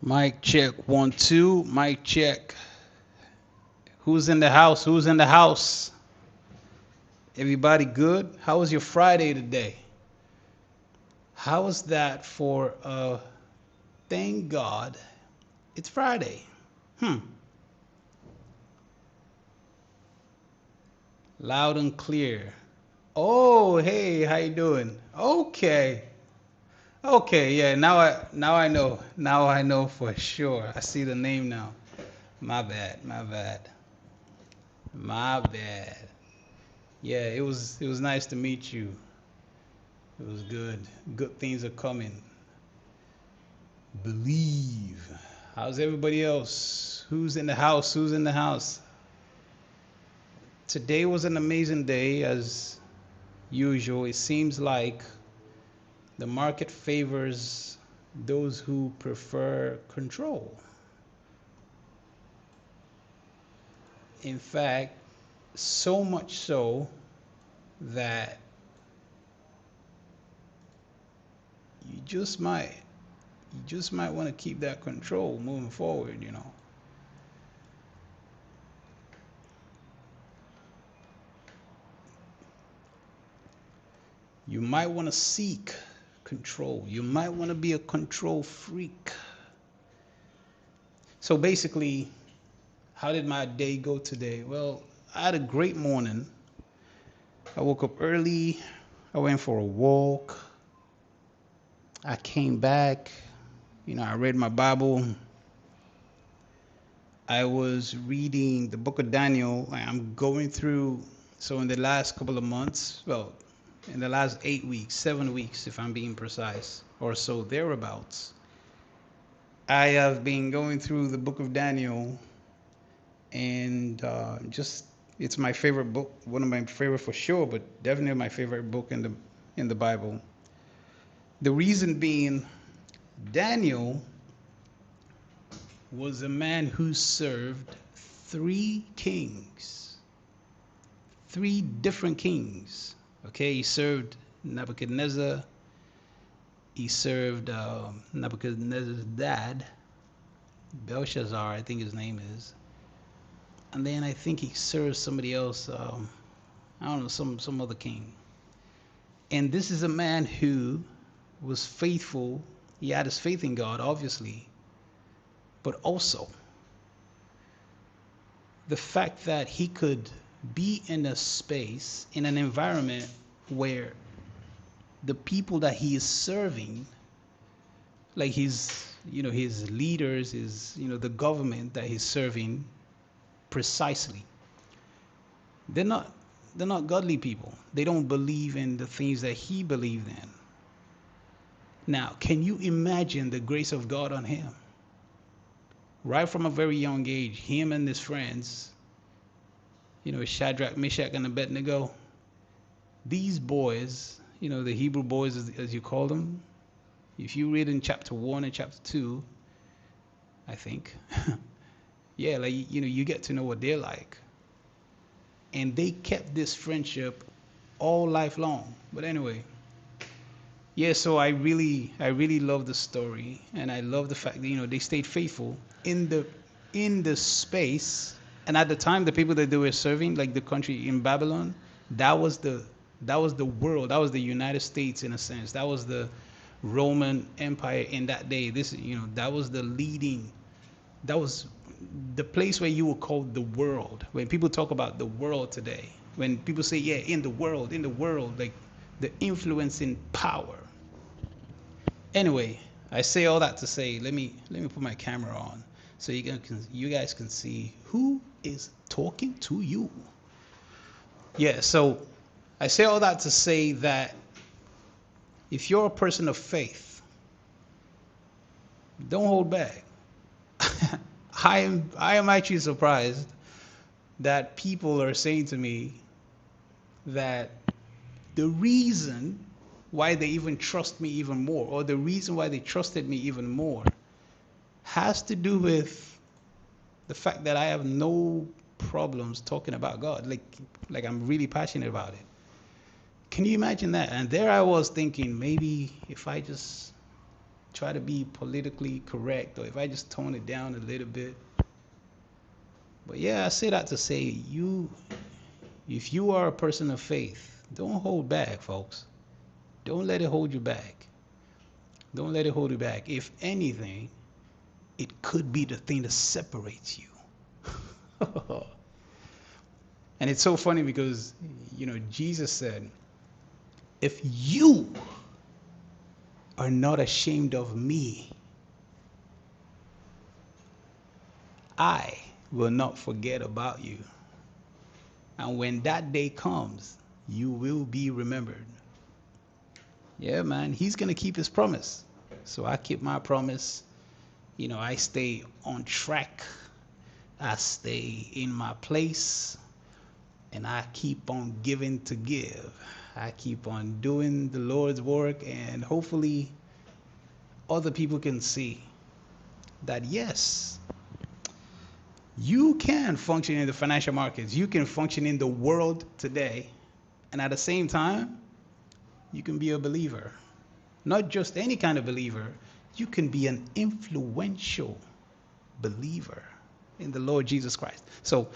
Mic check 1 2. Mic check. Who's in the house? Who's in the house? Everybody good? How was your Friday today? How was that for thank God it's Friday? Loud and clear. Oh, hey, how you doing? Okay. Okay, yeah, now I know. Now I know for sure. I see the name now. My bad, my bad. My bad. Yeah, it was nice to meet you. It was good. Good things are coming. Believe. How's everybody else? Who's in the house? Who's in the house? Today was an amazing day as usual. It seems like the market favors those who prefer control. In fact, so much so that you just might want to keep that control moving forward. You might want to seek control. You might want to be a control freak. So basically, how did my day go today? Well, I had a great morning. I woke up early. I went for a walk. I came back. I read my Bible. I was reading the book of Daniel. I'm going through, so in the last couple of months, well, in the last 8 weeks, 7 weeks, if I'm being precise, or so thereabouts, I have been going through the book of Daniel, and it's my favorite book, one of my favorite for sure, but definitely my favorite book in the Bible. The reason being, Daniel was a man who served 3 kings, 3 different kings. Okay, he served Nebuchadnezzar. He served Nebuchadnezzar's dad, Belshazzar, I think his name is. And then I think he served somebody else. I don't know, some other king. And this is a man who was faithful. He had his faith in God, obviously, but also the fact that he could be in a space, in an environment where the people that he is serving, like his leaders, the government that he's serving, precisely, they're not godly people. They don't believe in the things that he believed in. Now, can you imagine the grace of God on him? Right from a very young age, him and his friends, Shadrach, Meshach, and Abednego, these boys, the Hebrew boys, as you call them, if you read in chapter 1 and chapter 2, I think, yeah, you get to know what they're like. And they kept this friendship all life long. But anyway, yeah, so I really love the story, and I love the fact that they stayed faithful in the space. And at the time, the people that they were serving, like the country in Babylon, that was the world. That was the United States in a sense. That was the Roman Empire in that day. That was the leading. That was the place where you would call the world. When people talk about the world today, when people say, yeah, in the world, like the influencing power. Anyway, I say all that to say, let me put my camera on so you guys can see who is talking to you. Yeah, so I say all that to say that if you're a person of faith, don't hold back. I am actually surprised that people are saying to me that the reason why they even trust me even more, or the reason why they trusted me even more, has to do with the fact that I have no problems talking about God. Like I'm really passionate about it. Can you imagine that? And there I was thinking, maybe if I just try to be politically correct, or if I just tone it down a little bit. But yeah, I say that to say, if you are a person of faith, don't hold back, folks. Don't let it hold you back. Don't let it hold you back. If anything, it could be the thing that separates you. And it's so funny because, Jesus said, if you are not ashamed of me, I will not forget about you. And when that day comes, you will be remembered. Yeah, man, he's going to keep his promise. So I keep my promise. I stay on track. I stay in my place. And I keep on giving to give. I keep on doing the Lord's work. And hopefully other people can see that, yes, you can function in the financial markets. You can function in the world today. And at the same time, you can be a believer. Not just any kind of believer. You can be an influential believer in the Lord Jesus Christ. So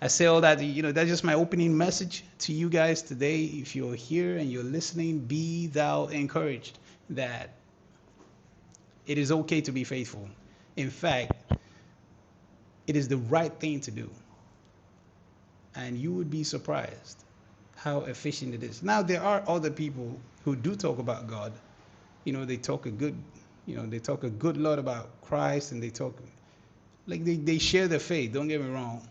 I say all that, that's just my opening message to you guys today. If you're here and you're listening, be thou encouraged that it is okay to be faithful. In fact, it is the right thing to do. And you would be surprised how efficient it is. Now, there are other people who do talk about God. They talk a good lot about Christ, and they talk, like they share their faith, don't get me wrong.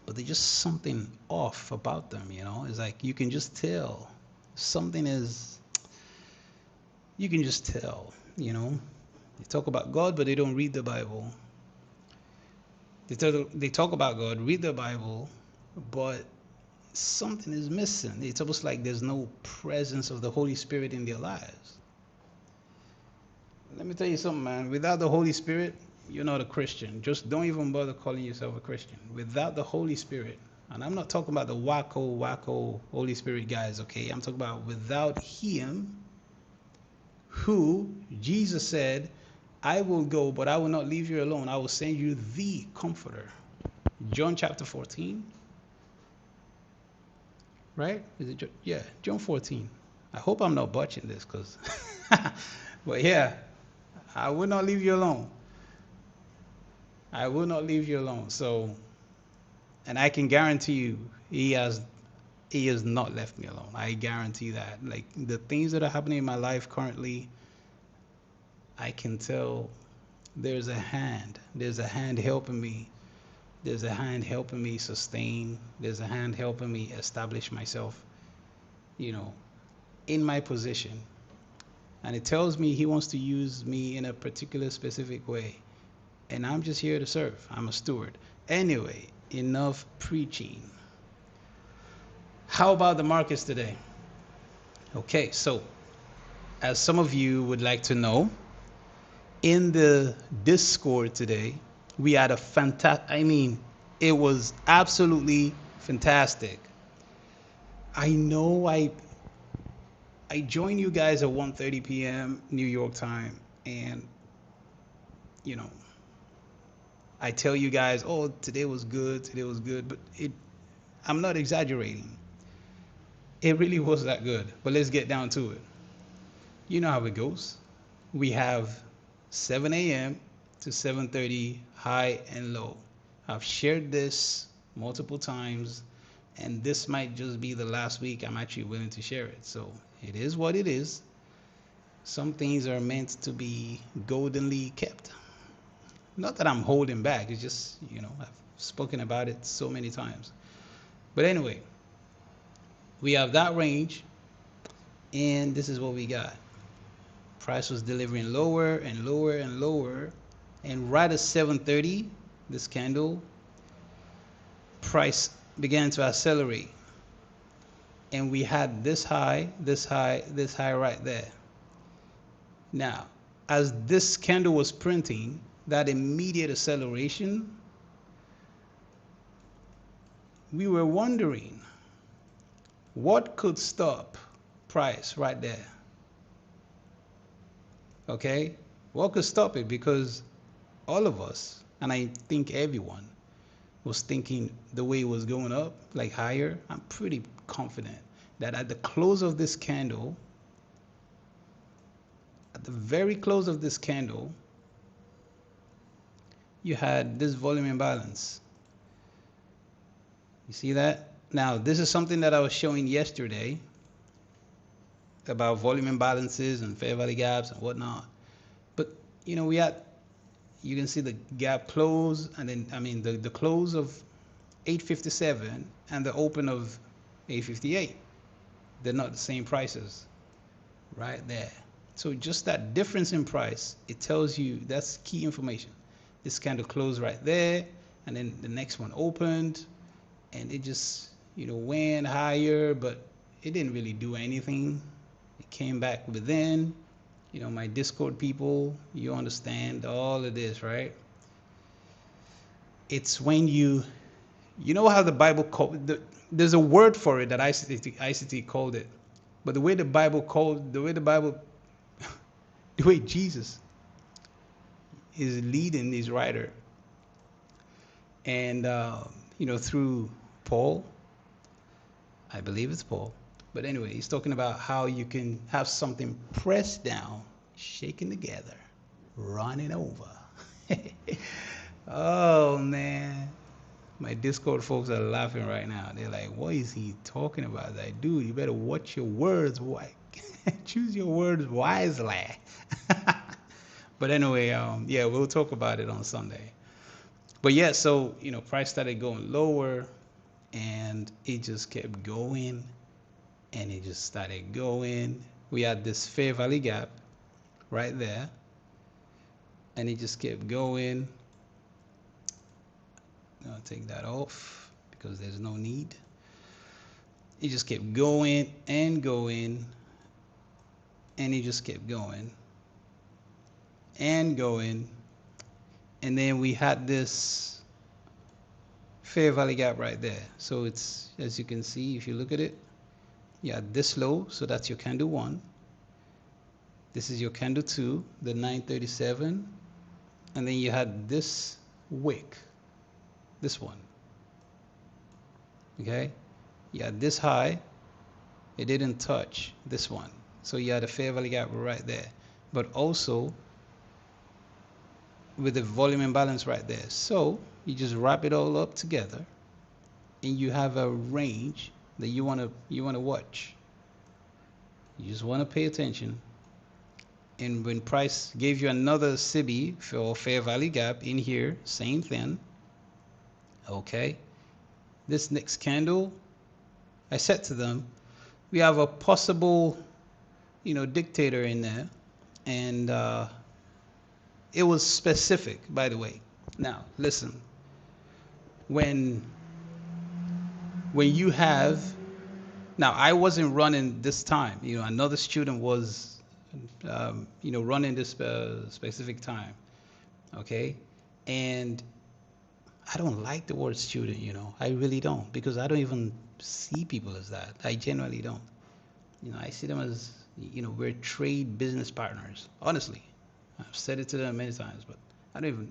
But there's just something off about them, It's like you can just tell. You can just tell, They talk about God, but they don't read the Bible. They talk about God, read the Bible, but something is missing. It's almost like there's no presence of the Holy Spirit in their lives. Let me tell you something, man. Without the Holy Spirit, you're not a Christian. Just don't even bother calling yourself a Christian. Without the Holy Spirit, and I'm not talking about the wacko Holy Spirit guys, okay? I'm talking about without Him, who Jesus said, I will go, but I will not leave you alone. I will send you the Comforter. John chapter 14. Right? Is it? Yeah, John 14. I hope I'm not botching this, because... But yeah, I will not leave you alone. I will not leave you alone. So, and I can guarantee you, He has not left me alone. I guarantee that. Like, the things that are happening in my life currently, I can tell there's a hand. There's a hand helping me. There's a hand helping me sustain. There's a hand helping me establish myself, in my position. And it tells me He wants to use me in a particular specific way. And I'm just here to serve. I'm a steward. Anyway, enough preaching. How about the markets today? Okay, so as some of you would like to know, in the Discord today, we had a it was absolutely fantastic. I know I joined you guys at 1:30 p.m. New York time, and I tell you guys, oh, today was good, but I'm not exaggerating. It really was that good. But let's get down to it. You know how it goes. We have 7 a.m. to 7:30 high and low. I've shared this multiple times, and this might just be the last week I'm actually willing to share it. So it is what it is. Some things are meant to be goldenly kept. Not that I'm holding back. It's just, I've spoken about it so many times. But anyway, we have that range, and this is what we got. Price was delivering lower and lower and lower, and right at 7:30, this candle, price began to accelerate, and we had this high right there. Now, as this candle was printing, that immediate acceleration, we were wondering what could stop price right there. Okay, what could stop it? Because all of us, and I think everyone, was thinking the way it was going up, like higher. I'm pretty confident that at the close of this candle, at the very close of this candle, you had this volume imbalance. You see that? Now, this is something that I was showing yesterday about volume imbalances and fair value gaps and whatnot. But, you know, you can see the gap close, and then, I mean, the close of 857 and the open of 858. They're not the same prices right there. So just that difference in price, it tells you that's key information. This candle closed right there, and then the next one opened, and it just, you know, went higher, but it didn't really do anything. It came back within. You know, my Discord people, you understand all of this, right? It's when you know how the Bible there's a word for it that ICT called it, but the way the way Jesus is leading his writer, and you know, through Paul, I believe it's Paul, but anyway, he's talking about how you can have something pressed down, shaken together, running over. Oh man, my Discord folks are laughing right now. They're like, what is he talking about? Like, dude, you better watch your words. Why? Choose your words wisely. But anyway, yeah, we'll talk about it on Sunday. But yeah, so, you know, price started going lower, and it just kept going, and it just started going. We had this fair value gap right there, and it just kept going. I'll take that off because there's no need. It just kept going and going, and it just kept going and going, and then we had this fair value gap right there. So it's, as you can see, if you look at it, you had this low, so that's your candle 1. This is your candle 2, the 937, and then you had this wick, this one. Okay, you had this high, it didn't touch this one, so you had a fair value gap right there, but also with the volume imbalance right there. So you just wrap it all up together, and you have a range that you want to watch. You just want to pay attention. And when price gave you another CB for fair value gap in here, same thing. Okay, this next candle, I said to them, we have a possible, you know, dictator in there, and it was specific, by the way. Now listen, when you have, now I wasn't running this time, you know, another student was you know, running this specific time. Okay, and I don't like the word student, you know, I really don't, because I don't even see people as that. I genuinely don't. You know, I see them as, you know, we're trade business partners. Honestly, I've said it to them many times, but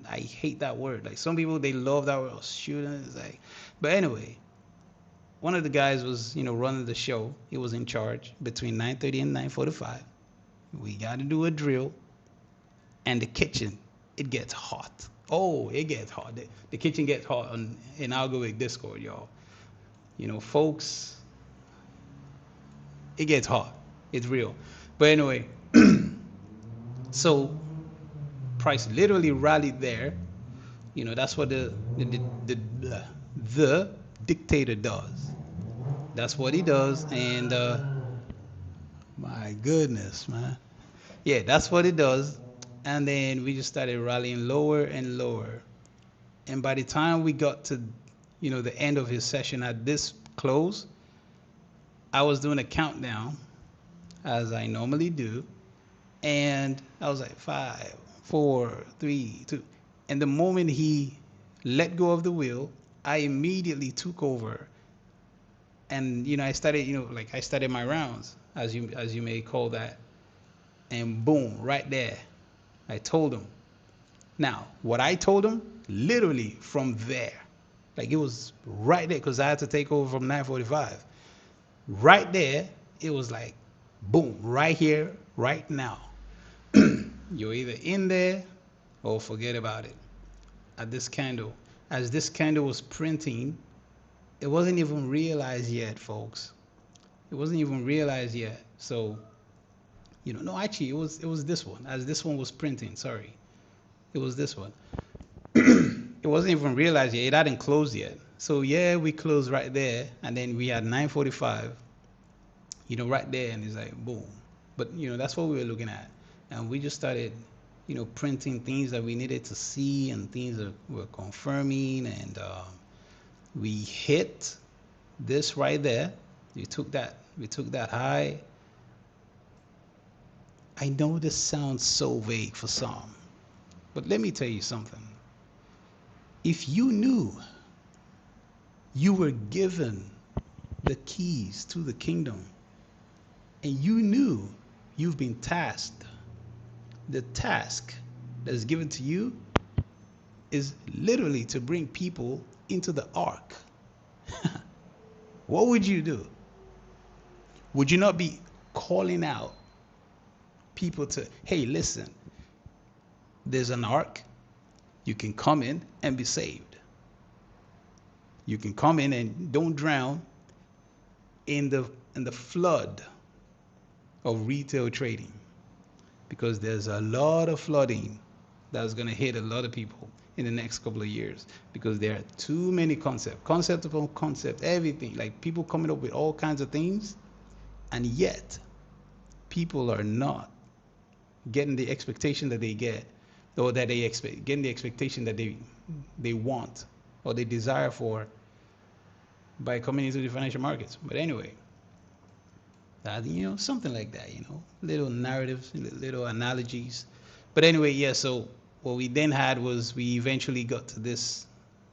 I hate that word. Like, some people, they love that word, student. It's like, but anyway, one of the guys was, you know, running the show. He was in charge between 9:30 and 9:45. We got to do a drill, and the kitchen, it gets hot. Oh, it gets hot. The kitchen gets hot in Algowick Discord, y'all. You know, folks, it gets hot. It's real. But anyway, so price literally rallied there. You know, that's what the dictator does. That's what he does. And my goodness, man. Yeah, that's what it does. And then we just started rallying lower and lower. And by the time we got to, you know, the end of his session at this close, I was doing a countdown, as I normally do. And I was like, 5, 4, 3, 2. And the moment he let go of the wheel, I immediately took over. And, you know, I started, you know, like I started my rounds, as you may call that. And boom, right there, I told him. Now, what I told him, literally from there, like it was right there, because I had to take over from 9:45. Right there, it was like, boom, right here, right now. You're either in there or forget about it. At this candle, as this candle was printing, it wasn't even realized yet, folks. It wasn't even realized yet. So, no, actually, it was this one. As this one was printing, sorry, it was this one. It wasn't even realized yet. It hadn't closed yet. So yeah, we closed right there, and then we had 9:45. Right there, and it's like boom. But that's what we were looking at, and we just started, printing things that we needed to see and things that were confirming, and we hit this right there. We took that high. I know this sounds so vague for some, but let me tell you something. If you knew you were given the keys to the kingdom, and you knew you've been tasked, the task that is given to you is literally to bring people into the ark, what would you do? Would you not be calling out people to, hey, listen, there's an ark, you can come in and be saved. You can come in and don't drown in the flood of retail trading, because there's a lot of flooding that's going to hit a lot of people in the next couple of years, because there are too many concept upon concept, everything, like people coming up with all kinds of things, and yet people are not getting the expectation that they get, or that they expect, getting the expectation that they want or they desire for by coming into the financial markets. But anyway, something like that, little narratives, little analogies. But anyway, yeah, so what we then had was we eventually got to this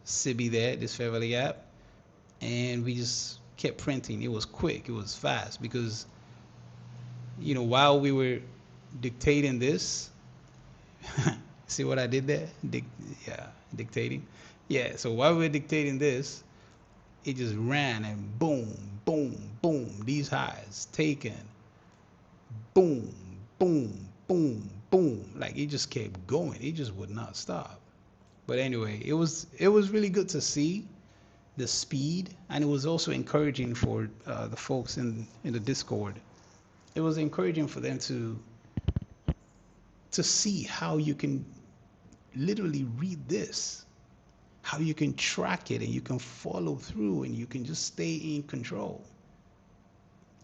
SIBI there, this Fair Value Gap, and we just kept printing. It was quick, it was fast, because while we were dictating this, see what I did there? Dictating. Yeah, so while we were dictating this, it just ran, and boom, boom, boom, these highs taken, boom, boom, boom, boom, like it just kept going. It just would not stop. But anyway, it was really good to see the speed, and it was also encouraging for the folks in the Discord. It was encouraging for them to see how you can literally read this, how you can track it, and you can follow through, and you can just stay in control.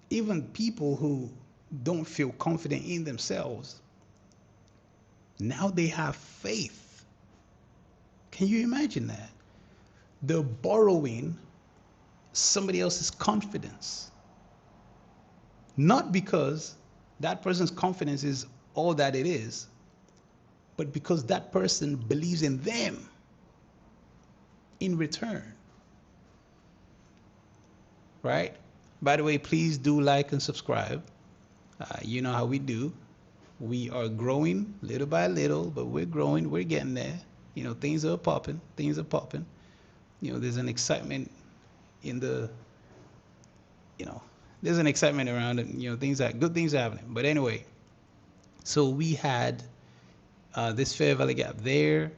Even people who don't feel confident in themselves, now they have faith. Can you imagine that? They're borrowing somebody else's confidence, not because that person's confidence is all that it is, but because that person believes in them in return. Right? By the way, please do like and subscribe. You know how we do. We are growing little by little, but we're growing. We're getting there. Things are popping. Things are popping. There's an excitement in the, there's an excitement around it. Good things are happening. But anyway, so we had this Fair Value Gap there,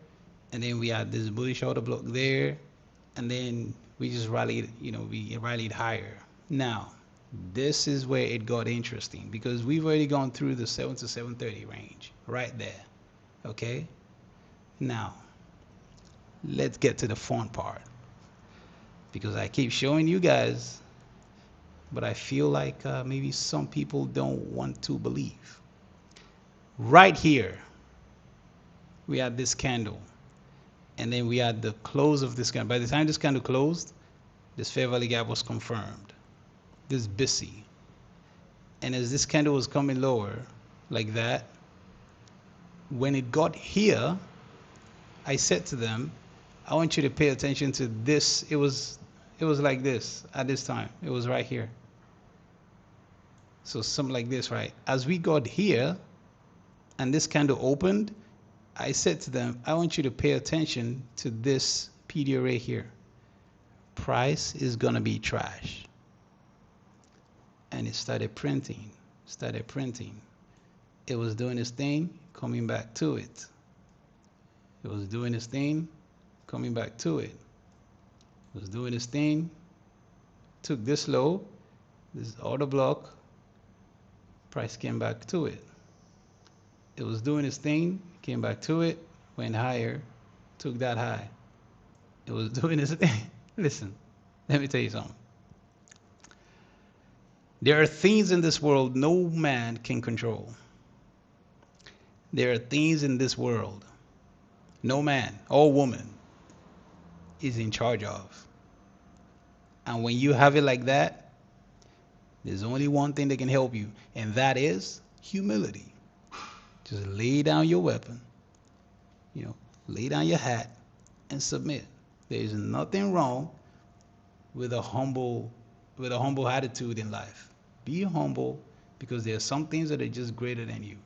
and then we had this bullish order block there, and then we just rallied, we rallied higher. Now, this is where it got interesting, because we've already gone through the 7 to 730 range right there. Okay? Now, let's get to the fun part, because I keep showing you guys, but I feel like maybe some people don't want to believe. Right here, we had this candle, and then we had the close of this candle. By the time this candle closed, this Fair Value Gap was confirmed, this busy. And as this candle was coming lower like that, when it got here, I said to them, I want you to pay attention to this. It was like this at this time. It was right here. So something like this, right? As we got here and this candle opened, I said to them, I want you to pay attention to this PD array here. Price is going to be trash. And it started printing, started printing. It was doing its thing, coming back to it. It was doing its thing, coming back to it. It was doing its thing, took this low, this order block, price came back to it. It was doing its thing, came back to it, went higher, took that high. It was doing its thing. Listen, let me tell you something. There are things in this world no man can control. There are things in this world no man or woman is in charge of. And when you have it like that, there's only one thing that can help you, and that is humility. Just lay down your weapon, lay down your hat and submit. There is nothing wrong with a humble attitude in life. Be humble, because there are some things that are just greater than you.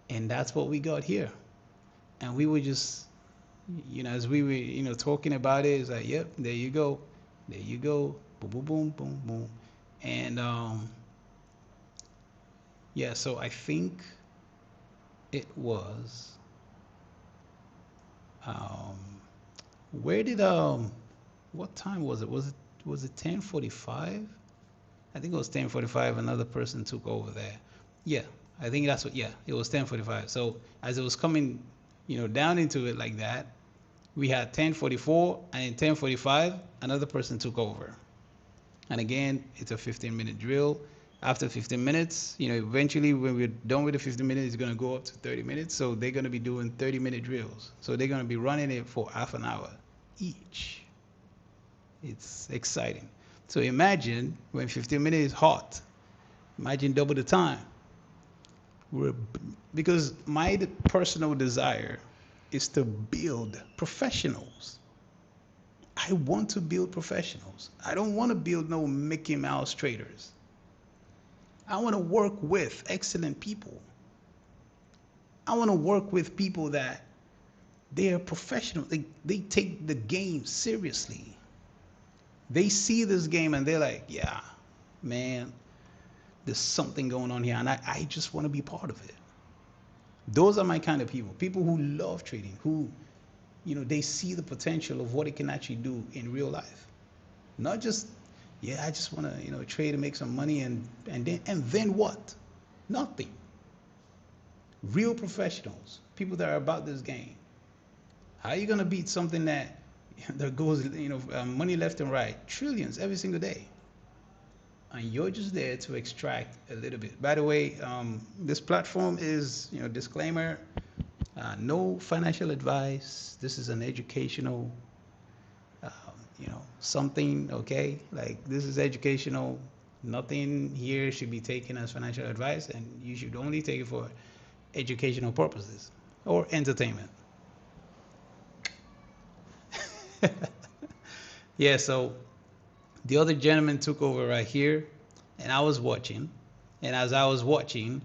And that's what we got here. And we were just, as we were, talking about it, it's like, yep, there you go. There you go. Boom, boom, boom, boom, boom. And yeah, so I think it was, what time was it? Was it 10:45? I think it was 10:45. Another person took over there. Yeah, I think that's what. Yeah, it was 10:45. So as it was coming, down into it like that, we had 10:44, and in 10:45, another person took over. And again, it's a 15-minute drill. After 15 minutes, eventually when we're done with the 15 minutes, it's going to go up to 30 minutes. So they're going to be doing 30-minute drills. So they're going to be running it for half an hour each. It's exciting. So imagine when 15 minutes is hot, imagine double the time. Because my personal desire is to build professionals. I want to build professionals. I don't want to build no Mickey Mouse traders. I want to work with excellent people. I want to work with people that they are professional. They take the game seriously. They see this game and they're like, yeah, man, there's something going on here, and I just want to be part of it. Those are my kind of people. People who love trading, who, they see the potential of what it can actually do in real life. Not just, I just want to, trade and make some money and then what? Nothing. Real professionals, people that are about this game. How are you going to beat something that goes, money left and right, trillions every single day? And you're just there to extract a little bit. By the way, this platform is, disclaimer, no financial advice. This is an educational, something, okay? Like, this is educational. Nothing here should be taken as financial advice, and you should only take it for educational purposes or entertainment. Yeah, so the other gentleman took over right here, and I was watching. And as I was watching,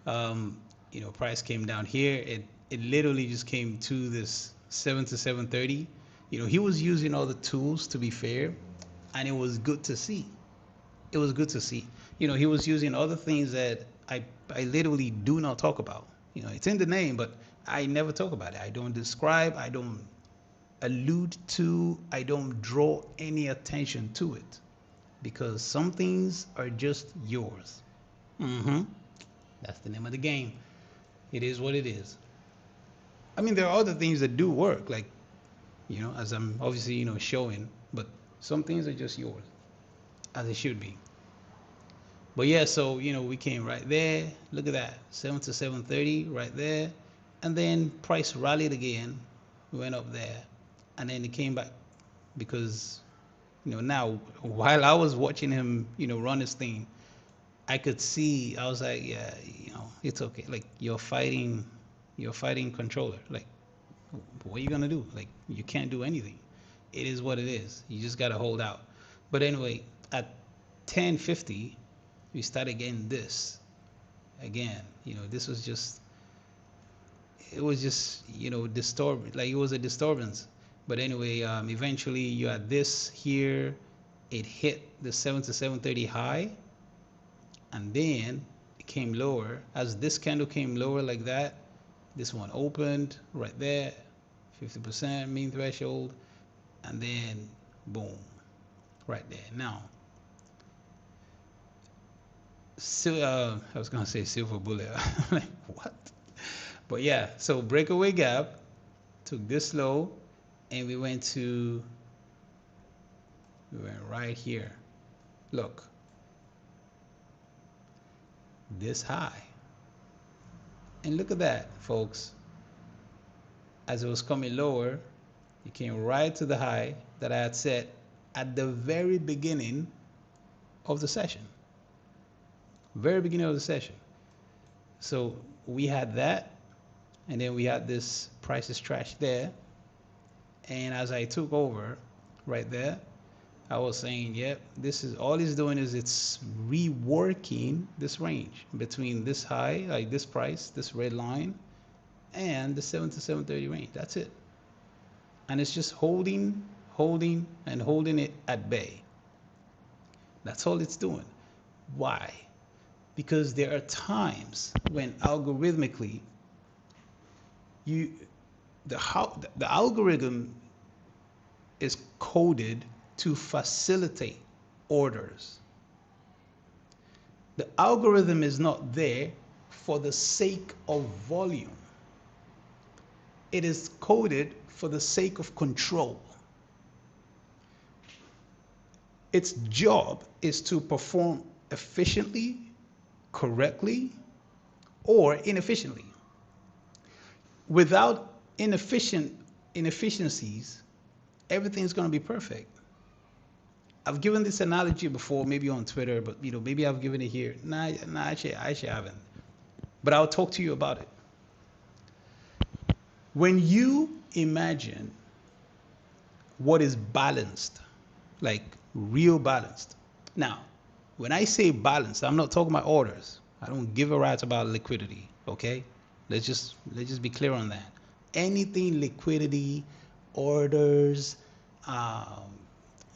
price came down here. It literally just came to this 7 to 7:30. He was using all the tools, to be fair, and it was good to see. It was good to see. He was using other things that I literally do not talk about. It's in the name, but I never talk about it. I don't describe. I don't allude to. I don't draw any attention to it, because some things are just yours. That's the name of the game. It is what it is. I mean, there are other things that do work, like, as I'm obviously, showing, but some things are just yours, as it should be. But yeah, so, we came right there. Look at that, 7 to 7:30 right there. And then price rallied again, went up there, and then it came back, because, now, while I was watching him, run his thing, I could see, I was like, yeah, it's okay. Like, you're fighting controller. Like, what are you gonna do? Like, you can't do anything. It is what it is. You just gotta hold out. But anyway, at 10:50, we started getting this again. This was just, it was just, you know, like it was a disturbance. But anyway, eventually you had this here, it hit the 7 to 730 high, and then it came lower. As this candle came lower like that, this one opened right there, 50% mean threshold, and then boom, right there. Now, so I was gonna say silver bullet. I'm like, what? But yeah, so breakaway gap, took this low, and we went right here. Look, this high. And look at that, folks. As it was coming lower, it came right to the high that I had set at the very beginning of the session. Very beginning of the session. So we had that, and then we had this price is trash there. And as I took over right there, I was saying, yep, this is all it's doing is it's reworking this range between this high, like this price, this red line, and the 7 to 730 range. That's it. And it's just holding it at bay. That's all it's doing. Why? Because there are times when algorithmically the algorithm is coded to facilitate orders. The algorithm is not there for the sake of volume. It is coded for the sake of control. Its job is to perform efficiently, correctly, or inefficiently. Without inefficiencies, everything's going to be perfect. I've given this analogy before, maybe on Twitter, but you know, maybe I've given it here. Nah, actually haven't. But I'll talk to you about it. When you imagine what is balanced, like real balanced. Now, when I say balanced, I'm not talking about orders. I don't give a rat about liquidity, okay? Let's just be clear on that. Anything liquidity, orders,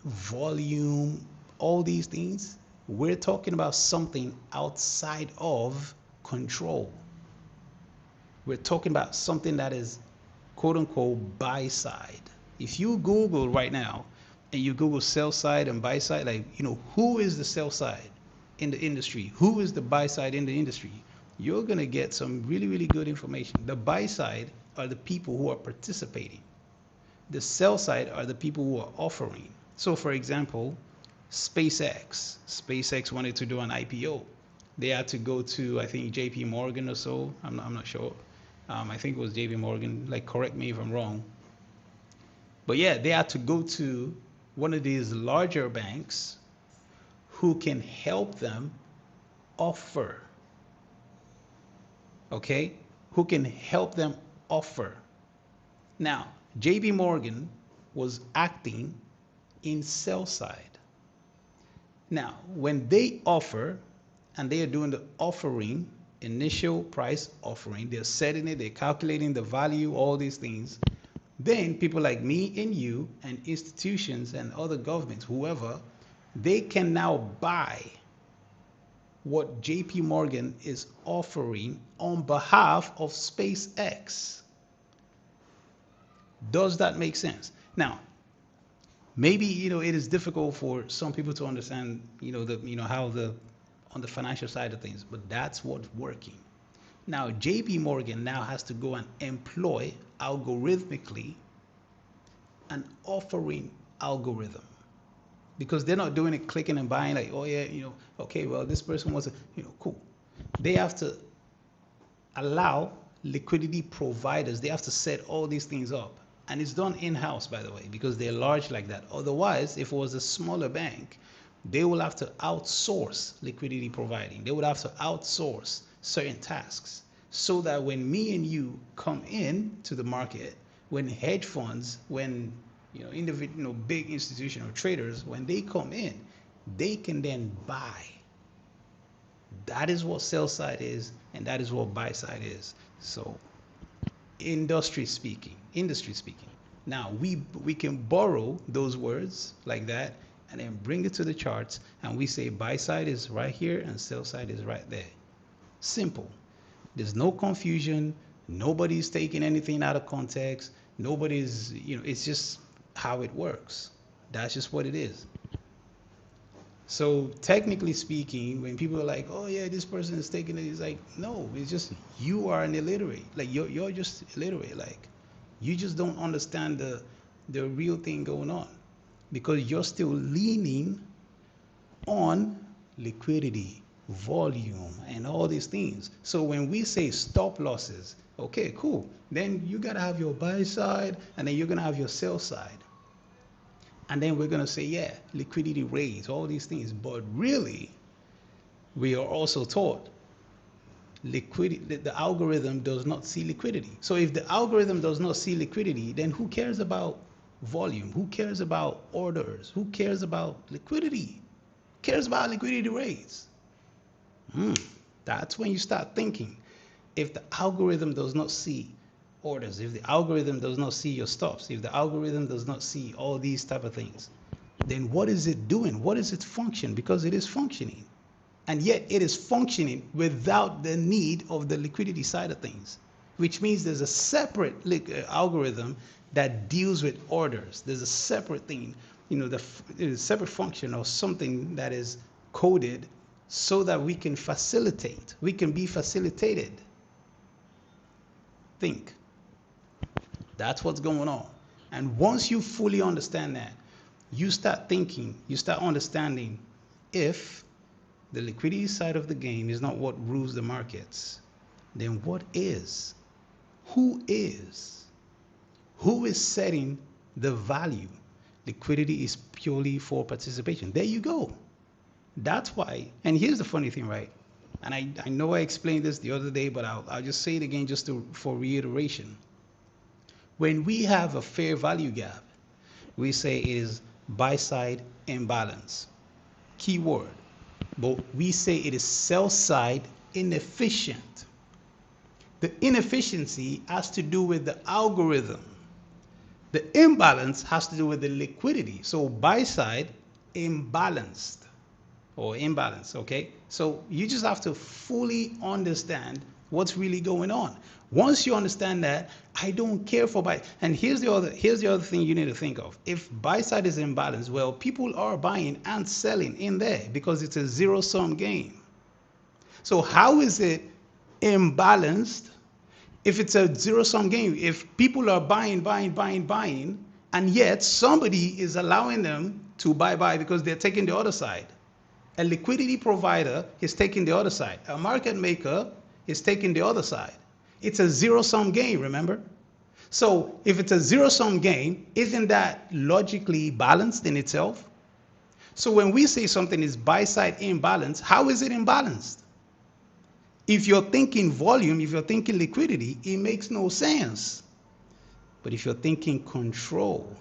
volume, all these things, we're talking about something outside of control. We're talking about something that is quote unquote buy side. If you Google right now and you Google sell side and buy side, like, you know, who is the sell side in the industry? Who is the buy side in the industry? You're going to get some really, really good information. The buy side are the people who are participating. The sell side are the people who are offering. So for example, SpaceX wanted to do an IPO. They had to go to, I think, JP Morgan or so. I'm not sure. I think it was JP Morgan. Like, correct me if I'm wrong. But yeah, they had to go to one of these larger banks who can help them offer. Okay? Who can help them offer. Now, JP Morgan was acting in sell side. Now, when they offer, and they are doing the offering, initial price offering, they're setting it, they're calculating the value, all these things, then people like me and you and institutions and other governments, whoever, they can now buy what JP Morgan is offering on behalf of SpaceX. Does that make sense? Now, maybe, you know, it is difficult for some people to understand, you know, how on the financial side of things, but that's what's working. Now, JP Morgan now has to go and employ algorithmically an offering algorithm, because they're not doing it clicking and buying like, oh yeah, you know, okay, well, this person wants to, you know, cool. They have to allow liquidity providers, they have to set all these things up. And it's done in-house, by the way, because they're large like that. Otherwise, if it was a smaller bank, they will have to outsource liquidity providing. They would have to outsource certain tasks, so that when me and you come in to the market, when hedge funds, when, you know, individual, you know, big institutional traders, when they come in, they can then buy. That is what sell side is, and that is what buy side is. So industry speaking. Now we can borrow those words like that and then bring it to the charts, and we say buy side is right here and sell side is right there. Simple. There's no confusion. Nobody's taking anything out of context. Nobody's, it's just how it works. That's just what it is. So technically speaking, when people are like, oh yeah, this person is taking it, it's like, no, it's just you are an illiterate. Like you're just illiterate. Like you just don't understand the real thing going on, because you're still leaning on liquidity, volume, and all these things. So when we say stop losses, okay, cool. Then you gotta have your buy side, and then you're gonna have your sell side. And then we're gonna say, yeah, liquidity raise, all these things. But really, we are also taught liquidity, the algorithm does not see liquidity. So if the algorithm does not see liquidity, then who cares about volume? Who cares about orders? Who cares about liquidity? Who cares about liquidity raise? That's when you start thinking. If the algorithm does not see orders, if the algorithm does not see your stops, if the algorithm does not see all these type of things, then what is it doing? What is its function? Because it is functioning. And yet it is functioning without the need of the liquidity side of things, which means there's a separate algorithm that deals with orders. There's a separate thing, there's a separate function or something that is coded so that we can facilitate, we can be facilitated. Think. That's what's going on. And once you fully understand that, you start thinking, you start understanding, if the liquidity side of the game is not what rules the markets, then what is? Who is? Who is setting the value? Liquidity is purely for participation. There you go. That's why, and here's the funny thing, right? And I know I explained this the other day, but I'll just say it again just for reiteration. When we have a fair value gap, we say it is buy side imbalance. Keyword. But we say it is sell side inefficient. The inefficiency has to do with the algorithm. The imbalance has to do with the liquidity. So buy side imbalanced or imbalance, okay? So you just have to fully understand what's really going on. Once you understand that, I don't care for buy. And here's the other thing you need to think of. If buy side is imbalanced, well, people are buying and selling in there because it's a zero-sum game. So how is it imbalanced if it's a zero-sum game? If people are buying, and yet somebody is allowing them to buy because they're taking the other side. A liquidity provider is taking the other side. A market maker is taking the other side. It's a zero-sum game, remember? So if it's a zero-sum game, isn't that logically balanced in itself? So when we say something is buy-side imbalance, how is it imbalanced? If you're thinking volume, if you're thinking liquidity, it makes no sense. But if you're thinking control,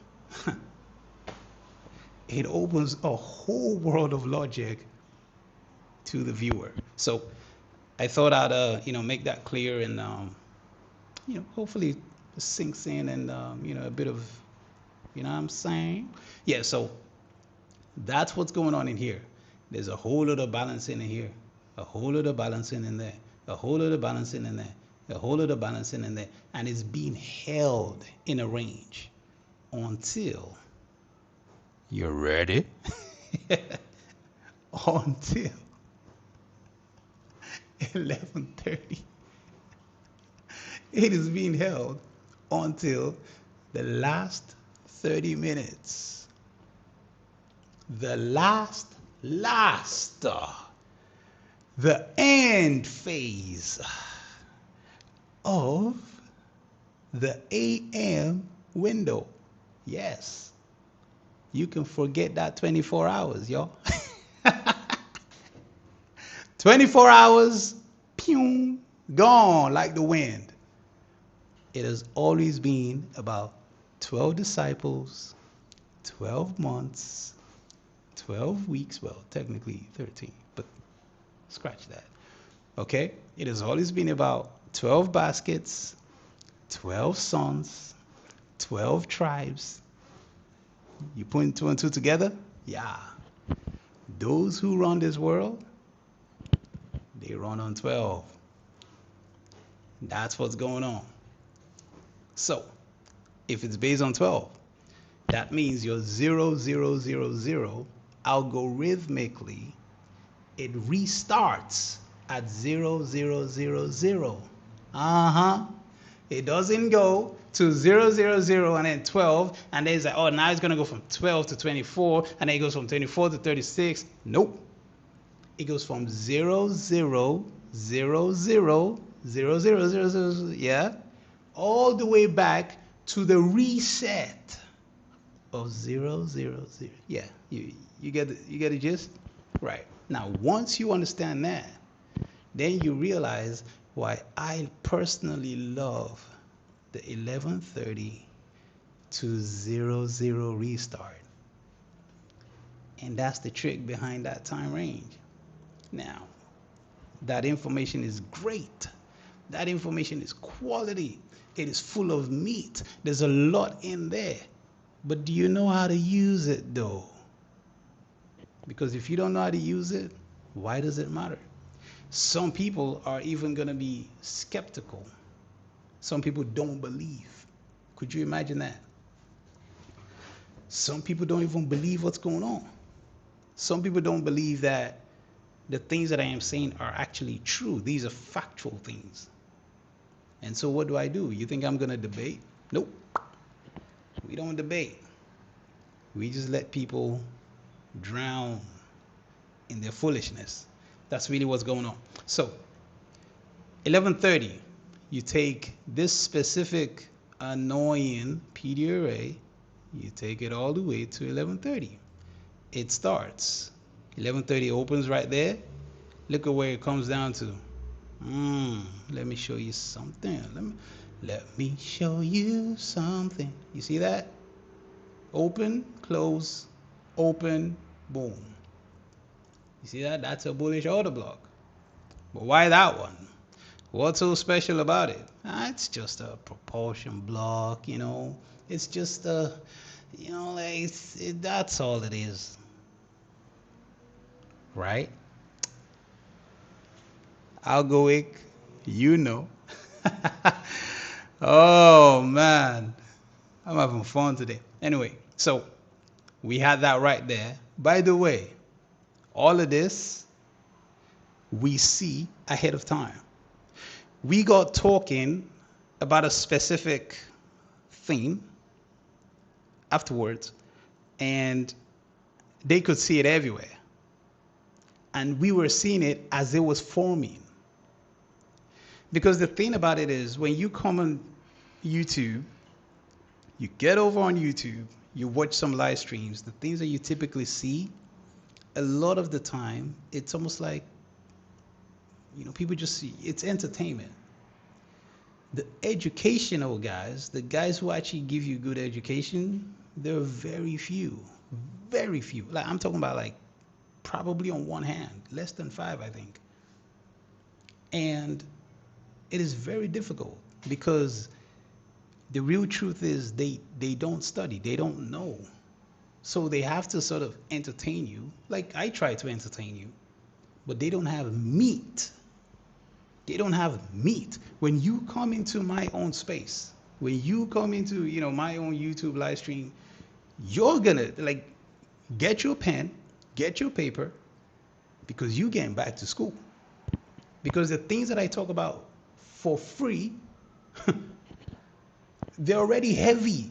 it opens a whole world of logic to the viewer. So I thought I'd make that clear, and hopefully it sinks in, and a bit of, what I'm saying? Yeah, so that's what's going on in here. There's a whole lot of balancing in here, a whole lot of balancing in there, a whole lot of balancing in there, a whole lot of balancing in there, and it's being held in a range until you're ready. Until 11:30. It is being held until the last 30 minutes. The the end phase of the AM window. Yes. You can forget that 24 hours, y'all. 24 hours, pew, gone like the wind. It has always been about 12 disciples, 12 months, 12 weeks, well, technically 13, but scratch that. Okay? It has always been about 12 baskets, 12 sons, 12 tribes. You put two and two together? Yeah. Those who run this world, they run on 12. That's what's going on. So, if it's based on 12, that means your 0, 0, 0, 0, algorithmically, it restarts at 0, 0, 0, 0. It doesn't go to 0, 0, 0 and then 12, and then it's like, oh, now it's going to go from 12 to 24, and then it goes from 24 to 36. Nope. It goes from 0, 0, 0, 0, 0, 0, 0, 0, 0, yeah, all the way back to the reset of 0, 0, 0. Yeah, you get the gist? Right. Now, once you understand that, then you realize why I personally love the 11:30 to 00 restart. And that's the trick behind that time range. Now, that information is great. That information is quality. It is full of meat. There's a lot in there. But do you know how to use it though? Because if you don't know how to use it, why does it matter? Some people are even going to be skeptical. Some people don't believe. Could you imagine that? Some people don't even believe what's going on. Some people don't believe that the things that I am saying are actually true. These are factual things. And so what do? You think I'm going to debate? Nope. We don't debate. We just let people drown in their foolishness. That's really what's going on. So 11:30, you take this specific annoying PD array, you take it all the way to 11:30. It starts. 11:30 opens right there. Look at where it comes down to. Let me show you something. Let me show you something. You see that? Open, close, open, boom. You see that? That's a bullish order block. But why that one? What's so special about it? It's just a propulsion block, you know. It's just a, you know, like that's all it is. Right? Algowick, you know. Oh man, I'm having fun today. Anyway, so we had that right there. By the way, all of this we see ahead of time. We got talking about a specific theme afterwards, and they could see it everywhere. And we were seeing it as it was forming. Because the thing about it is, when you come on YouTube, you get over on YouTube, you watch some live streams, the things that you typically see, a lot of the time, it's almost like, you know, people just see, it's entertainment. The educational guys, the guys who actually give you good education, there are very few. Very few. Like, I'm talking about like probably on one hand, less than 5, I think. And it is very difficult because the real truth is they don't study, they don't know. So they have to sort of entertain you. Like I try to entertain you, but they don't have meat. They don't have meat. When you come into my own space, when you come into, you know, my own YouTube live stream, you're gonna like get your pen, get your paper, because you getting back to school. Because the things that I talk about for free, they're already heavy.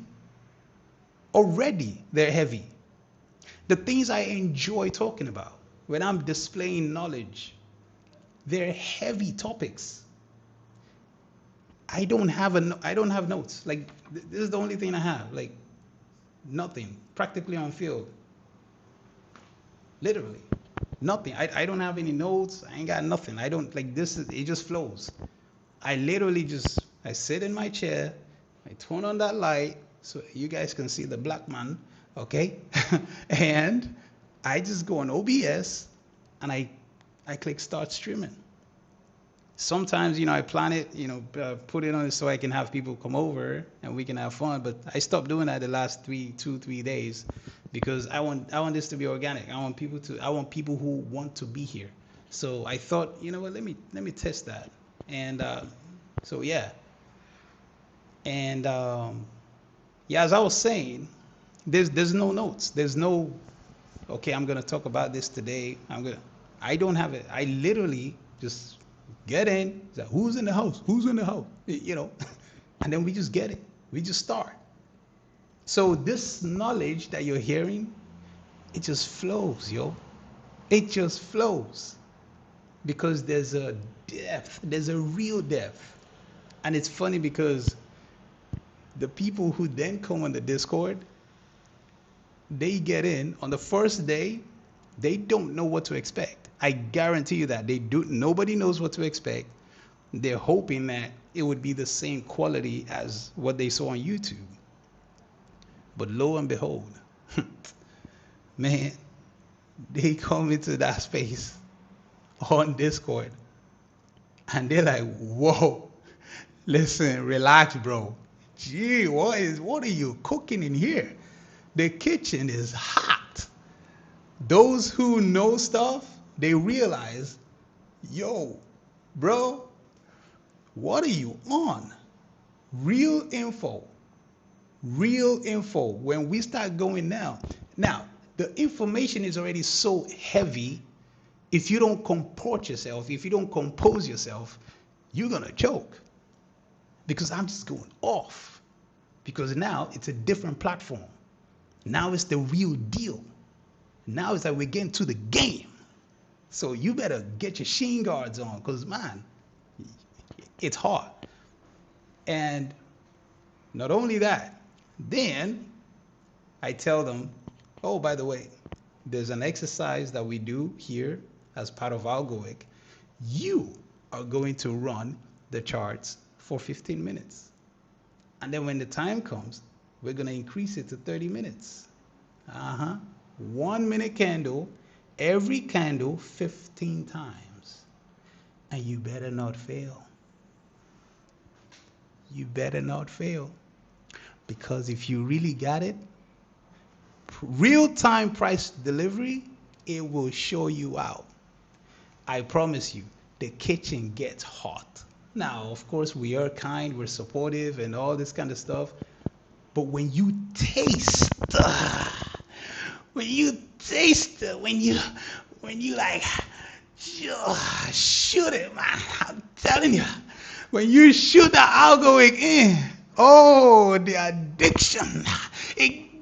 Already they're heavy. The things I enjoy talking about when I'm displaying knowledge, they're heavy topics. I don't have notes. Like this is the only thing I have. Like nothing. Practically on field. Literally. Nothing. I don't have any notes. I ain't got nothing. I don't like this. It just flows. I literally I sit in my chair. I turn on that light so you guys can see the black man. Okay. And I just go on OBS and I click start streaming. Sometimes, I plan it, put it on it so I can have people come over and we can have fun. But I stopped doing that the last 3 days because I want this to be organic. I want people who want to be here. So I thought, you know what, let me test that. And so yeah. And yeah, as I was saying, there's no notes. There's no, okay, I'm gonna talk about this today. I don't have it. I literally just get in. It's like, who's in the house? Who's in the house? And then we just get it. We just start. So this knowledge that you're hearing, it just flows, yo. It just flows because there's a depth. There's a real depth. And it's funny because the people who then come on the Discord, they get in on the first day, they don't know what to expect. I guarantee you that nobody knows what to expect. They're hoping that it would be the same quality as what they saw on YouTube. But lo and behold, man, they come into that space on Discord and they're like, whoa, listen, relax, bro. Gee, what are you cooking in here? The kitchen is hot. Those who know stuff, they realize, yo, bro, what are you on? Real info. Real info. When we start going now, the information is already so heavy. If you don't comport yourself, if you don't compose yourself, you're going to choke. Because I'm just going off. Because now it's a different platform. Now it's the real deal. Now it's like we're getting to the game. So you better get your shin guards on because, man, it's hard. And not only that, then I tell them, oh, by the way, there's an exercise that we do here as part of Algowick. You are going to run the charts for 15 minutes. And then when the time comes, we're going to increase it to 30 minutes. 1 minute candle, every candle 15 times. And you better not fail. You better not fail. Because if you really got it, real-time price delivery, it will show you out. I promise you, the kitchen gets hot. Now, of course, we are kind, we're supportive, and all this kind of stuff. But when you taste, when you like, shoot it, man. I'm telling you, when you shoot the Algowick in, oh, the addiction, it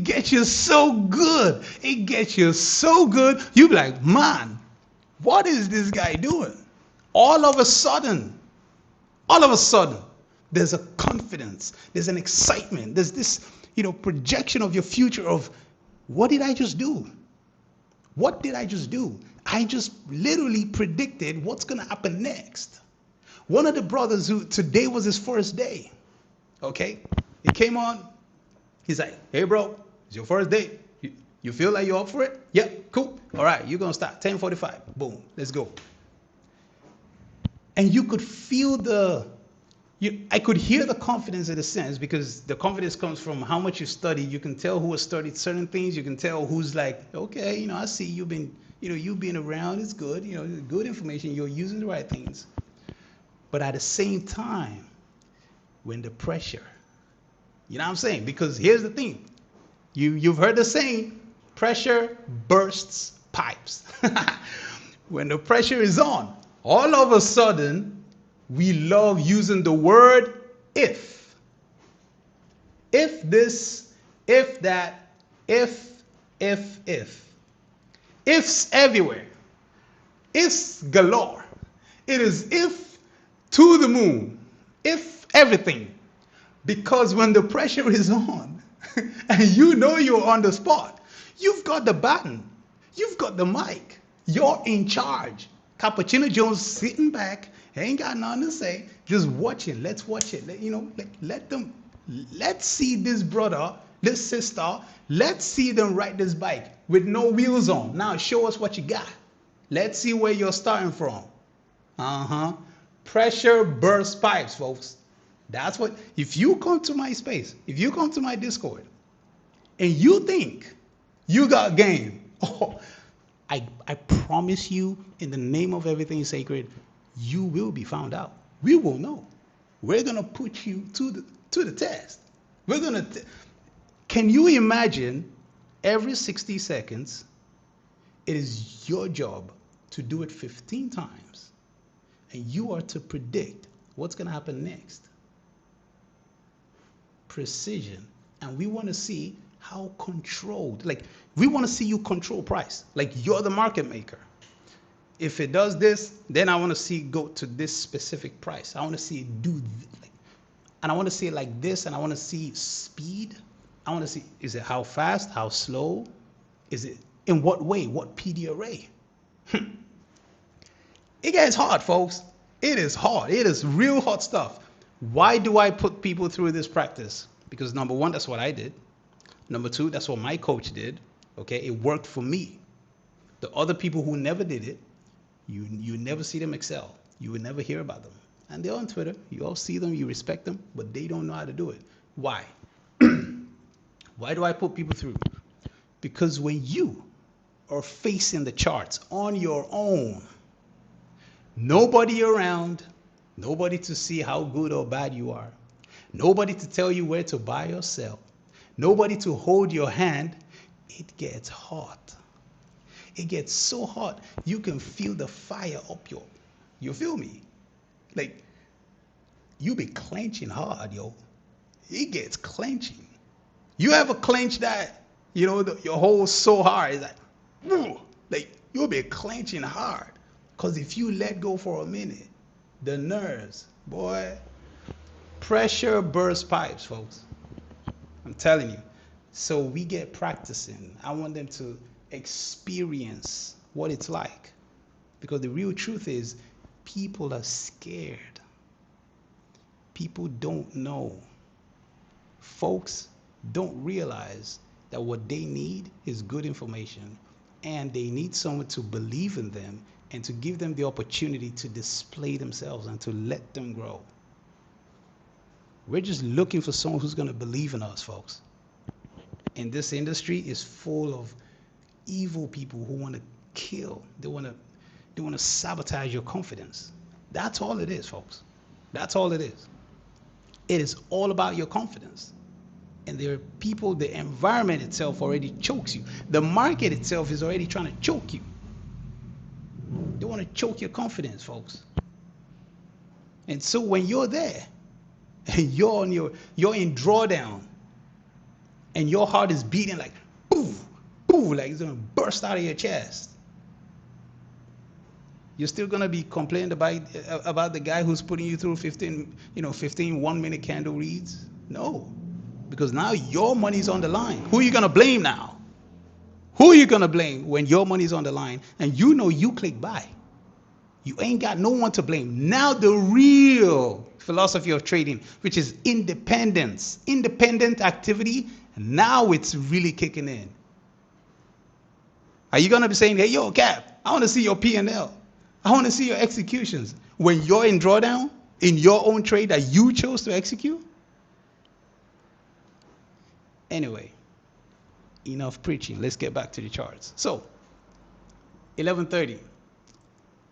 gets you so good. It gets you so good. You be like, man, what is this guy doing? All of a sudden, there's a confidence, there's an excitement, there's this, projection of your future of, what did I just do? What did I just do? I just literally predicted what's going to happen next. One of the brothers who today was his first day, okay? He came on, he's like, hey bro, it's your first day. You feel like you're up for it? Yep, cool. All right, you're going to start 10:45. Boom, let's go. And you could feel I could hear the confidence in a sense, because the confidence comes from how much you study. You can tell who has studied certain things. You can tell who's like, okay, I see you've been, you've been around. It's good, good information. You're using the right things. But at the same time, when the pressure, you know what I'm saying? Because here's the thing. You've heard the saying, pressure bursts pipes. When the pressure is on, all of a sudden, we love using the word if. If this, if that, if. Ifs everywhere. Ifs galore. It is if to the moon. If everything. Because when the pressure is on, and you're on the spot, you've got the button. You've got the mic. You're in charge. Cappuccino Jones sitting back, ain't got nothing to say, just watching. Let's watch it. Let's see this brother, this sister, let's see them ride this bike with no wheels on. Now show us what you got. Let's see where you're starting from. Uh-huh. Pressure burst pipes, folks. That's what, if you come to my space, if you come to my Discord, and you think you got game, oh, I promise you, in the name of everything sacred, you will be found out. We will know. We're gonna put you to the test. We're gonna. Can you imagine? Every 60 seconds, it is your job to do it 15 times, and you are to predict what's gonna happen next. Precision, and we want to see how controlled. Like, we want to see you control price. Like, you're the market maker. If it does this, then I want to see it go to this specific price. I want to see it do like, and I want to see it like this, and I want to see speed. I want to see, is it how fast, how slow? Is it in what way, what PD array? It gets hard, folks. It is hard. It is real hot stuff. Why do I put people through this practice? Because number one, that's what I did. Number two, that's what my coach did. Okay, it worked for me. The other people who never did it, you never see them excel. You would never hear about them. And they're on Twitter. You all see them, you respect them, but they don't know how to do it. Why? Why do I put people through? Because when you are facing the charts on your own, nobody around, nobody to see how good or bad you are, nobody to tell you where to buy or sell, nobody to hold your hand, it gets hot. It gets so hot, you can feel the fire up you feel me? Like, you be clenching hard, yo. It gets clenching. You ever clench that, your whole so hard, it's like, woo, like, you'll be clenching hard. Because if you let go for a minute, the nerves, boy, pressure burst pipes, folks. I'm telling you. So we get practicing. I want them to experience what it's like. Because the real truth is, people are scared. People don't know. Folks don't realize that what they need is good information, and they need someone to believe in them and to give them the opportunity to display themselves and to let them grow. We're just looking for someone who's going to believe in us, folks. And this industry is full of evil people who want to kill. They want to sabotage your confidence. That's all it is, folks. That's all it is. It is all about your confidence. And there are people, the environment itself already chokes you. The market itself is already trying to choke you. They want to choke your confidence, folks. And so when you're there, and you're in drawdown, and your heart is beating like, poof, poof, like it's gonna burst out of your chest, you're still gonna be complaining about the guy who's putting you through 15 1-minute candle reads? No, because now your money's on the line. Who are you gonna blame now? Who are you gonna blame when your money's on the line and you click buy? You ain't got no one to blame. Now the real philosophy of trading, which is independence, independent activity, now it's really kicking in. Are you gonna be saying, hey, yo, Cap, I wanna see your P&L. I wanna see your executions. When you're in drawdown, in your own trade that you chose to execute? Anyway, enough preaching. Let's get back to the charts. So, 11:30.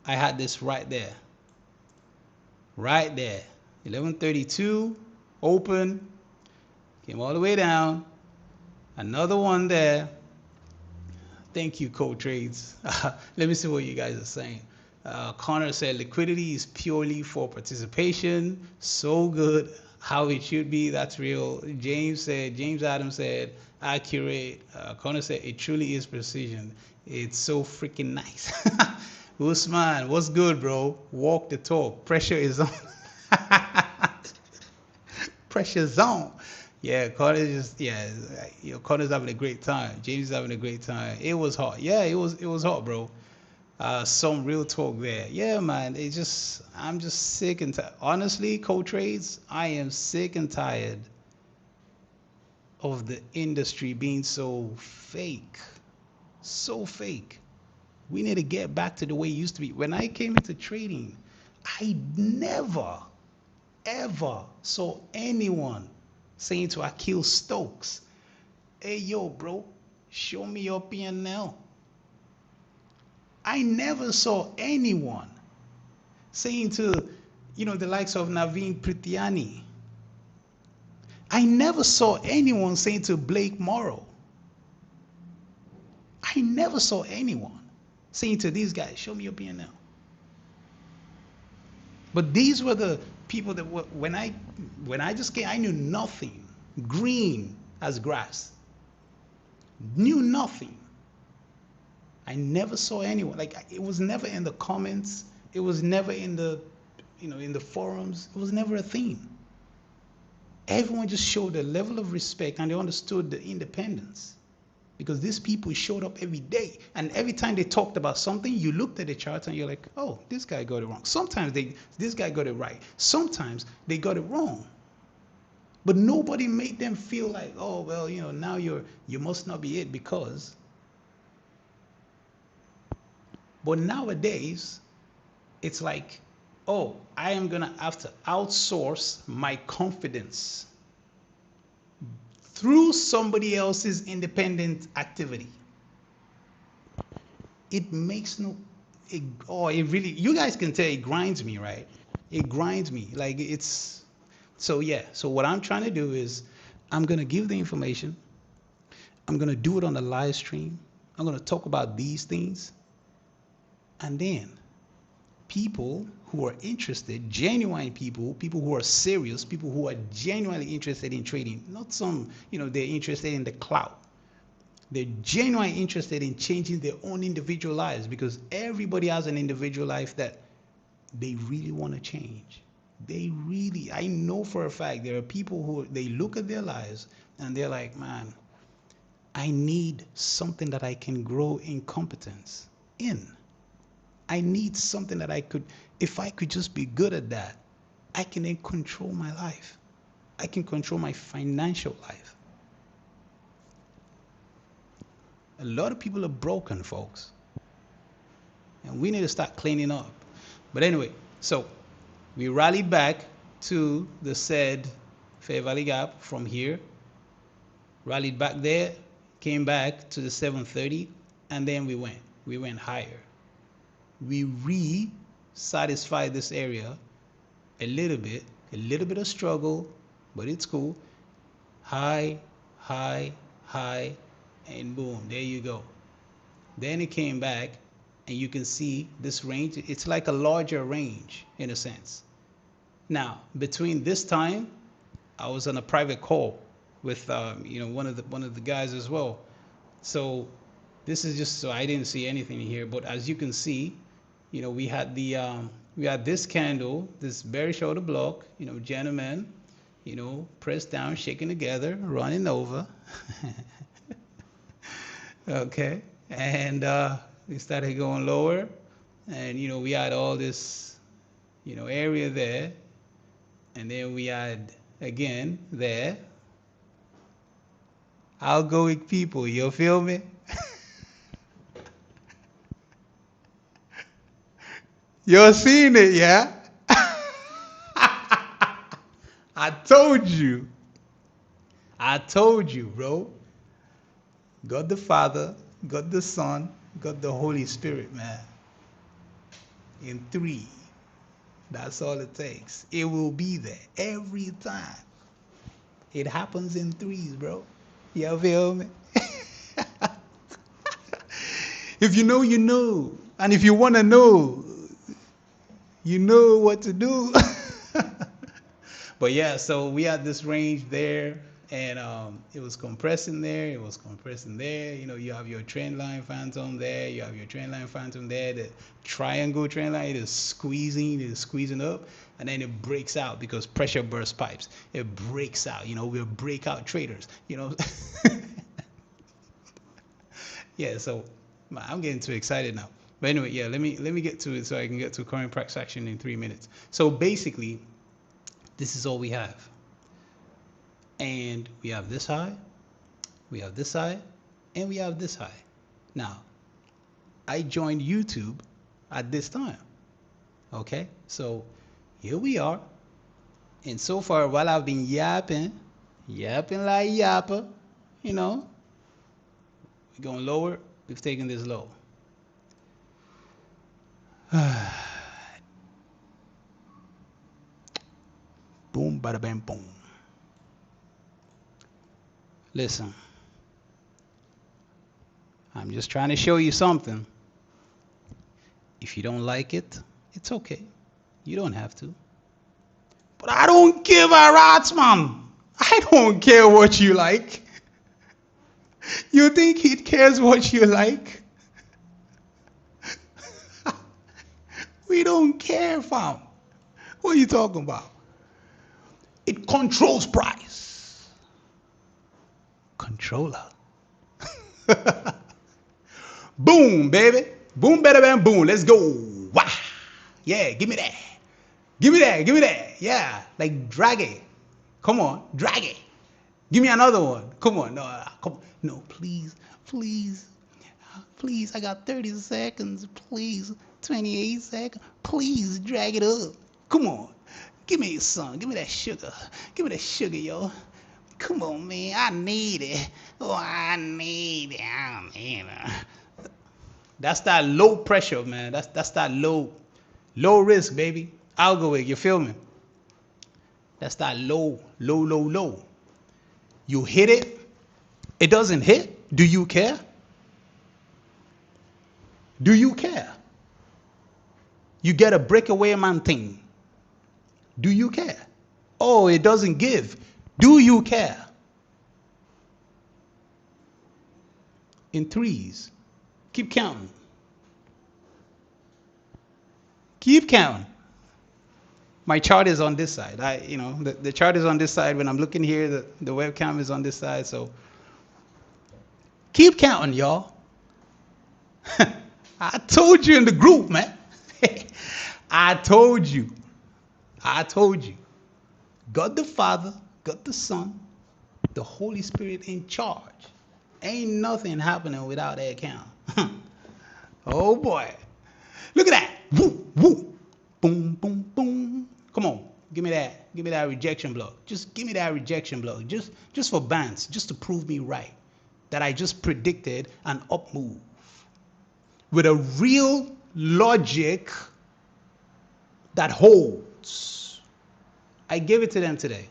I had this right there. Right there. 11:32, open, came all the way down. Another one there. Thank you, Code Trades. Let me see what you guys are saying. Connor said liquidity is purely for participation. So good, how it should be. That's real. James Adams said accurate. Connor said it truly is precision. It's so freaking nice. Usman, what's good, bro? Walk the talk. Pressure is on. Pressure's on. Yeah, Connor's having a great time. James is having a great time. It was hot. Yeah, it was hot, bro. Some real talk there. Yeah, man. I'm just sick and tired. Honestly, co-trades, I am sick and tired of the industry being so fake. So fake. We need to get back to the way it used to be. When I came into trading, I never, ever saw anyone saying to Akil Stokes, hey, yo, bro, show me your P&L. I never saw anyone saying to, the likes of Naveen Prithiani. I never saw anyone saying to Blake Morrow. I never saw anyone saying to these guys, show me your P&L. But these were the people that were, when I just came, I knew nothing. Green as grass. Knew nothing. I never saw anyone. Like, it was never in the comments. It was never in the, in the forums. It was never a theme. Everyone just showed a level of respect, and they understood the independence. Because these people showed up every day, and every time they talked about something, you looked at the charts and you're like, oh, this guy got it wrong. Sometimes this guy got it right. Sometimes they got it wrong. But nobody made them feel like, oh, well, now you must not be it because. But nowadays, it's like, oh, I am going to have to outsource my confidence through somebody else's independent activity. It makes it really, you guys can tell it grinds me, right? It grinds me. Like, so what I'm trying to do is I'm going to give the information. I'm going to do it on the live stream. I'm going to talk about these things. And then people who are interested, genuine people who are serious, people who are genuinely interested in trading, not some, they're interested in the clout. They're genuinely interested in changing their own individual lives, because everybody has an individual life that they really want to change. I know for a fact there are people who, they look at their lives and they're like, man, I need something that I can grow in competence in. I need something that if I could just be good at that, I can then control my life. I can control my financial life. A lot of people are broken, folks. And we need to start cleaning up. But anyway, so we rallied back to the said Fair Valley Gap from here. Rallied back there, came back to the 730, and then we went higher. We re-satisfied this area a little bit of struggle, but it's cool. High, high, high, and boom, there you go. Then it came back, and you can see this range. It's like a larger range in a sense. Now, between this time, I was on a private call with one of the guys as well. So this is just so I didn't see anything here, but as you can see, we had this candle, this bearish order block, gentlemen, pressed down, shaking together, running over. Okay, and we started going lower, and we had all this area there, and then we had again there. Algowick people, you feel me? You're seeing it, yeah? I told you, bro. God the Father, God the Son, God the Holy Spirit, man. In 3. That's all it takes. It will be there every time. It happens in 3s, bro. You feel me? If you know, you know. And if you want to know, you know what to do. But yeah, so we had this range there, and it was compressing there, it was compressing there. You have your trend line phantom there, you have your trend line phantom there. The triangle trend line is squeezing up, and then it breaks out because pressure burst pipes. It breaks out. We're breakout traders. Yeah, so I'm getting too excited now. But anyway, yeah, let me get to it so I can get to current price action in 3 minutes. So basically, this is all we have. And we have this high, we have this high, and we have this high. Now, I joined YouTube at this time. Okay, so here we are. And so far, while I've been yapping like yapper, you know, we're going lower. We've taken this low. Boom, bada bam, boom. Listen, I'm just trying to show you something. If you don't like it, it's okay. You don't have to. But I don't give a rat's, man. I don't care what you like. You think he cares what you like? We don't care, fam. What are you talking about? It controls price. Controller. Boom, baby. Boom, better than boom. Let's go. Wah. Yeah, give me that. Give me that. Give me that. Yeah, like drag it. Come on, drag it. Give me another one. Come on. No, come on. No, please, please, please. I got 30 seconds. Please, 28 seconds. Please drag it up. Come on. Give me some. Give me that sugar. Give me that sugar, yo. Come on, man. I need it. Oh, I need it. I need it. That's that low pressure, man. That's that low risk, baby. Algowick, you feel me? That's that low. You hit it. It doesn't hit. Do you care? Do you care? You get a breakaway man thing. Do you care? Oh, it doesn't give. Do you care? In threes. Keep counting. Keep counting. My chart is on this side. The chart is on this side. When I'm looking here, the webcam is on this side. So keep counting, y'all. I told you in the group, man. I told you. God the Father, God the Son, the Holy Spirit in charge. Ain't nothing happening without that count. Oh boy. Look at that. Woo, woo. Boom, boom, boom. Come on. Give me that. Give me that rejection block. Just give me that rejection block. Just for bands. Just to prove me right. That I just predicted an up move. With a real logic that holds. I gave it to them today.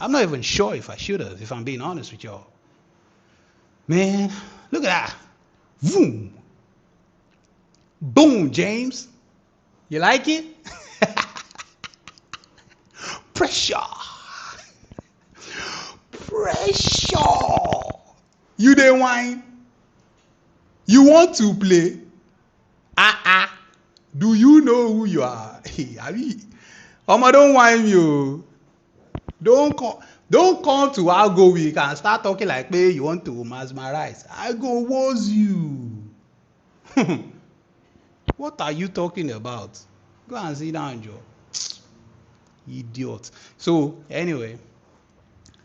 I'm not even sure if I should have, if I'm being honest with y'all. Man, look at that. Boom. Boom, James. You like it? Pressure. You didn't whine? You want to play? Do you know who you are? I mean, don't whine you. Don't come to Algowick and start talking like me. You want to mesmerize. I go was you. What are you talking about? Go and sit down, Joe. Idiot. So anyway,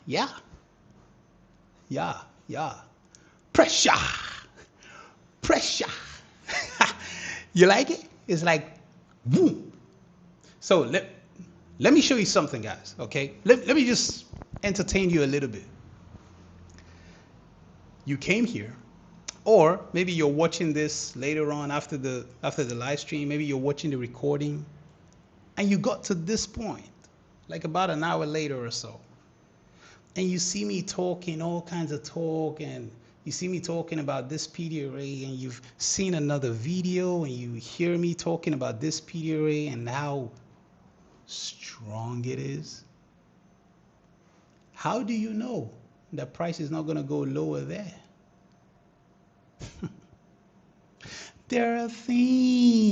yeah. Pressure. You like it? It's like boom. So let me show you something, guys. Okay, let me just entertain you a little bit. You came here, or maybe you're watching this later on after the live stream. Maybe you're watching the recording, and you got to this point, like about an hour later or so, and you see me talking all kinds of talk, and you see me talking about this PD array, and you've seen another video, and you hear me talking about this PD array and how strong it is. How do you know that price is not going to go lower there? There are things.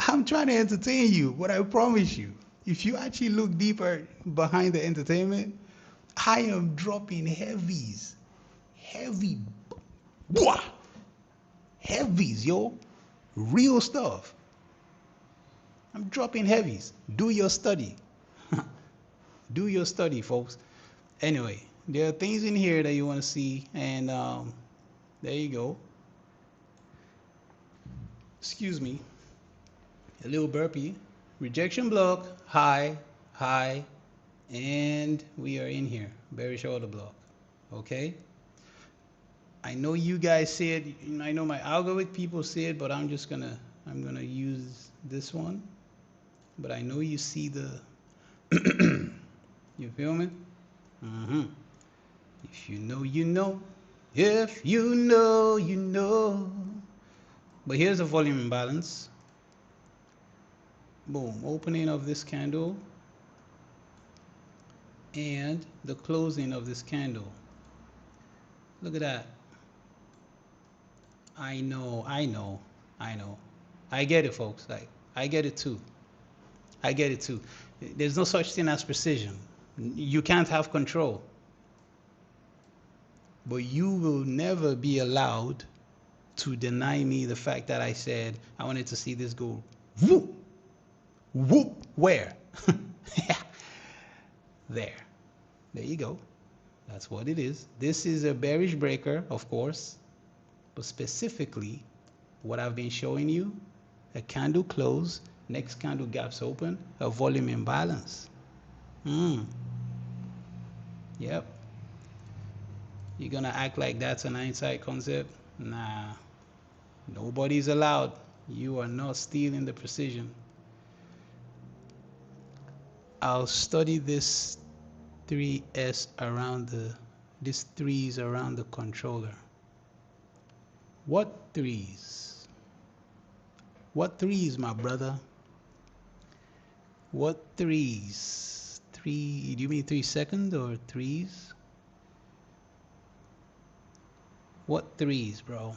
I'm trying to entertain you, but I promise you, if you actually look deeper behind the entertainment, I am dropping heavies. Heavies, yo. Real stuff. I'm dropping heavies. Do your study. Do your study, folks. Anyway, there are things in here that you want to see, and there you go. excuse me, a little burpee. Rejection block, high, high, and we are in here. Bearish order block. Okay. I know you guys see it. I know my Algowick people see it, but I'm gonna use this one. But I know you see the. You feel me? If you know, you know. If you know, you know. But here's the volume imbalance. Boom, opening of this candle and the closing of this candle. Look at that. I know. I get it, folks. Like, I get it too. There's no such thing as precision. You can't have control. But you will never be allowed to deny me the fact that I said I wanted to see this go whoop, whoop, where? There you go. That's what it is. This is a bearish breaker, of course, but specifically what I've been showing you, a candle close, next candle gaps open, a volume imbalance. Yep. You're gonna act like that's an inside concept? Nah, nobody's allowed. You are not stealing the precision. I'll study this 3s around this 3s around the controller. What 3s? What 3s, my brother? What 3s? Do you mean 3 seconds or 3s? What 3s, bro?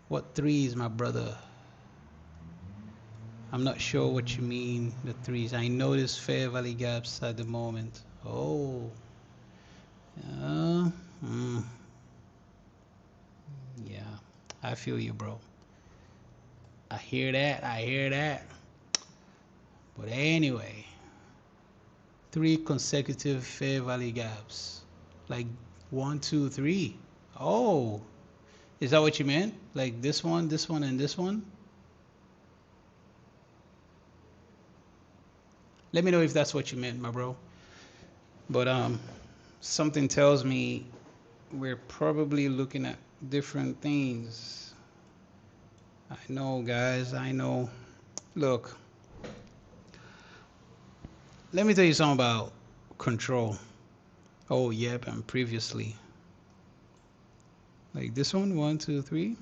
What 3s, my brother? I'm not sure what you mean, the 3s. I notice fair value gaps at the moment. Oh. Yeah, I feel you, bro. I hear that. But anyway, 3 consecutive fair value gaps. Like 1, 2, 3. Oh, is that what you meant? Like this one, and this one? Let me know if that's what you meant, my bro. But something tells me we're probably looking at different things. I know, guys, I know. Look, let me tell you something about control. Oh, yep, and previously. Like this one, 1, 2, 3.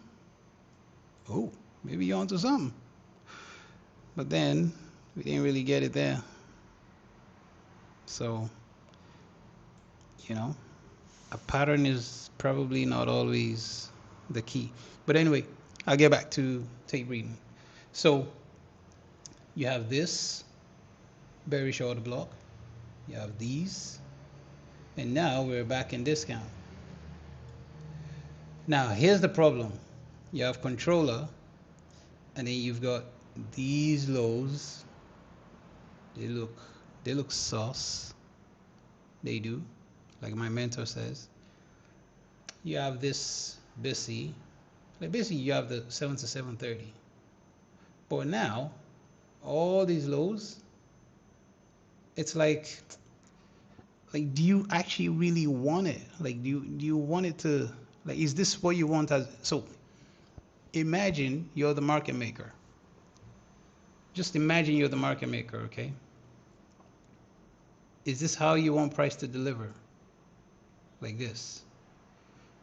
Oh, maybe you're onto something. But then we didn't really get it there. So, you know, a pattern is probably not always the key. But anyway, I'll get back to tape reading. So you have this bearish order block. You have these. And now we're back in discount. Now here's the problem. You have controller, and then you've got these lows. They look sus. They do, like my mentor says. You have this busy. Like basically you have the 7 to 7:30. But now, all these lows, it's like do you actually really want it? Like do you want it to, like, is this what you want as? So imagine you're the market maker. Just imagine you're the market maker, okay? Is this how you want price to deliver? Like this.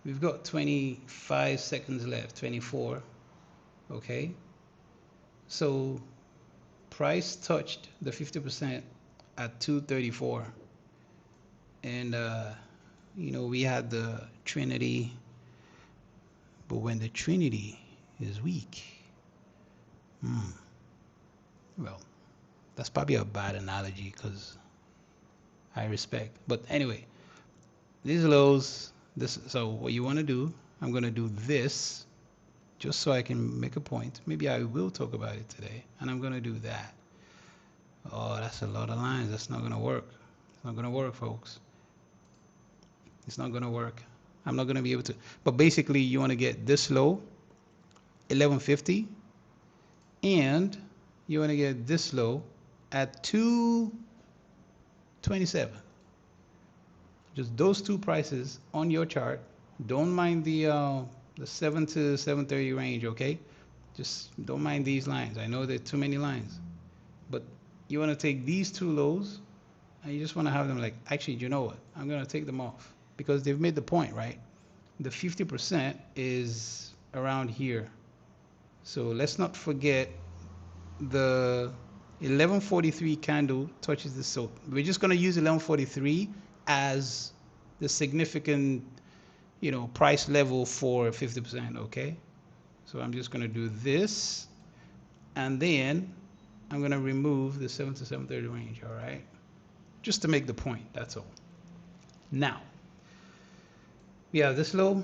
We've got 25 seconds left, 24, okay? So price touched the 50% at 234. And, you know, we had the Trinity, but when the Trinity is weak, well, that's probably a bad analogy because I respect. But anyway, these lows, so what you want to do, I'm going to do this just so I can make a point. Maybe I will talk about it today, and I'm going to do that. Oh, that's a lot of lines. That's not going to work. It's not going to work, folks. It's not going to work. I'm not going to be able to. But basically, you want to get this low, 1150, and you want to get this low at 227. Just those two prices on your chart. Don't mind the 7 to 730 range, okay? Just don't mind these lines. I know there are too many lines, but you want to take these two lows, and you just want to have them like, actually, you know what? I'm going to take them off because they've made the point, right? The 50% is around here. So let's not forget the 1143 candle touches this. So we're just going to use 1143 as the significant, price level for 50%, okay? So I'm just going to do this, and then I'm going to remove the 7 to 730 range, all right? Just to make the point, that's all. Now, we have this low,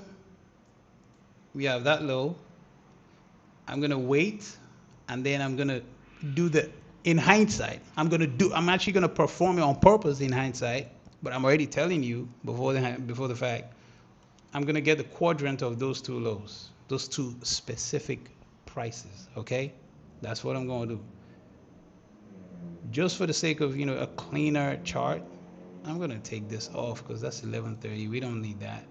we have that low. I'm going to wait, and then I'm going to do in hindsight, I'm actually going to perform it on purpose in hindsight, but I'm already telling you before the fact, I'm going to get the quadrant of those two lows, those two specific prices, okay? That's what I'm going to do. Just for the sake of, a cleaner chart, I'm going to take this off because that's 1130. We don't need that,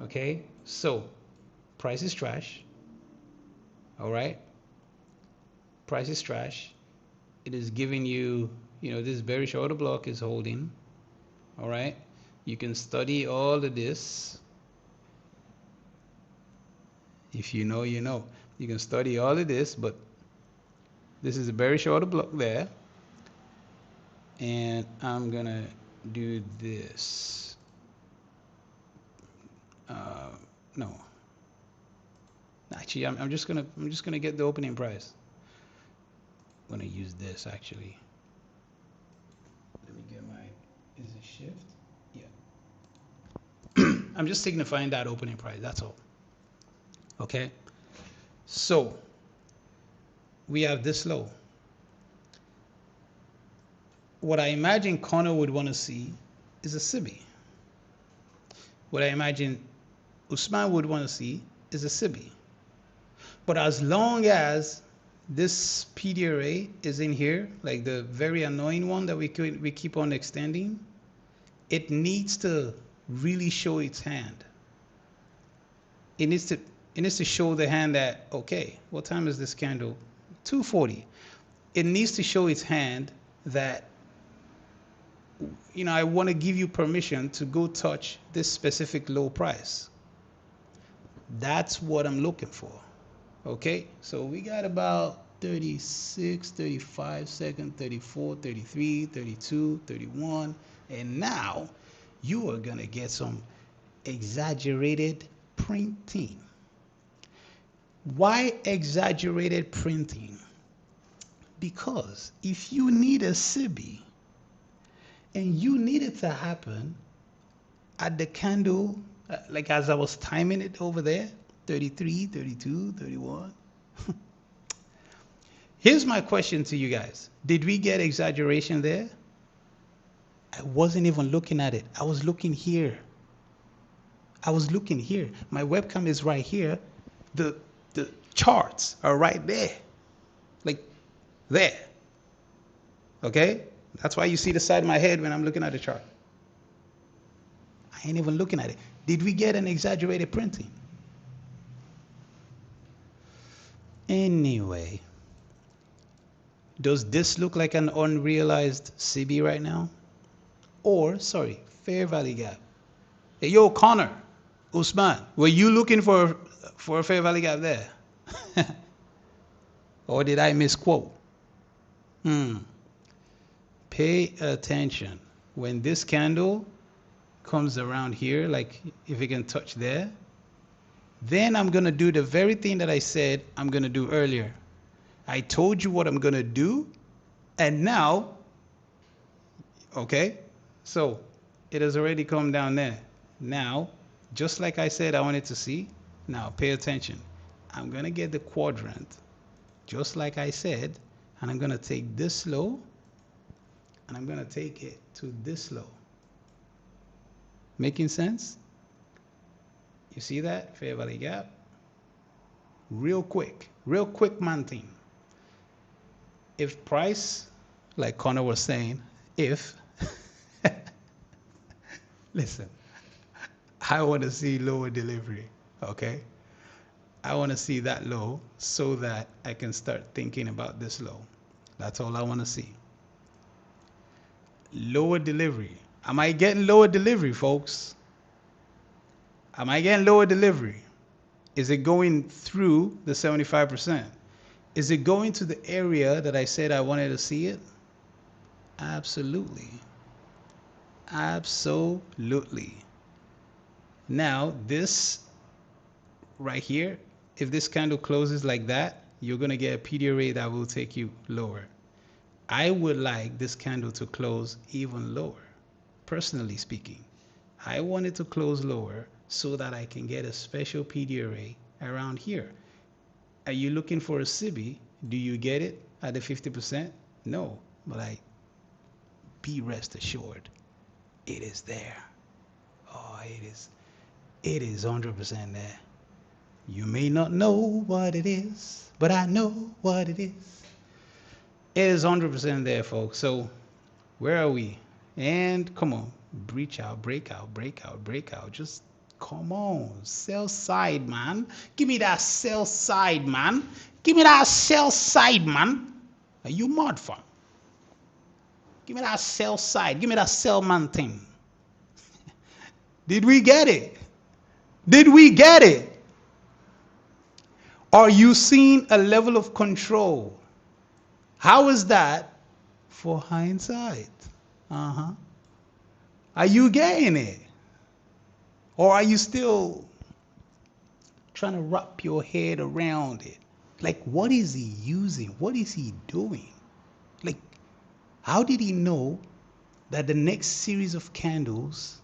okay? So, price is trash, all right? Price is trash. It is giving you, this bearish order block is holding, all right? You can study all of this. If you know, you know. You can study all of this, but this is a bearish order block there. And I'm going to do this. No. Actually, I'm just gonna get the opening price. I'm gonna use this actually. Let me get is it shift? Yeah. I'm just signifying that opening price, that's all. Okay. So we have this low. What I imagine Connor would want to see is a SIBI. What I imagine Usman would want to see is a SIBI. But as long as this PDRA is in here, like the very annoying one that we keep on extending, it needs to really show its hand. It needs to show the hand that, okay, what time is this candle? 240. It needs to show its hand that, I want to give you permission to go touch this specific low price. That's what I'm looking for. Okay, so we got about 36, 35 seconds, 34, 33, 32, 31, and now you are gonna get some exaggerated printing. Why exaggerated printing? Because if you need a SIBI and you need it to happen at the candle, like as I was timing it over there, 33, 32, 31. Here's my question to you guys. Did we get exaggeration there? I wasn't even looking at it. I was looking here. My webcam is right here. The charts are right there. Like there. Okay? That's why you see the side of my head when I'm looking at the chart. I ain't even looking at it. Did we get an exaggerated printing? Anyway, does this look like an unrealized CB right now? Or, sorry, fair value gap. Hey, yo, Connor, Usman, were you looking for a fair value gap there? Or did I misquote? Pay attention. When this candle comes around here, like if it can touch there, then I'm going to do the very thing that I said I'm going to do earlier. I told you what I'm going to do, and now, okay, so it has already come down there. Now, just like I said I wanted to see, now pay attention. I'm going to get the quadrant, just like I said, and I'm going to take this low, and I'm going to take it to this low. Making sense? You see that? Fair value gap. Real quick mounting. If price, like Connor was saying, if, listen, I want to see lower delivery, okay? I want to see that low so that I can start thinking about this low. That's all I want to see. Lower delivery. Am I getting lower delivery, folks? Am I getting lower delivery? Is it going through the 75%? Is it going to the area that I said I wanted to see it? Absolutely. Absolutely. Now, this right here, if this candle closes like that, you're going to get a PD array that will take you lower. I would like this candle to close even lower, personally speaking. I want it to close lower so that I can get a special PD array around here. Are you looking for a CB? Do you get it at the 50%? No, but be rest assured, it is there. Oh, it is 100% there. You may not know what it is, but I know what it is. It is 100% there, folks. So where are we? And come on, breach out, breakout, breakout, breakout. Just come on, sell side, man. Give me that sell side, man. Give me that sell side, man. Are you mad, fam? Give me that sell side. Give me that sell man thing. Did we get it? Did we get it? Are you seeing a level of control? How is that for hindsight? Are you getting it? Or are you still trying to wrap your head around it? Like, what is he using? What is he doing? Like, how did he know that the next series of candles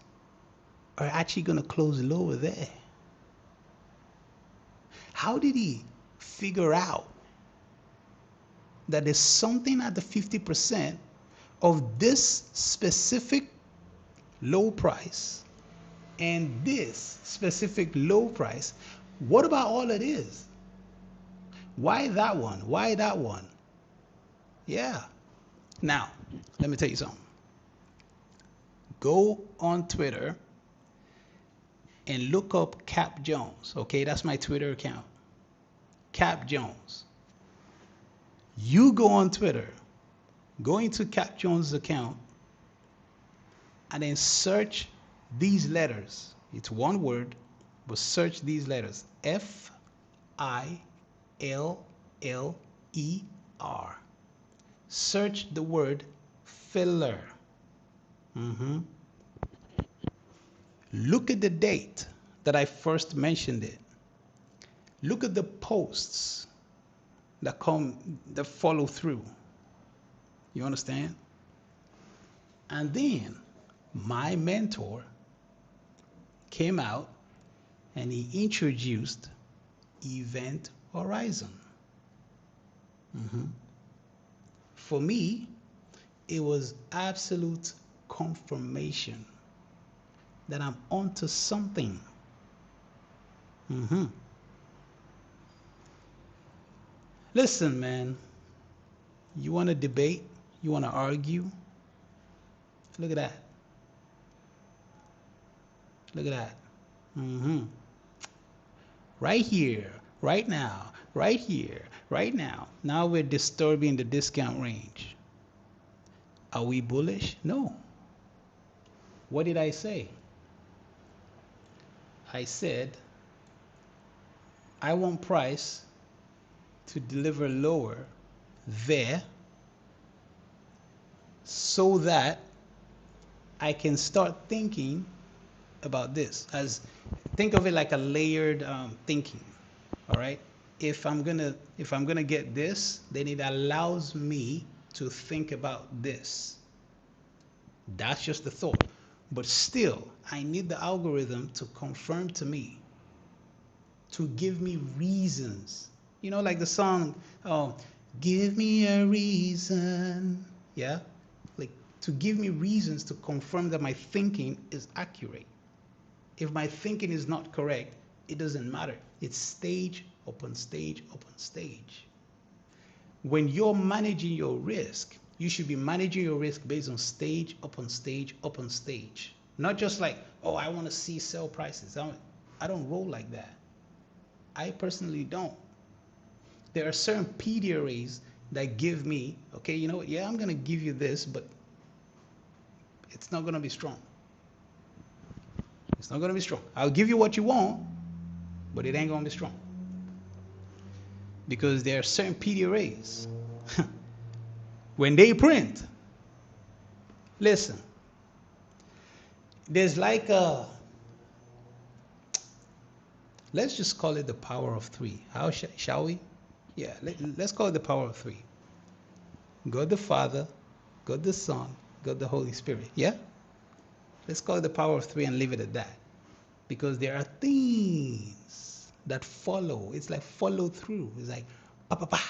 are actually going to close lower there? How did he figure out that there's something at the 50% of this specific low price and this specific low price? What about all it is? Why that one? Why that one? Yeah. Now, let me tell you something. Go on Twitter and look up Cap Jones. Okay, that's my Twitter account. Cap Jones. You go on Twitter, go into Cap Jones' account, and then search these letters. It's one word, but search these letters. F-I-L-L-E-R. Search the word filler. Look at the date that I first mentioned it. Look at the posts that follow through. You understand? And then my mentor came out and he introduced Event Horizon. For me, it was absolute confirmation that I'm onto something. Listen, man, you want to debate? You want to argue? Look at that. Look at that. Right here, right now, right here, right now. Now we're disturbing the discount range. Are we bullish? No. What did I say? I said, I want price to deliver lower there so that I can start thinking about this. Think of it like a layered thinking. All right. If I'm gonna get this, then it allows me to think about this. That's just the thought. But still, I need the algorithm to confirm to me, to give me reasons. You know, like the song, oh, give me a reason. Yeah? Like, to give me reasons to confirm that my thinking is accurate. If my thinking is not correct, It doesn't matter. It's stage upon stage upon stage. When you're managing your risk, you should be managing your risk based on stage upon stage upon stage. Not just like, oh, I want to see sell prices. I don't roll like that. I personally don't. There are certain PDRAs that give me, okay, you know what? Yeah, I'm going to give you this, but it's not going to be strong. It's not going to be strong. I'll give you what you want, but it ain't going to be strong. Because there are certain PDRAs. When they print, listen, there's like a, let's just call it the power of three. How shall we? Yeah, let's call it the power of three. God the Father, God the Son, God the Holy Spirit. Yeah? Let's call it the power of three and leave it at that. Because there are things that follow. It's like follow through. It's like pa pa pa,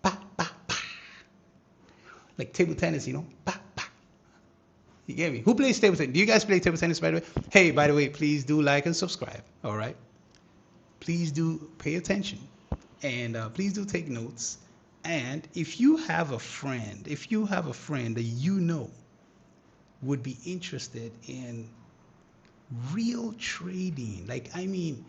pa pa pa. Like table tennis, you know? Pa pa. You get me? Who plays table tennis? Do you guys play table tennis, by the way? Hey, by the way, please do like and subscribe. All right? Please do pay attention. And please do take notes. And if you have a friend that you know would be interested in real trading, like, I mean,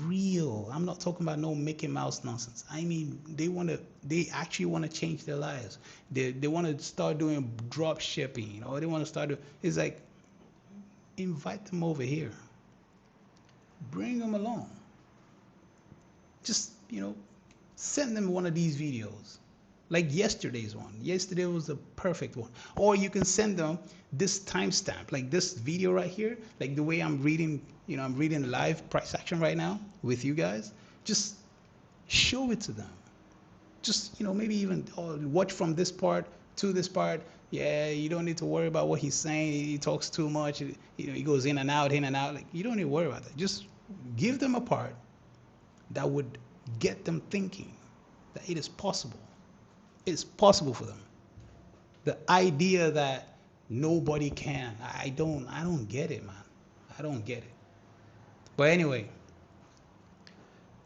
real, I'm not talking about no Mickey Mouse nonsense. I mean, they actually want to change their lives. They want to start doing drop shipping, or they want to start doing, it's like, invite them over here. Bring them along. Just, you know, send them one of these videos, like yesterday's one. Yesterday was the perfect one. Or you can send them this timestamp, like this video right here, like the way I'm reading, you know, I'm reading live price action right now with you guys. Just show it to them. Just, you know, maybe even watch from this part to this part. Yeah, you don't need to worry about what he's saying. He talks too much. You know, he goes in and out, in and out. Like, you don't need to worry about that. Just give them a part that would get them thinking that it is possible. It's possible for them. The idea that nobody can, I don't get it, man. I don't get it. But anyway,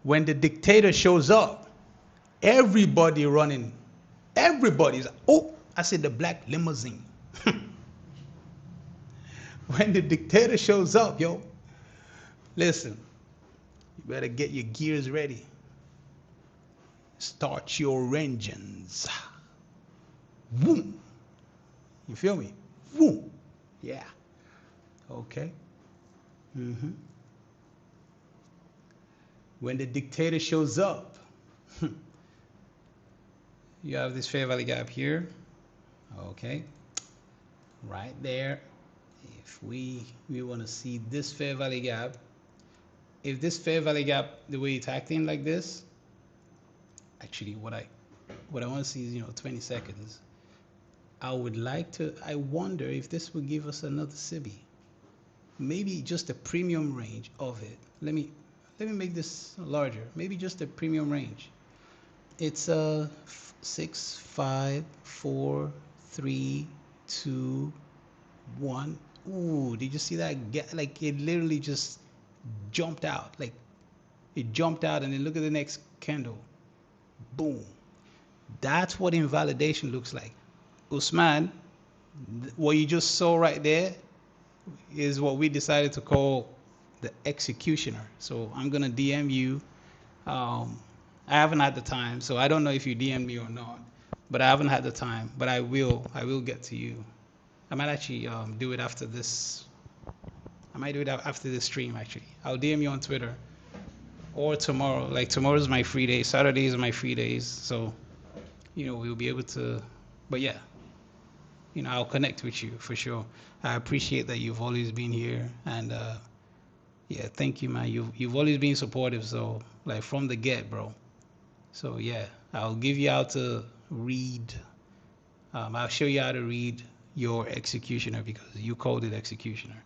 when the dictator shows up, everybody running, everybody's like, oh, I said the black limousine. When the dictator shows up, yo, listen, you better get your gears ready. Start your engines. Boom. You feel me? Boom. Yeah. Okay. When the dictator shows up, you have this fair value gap here. Okay. Right there. If we want to see this fair value gap, if this fair value gap, the way it's acting like this, actually what I want to see is, you know, 20 seconds. I wonder if this would give us another SIBI. Maybe just a premium range of it. Let me make this larger. Maybe just a premium range. It's 6, 5, 4, 3, 2, 1. Ooh, did you see that? Like, it literally just jumped out. Like, it jumped out, and then look at the next candle. Boom. That's what invalidation looks like. Usman, what you just saw right there is what we decided to call the executioner. So I'm going to DM you. I haven't had the time, so I don't know if you DM me or not, but I haven't had the time, but I will get to you. I might actually do it after this. I might do it after this stream, actually. I'll DM you on Twitter. Or tomorrow. Like, tomorrow's my free day. Saturdays are my free days. So, you know, we'll be able to, but yeah, you know, I'll connect with you for sure. I appreciate that you've always been here, and yeah, thank you, man. You've always been supportive. So, like, from the get, bro. So yeah, I'll give you how to read. I'll show you how to read your executioner, because you called it executioner.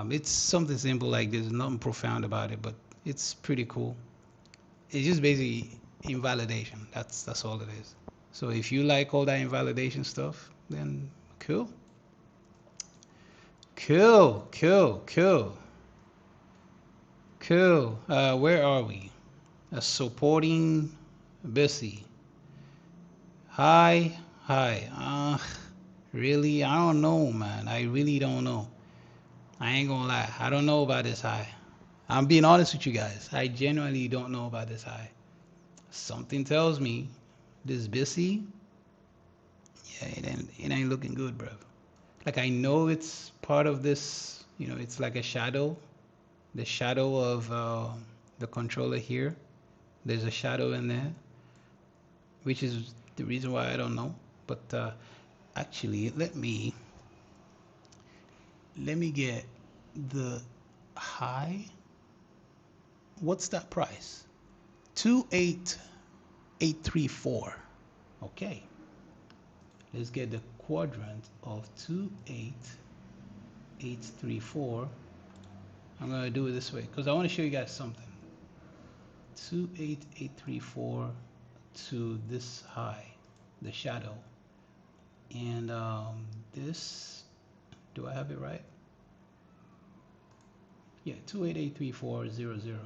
It's something simple, like there's nothing profound about it, but it's pretty cool. It's just basically invalidation. That's all it is. So if you like all that invalidation stuff, then cool. Cool. Cool. Where are we? Supporting busy. Hi. Really? I don't know, man. I really don't know. I ain't gonna lie. I don't know about this high. I'm being honest with you guys. I genuinely don't know about this high. Something tells me this busy, yeah, it ain't looking good, bro. Like I know it's part of this, it's like a shadow, the shadow of the controller here. There's a shadow in there, which is the reason why I don't know. But actually, let me get the high. What's that price? 28834. Okay. Let's get the quadrant of 28834. I'm going to do it this way because I want to show you guys something. 28834 to this high, the shadow. And this, do I have it right? Yeah, 2883400.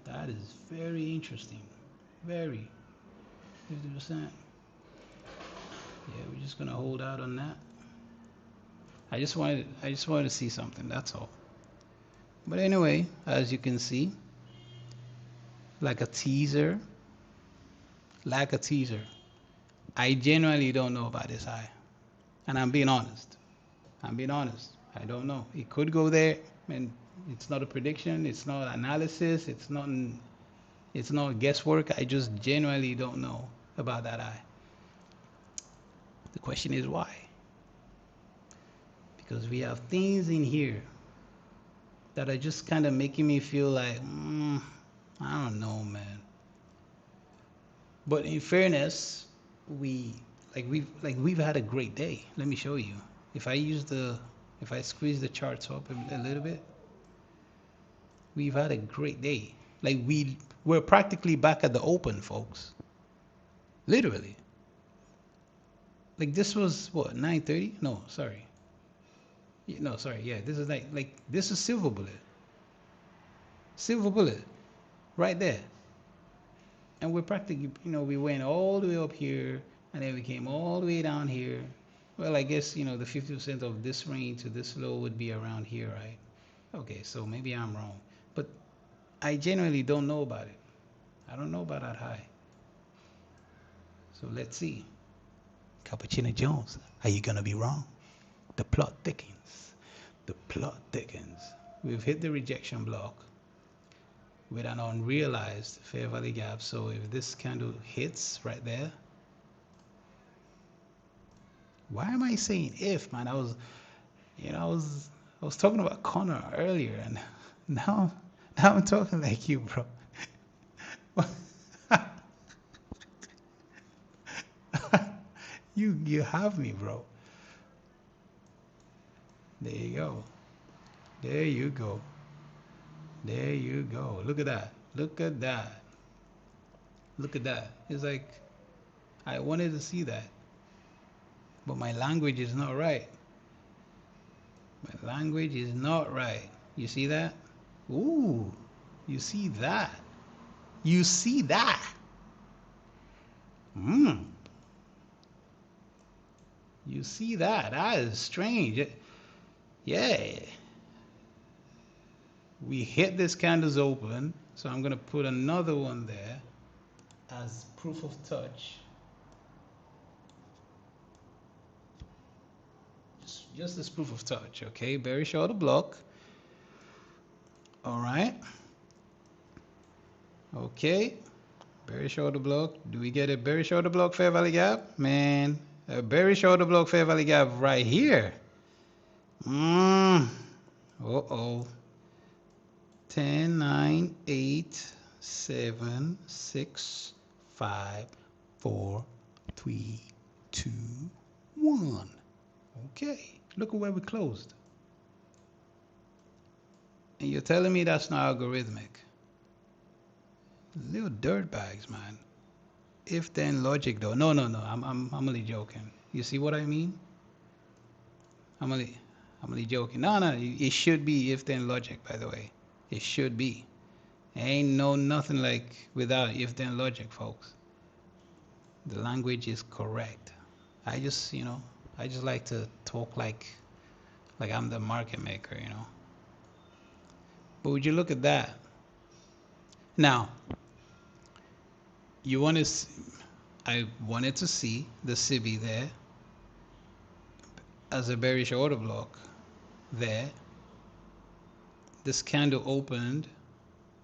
That is very interesting. Very. 50%. Yeah, we're just gonna hold out on that. I just wanted to see something, that's all. But anyway, as you can see, like a teaser. I genuinely don't know about this high. And I'm being honest. I don't know. It could go there, and it's not a prediction, it's not analysis, it's not guesswork. I just genuinely don't know about that high. The question is why? Because we have things in here that are just kind of making me feel like, I don't know, man. But in fairness, we've had a great day. Let me show you. If I squeeze the charts up a little bit, we've had a great day. Like we're practically back at the open, folks. Literally. Like this was what, 9:30? No, sorry. No, sorry. Yeah, this is like this is silver bullet. Silver bullet, right there. And we're practically, we went all the way up here, and then we came all the way down here. Well, I guess the 50% of this range to this low would be around here, right? Okay, so maybe I'm wrong, but I genuinely don't know about it. I don't know about that high. So let's see. Cappuccino Jones, are you gonna be wrong? The plot thickens. We've hit the rejection block with an unrealized fair value gap. So if this candle hits right there, why am I saying if, man? I was talking about Connor earlier, and now I'm talking like you, bro. You have me, bro. There you go. Look at that. It's like I wanted to see that, but my language is not right. You see that? Ooh, you see that? You see that? You see that? That is strange. Yeah. We hit this candle's open, so I'm gonna put another one there as proof of touch. Just as proof of touch, okay? Bearish order block. All right. Okay. Bearish order block. Do we get a bearish order block fair value gap? Man, a bearish order block fair value gap right here. Uh-oh. 10, 9, 8, 7, 6, 5, 4, 3, 2, 1. Okay, look at where we closed. And you're telling me that's not algorithmic? Little dirt bags, man. If then logic though. No. I'm only joking. You see what I mean? I'm I'm only joking. No, no, it should be if then logic, by the way. It should be. Ain't nothing like without if then logic, folks. The language is correct. I just, I just like to talk like I'm the market maker. But would you look at that? Now, I wanted to see the CB there as a bearish order block there. This candle opened,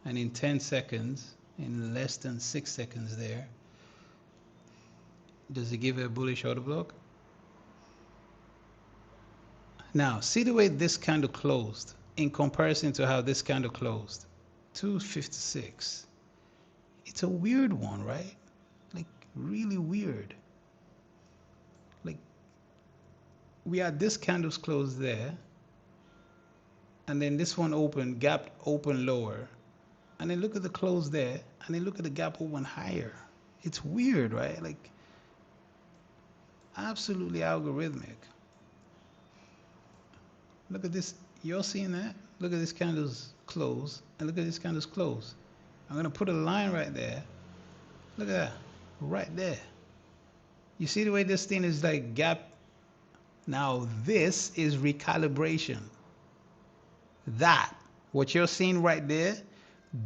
and in 10 seconds, in less than 6 seconds there, does it give a bullish order block? Now, see the way this candle closed in comparison to how this candle closed. 256. It's a weird one, right? Like, really weird. Like, we had this candle's closed there, and then this one opened, gap open lower, and then look at the close there, and then look at the gap open higher. It's weird, right? Like, absolutely algorithmic. Look at this. You're seeing that? Look at this candle's close, and look at this candle's close. I'm going to put a line right there. Look at that. Right there. You see the way this thing is like gap? Now, this is recalibration. That, what you're seeing right there,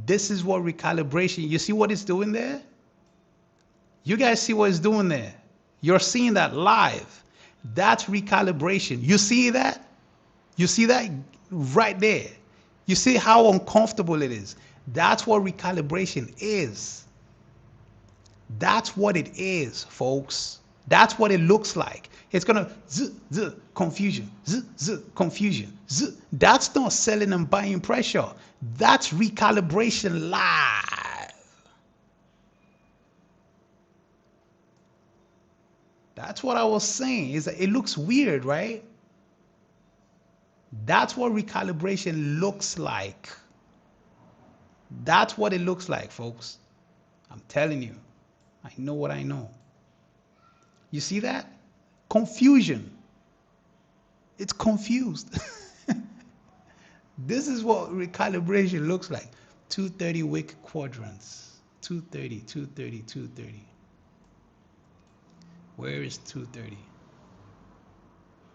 this is what recalibration, you see what it's doing there? You guys see what it's doing there? You're seeing that live. That's recalibration. You see that? You see that right there? You see how uncomfortable it is? That's what recalibration is. That's what it is, folks. That's what it looks like. It's gonna confusion, confusion. That's not selling and buying pressure. That's recalibration live. That's what I was saying. Is that it looks weird, right? That's what recalibration looks like. That's what it looks like, folks. I'm telling you. I know what I know. You see that? Confusion. It's confused. This is what recalibration looks like. 230 wick quadrants. 230, 230, 230. Where is 230?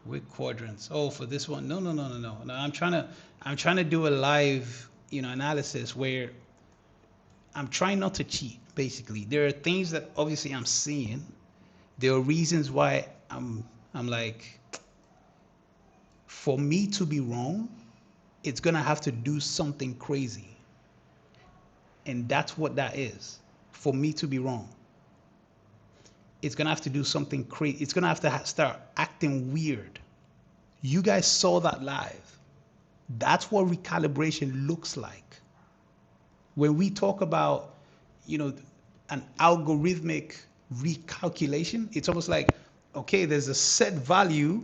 Wick quadrants. Oh, for this one. No. No, I'm trying to do a live, analysis where I'm trying not to cheat, basically. There are things that obviously I'm seeing. There are reasons why I'm like, for me to be wrong, it's gonna have to do something crazy. And that's what that is. For me to be wrong, it's gonna have to do something crazy. It's gonna have to start acting weird. You guys saw that live. That's what recalibration looks like. When we talk about, an algorithmic recalculation, it's almost like, okay, there's a set value,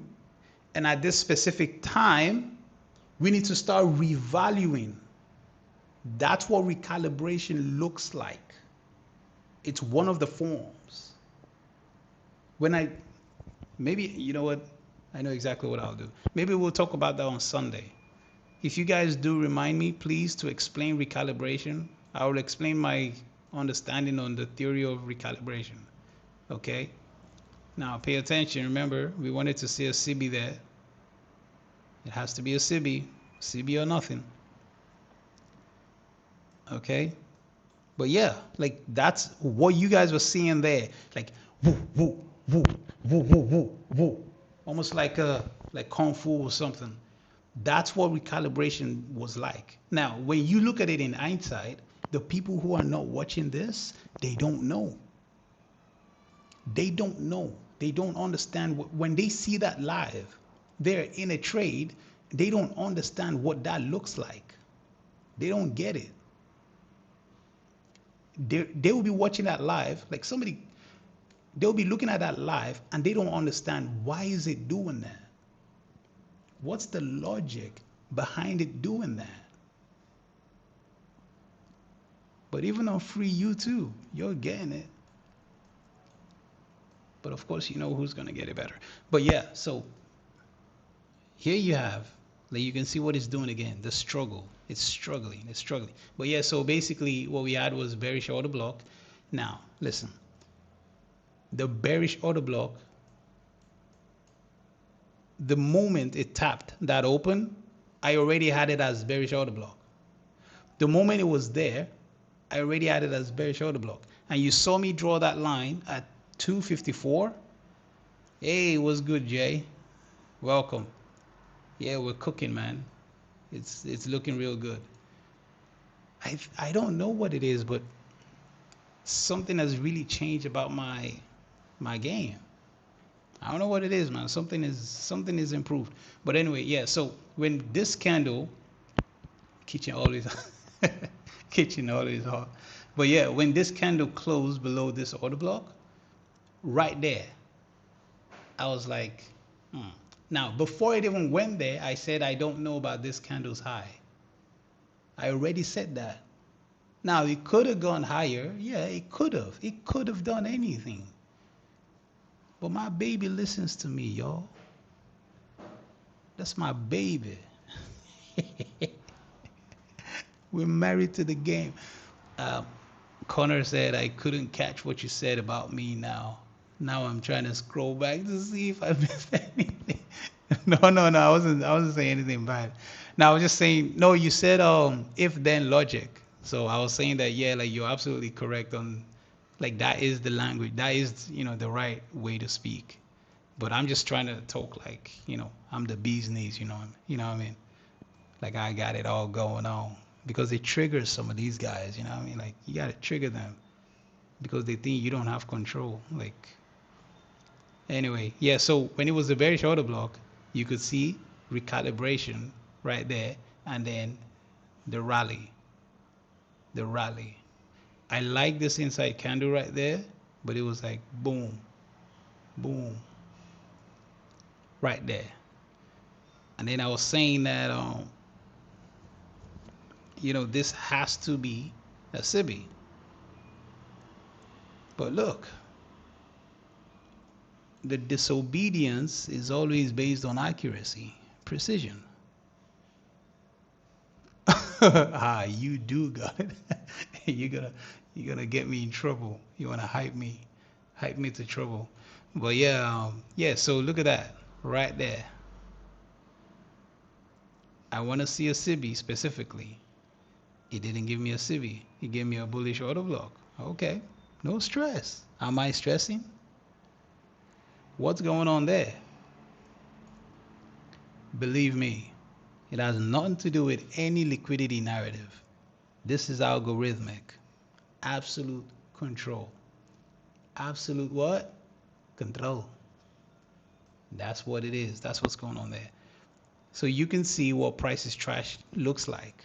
and at this specific time, we need to start revaluing. That's what recalibration looks like. It's one of the forms. Maybe, you know what? I know exactly what I'll do. Maybe we'll talk about that on Sunday. If you guys do remind me, please, to explain recalibration, I will explain my understanding on the theory of recalibration. Okay? Now, pay attention. Remember, we wanted to see a CB there. It has to be a CB or nothing. Okay? But yeah, like that's what you guys were seeing there. Like, woo, woo, woo, woo, woo, woo, woo. Almost like Kung Fu or something. That's what recalibration was like. Now, when you look at it in hindsight, the people who are not watching this, they don't know. They don't know. They don't understand. When they see that live, they're in a trade, they don't understand what that looks like. They don't get it. They will be watching that live, like they'll be looking at that live and they don't understand, why is it doing that? What's the logic behind it doing that? But even on free YouTube, you're getting it. But of course, you know who's going to get it better. But yeah, so here you have, like you can see what it's doing again, the struggle. It's struggling, it's struggling. But yeah, so basically what we had was bearish order block. Now, listen, the bearish order block, the moment it tapped that open, I already had it as bearish order block. The moment it was there, I already had it as bearish order block. And you saw me draw that line at 254. Hey, what's good, Jay? Welcome. Yeah, we're cooking, man. It's looking real good. I don't know what it is, but something has really changed about my game. I don't know what it is, man. Something is improved. But anyway, yeah. So when this candle, kitchen always kitchen always hot. But yeah, when this candle closed below this order block, right there, I was like, Now, before it even went there, I said I don't know about this candle's high. I already said that. Now, it could have gone higher. Yeah, it could have. It could have done anything. But my baby listens to me, y'all. That's my baby. We're married to the game. Connor said, I couldn't catch what you said about me now. Now I'm trying to scroll back to see if I missed anything. No, I wasn't saying anything bad. Now I was just saying, no, you said if then logic. So I was saying that, yeah, like you're absolutely correct on, like that is the language, that is, the right way to speak. But I'm just trying to talk like, I'm the bee's knees, you know what I mean? Like I got it all going on because it triggers some of these guys, you know what I mean? Like you got to trigger them because they think you don't have control. Like, anyway, yeah, so when it was a very short block, you could see recalibration right there and then the rally. The rally. I like this inside candle right there, but it was like boom, boom, right there. And then I was saying that, this has to be a SIBI. But look, the disobedience is always based on accuracy, precision. You do got it. You're gonna get me in trouble. You wanna hype me to trouble. But yeah, so look at that right there. I want to see a SIBI specifically. It didn't give me a SIBI. It gave me a bullish order block. Okay, no stress. Am I stressing? What's going on there? Believe me, it has nothing to do with any liquidity narrative. This is algorithmic. Absolute control. Absolute what? Control. That's what it is. That's what's going on there. So you can see what prices trash looks like.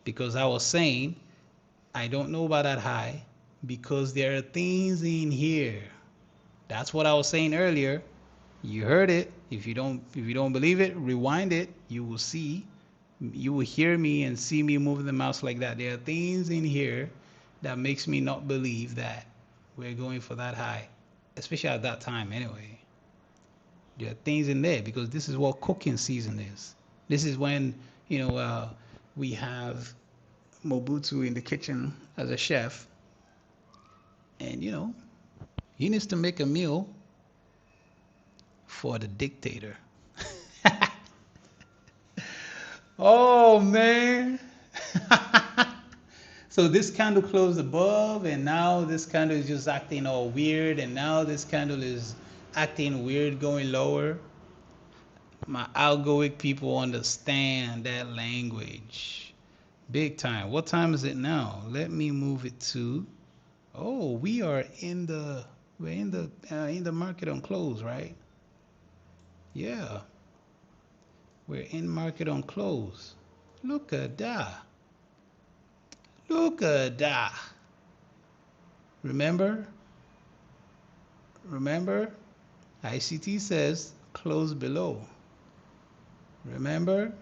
Because I was saying, I don't know about that high because there are things in here. That's what I was saying earlier. You heard it. If you don't believe it, rewind it. You will see. You will hear me and see me moving the mouse like that. There are things in here that makes me not believe that we're going for that high, especially at that time anyway. There are things in there because this is what cooking season is. This is when, we have Mobutu in the kitchen as a chef. And, he needs to make a meal for the dictator. Oh, man. So this candle closed above, and now this candle is just acting all weird, and now this candle is acting weird going lower. My Algowick people understand that language big time. What time is it now? Let me move it to, oh, we are in the market on close, right? Yeah, we're in market on close. Look at that. Look at that. Remember, ICT says close below. Remember?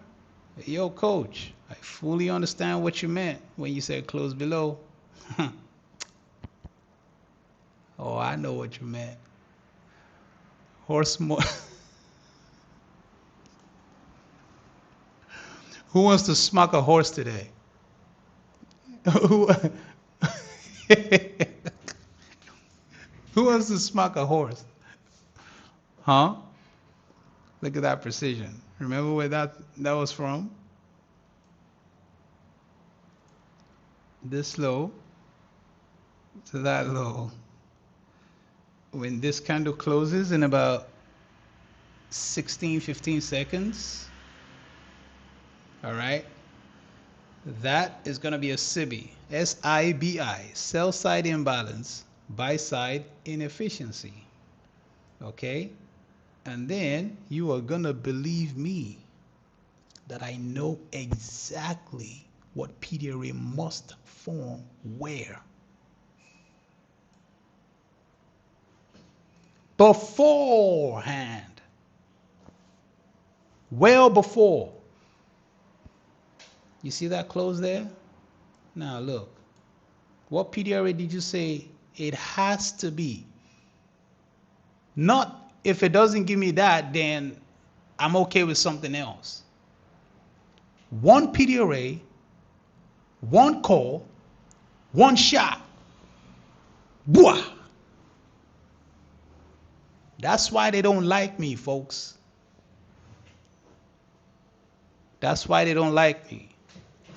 Yo, coach, I fully understand what you meant when you said close below. Oh, I know what you meant. Horse more. Who wants to smack a horse today? Who who wants to smack a horse? Huh? Look at that precision. Remember where that was from? This low to that low. When this candle closes in about 15 seconds, all right, that is going to be a SIBI, S-I-B-I, sell side imbalance, buy side inefficiency, okay? And then you are going to believe me that I know exactly what PD array must form where. Beforehand. Well before. You see that close there? Now look. What PD array did you say it has to be? Not if it doesn't give me that, then I'm okay with something else. One PD array, one call, one shot. Bwah! That's why they don't like me, folks. That's why they don't like me.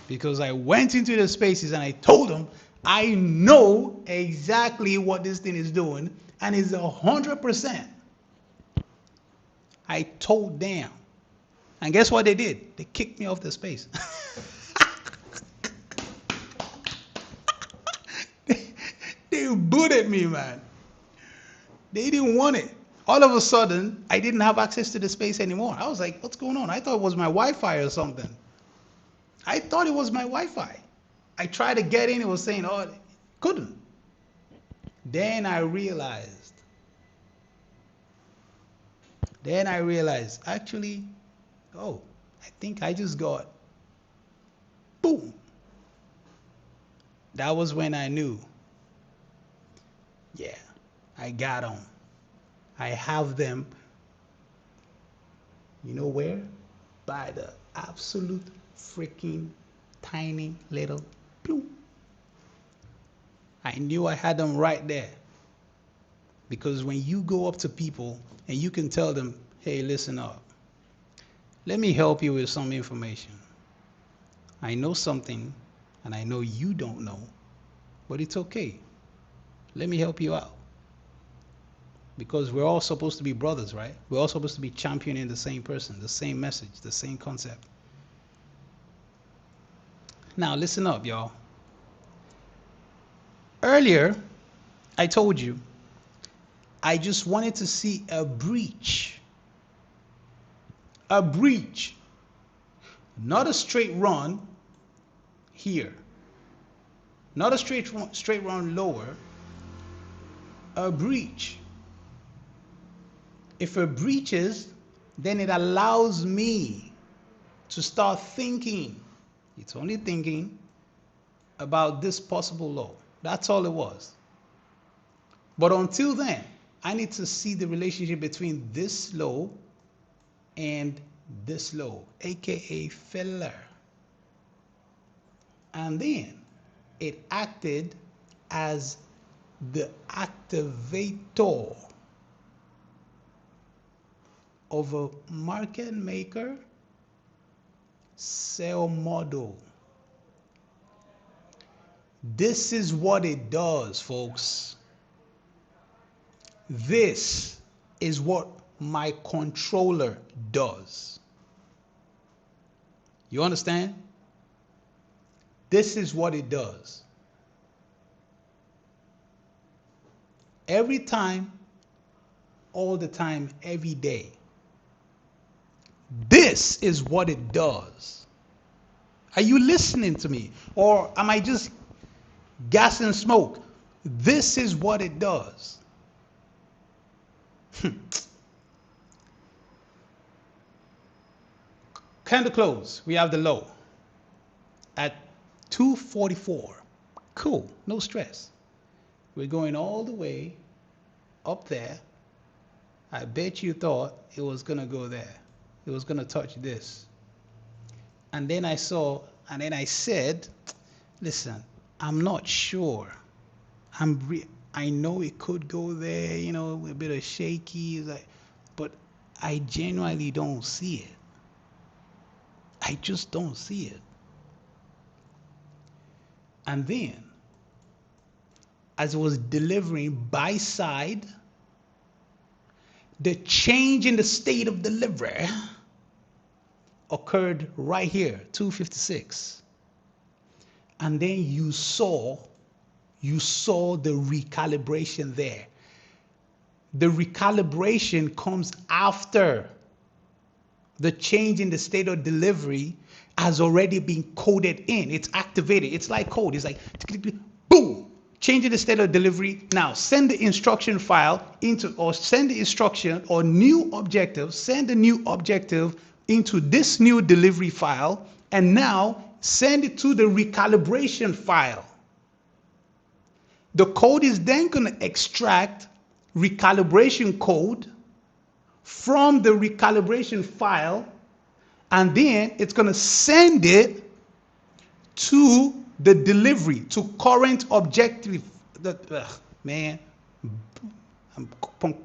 Because I went into the spaces and I told them, I know exactly what this thing is doing, and it's 100%. I told them. And guess what they did? They kicked me off the space. They booted me, man. They didn't want it. All of a sudden, I didn't have access to the space anymore. I was like, what's going on? I thought it was my Wi-Fi or something. I thought it was my Wi-Fi. I tried to get in. It was saying, oh, couldn't. Then I realized, actually, oh, I think I just got, boom. That was when I knew, yeah, I got them. I have them, you know where? By the absolute freaking tiny little bloom. I knew I had them right there. Because when you go up to people and you can tell them, hey, listen up. Let me help you with some information. I know something and I know you don't know, but it's okay. Let me help you out. Because we're all supposed to be brothers, right? We're all supposed to be championing the same person, the same message, the same concept. Now, listen up, y'all. Earlier, I told you, I just wanted to see a breach. A breach. Not a straight run here. Not a straight run lower. A breach. If it breaches, then it allows me to start thinking. It's only thinking about this possible low. That's all it was. But until then, I need to see the relationship between this low and this low, aka filler. And then it acted as the activator of a market maker sell model. This is what it does, folks. This is what my controller does. You understand? This is what it does. Every time, all the time, every day. This is what it does. Are you listening to me? Or am I just gas and smoke? This is what it does. Candle close. We have the low at 244. Cool. No stress. We're going all the way up there. I bet you thought it was going to go there. It was going to touch this. And then I saw, and then I said, listen, I'm not sure. I know it could go there, you know, a bit of shaky, like, but I genuinely don't see it. I just don't see it. And then, as it was delivering buy side, the change in the state of delivery occurred right here, 256. And then you saw the recalibration there. The recalibration comes after the change in the state of delivery has already been coded in. It's activated. It's like code. It's like boom, changing the state of delivery. Now send the instruction file into, or send the instruction or new objective, send the new objective into this new delivery file, and now send it to the recalibration file. The code is then going to extract recalibration code from the recalibration file, and then it's going to send it to the delivery, to current objective. Man, I'm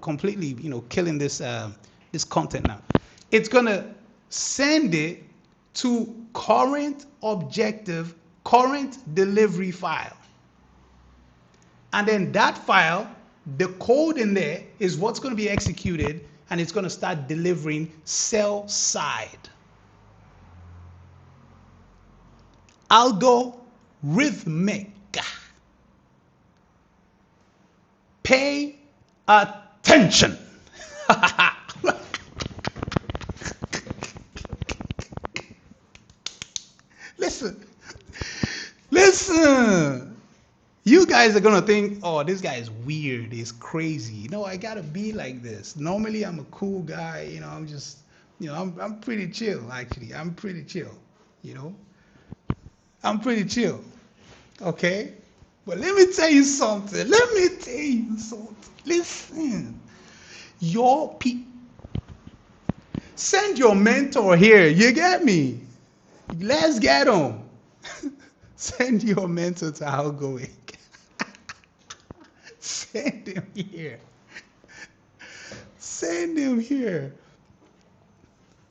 completely, you know, killing this this content now. It's going to send it to current objective, current delivery file. And then that file, the code in there is what's going to be executed, and it's going to start delivering sell side. Algorithmic. Pay attention. Listen. You guys are going to think, oh, this guy is weird. He's crazy. No, I got to be like this. Normally, I'm a cool guy. You know, I'm just, you know, I'm pretty chill, actually. I'm pretty chill, you know. I'm pretty chill, okay? But let me tell you something. Listen. Send your mentor here. You get me? Let's get him. Send your mentor to Algowick. Send him here. Send him here.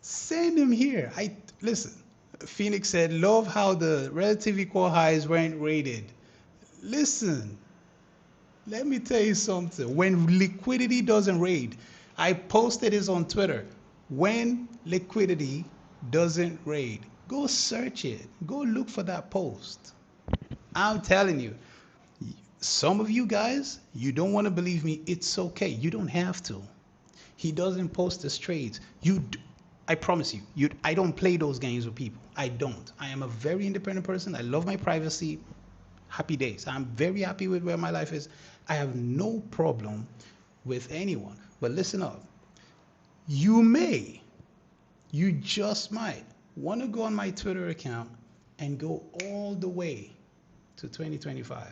Send him here. Listen. Phoenix said, love how the relative equal highs weren't rated. Listen. Let me tell you something. When liquidity doesn't raid, I posted this on Twitter. When liquidity doesn't raid, go search it. Go look for that post. I'm telling you, some of you guys, you don't want to believe me. It's okay. You don't have to. He doesn't post his trades. I promise you, I don't play those games with people. I don't. I am a very independent person. I love my privacy. Happy days. I'm very happy with where my life is. I have no problem with anyone. But listen up. You just might want to go on my Twitter account and go all the way to 2025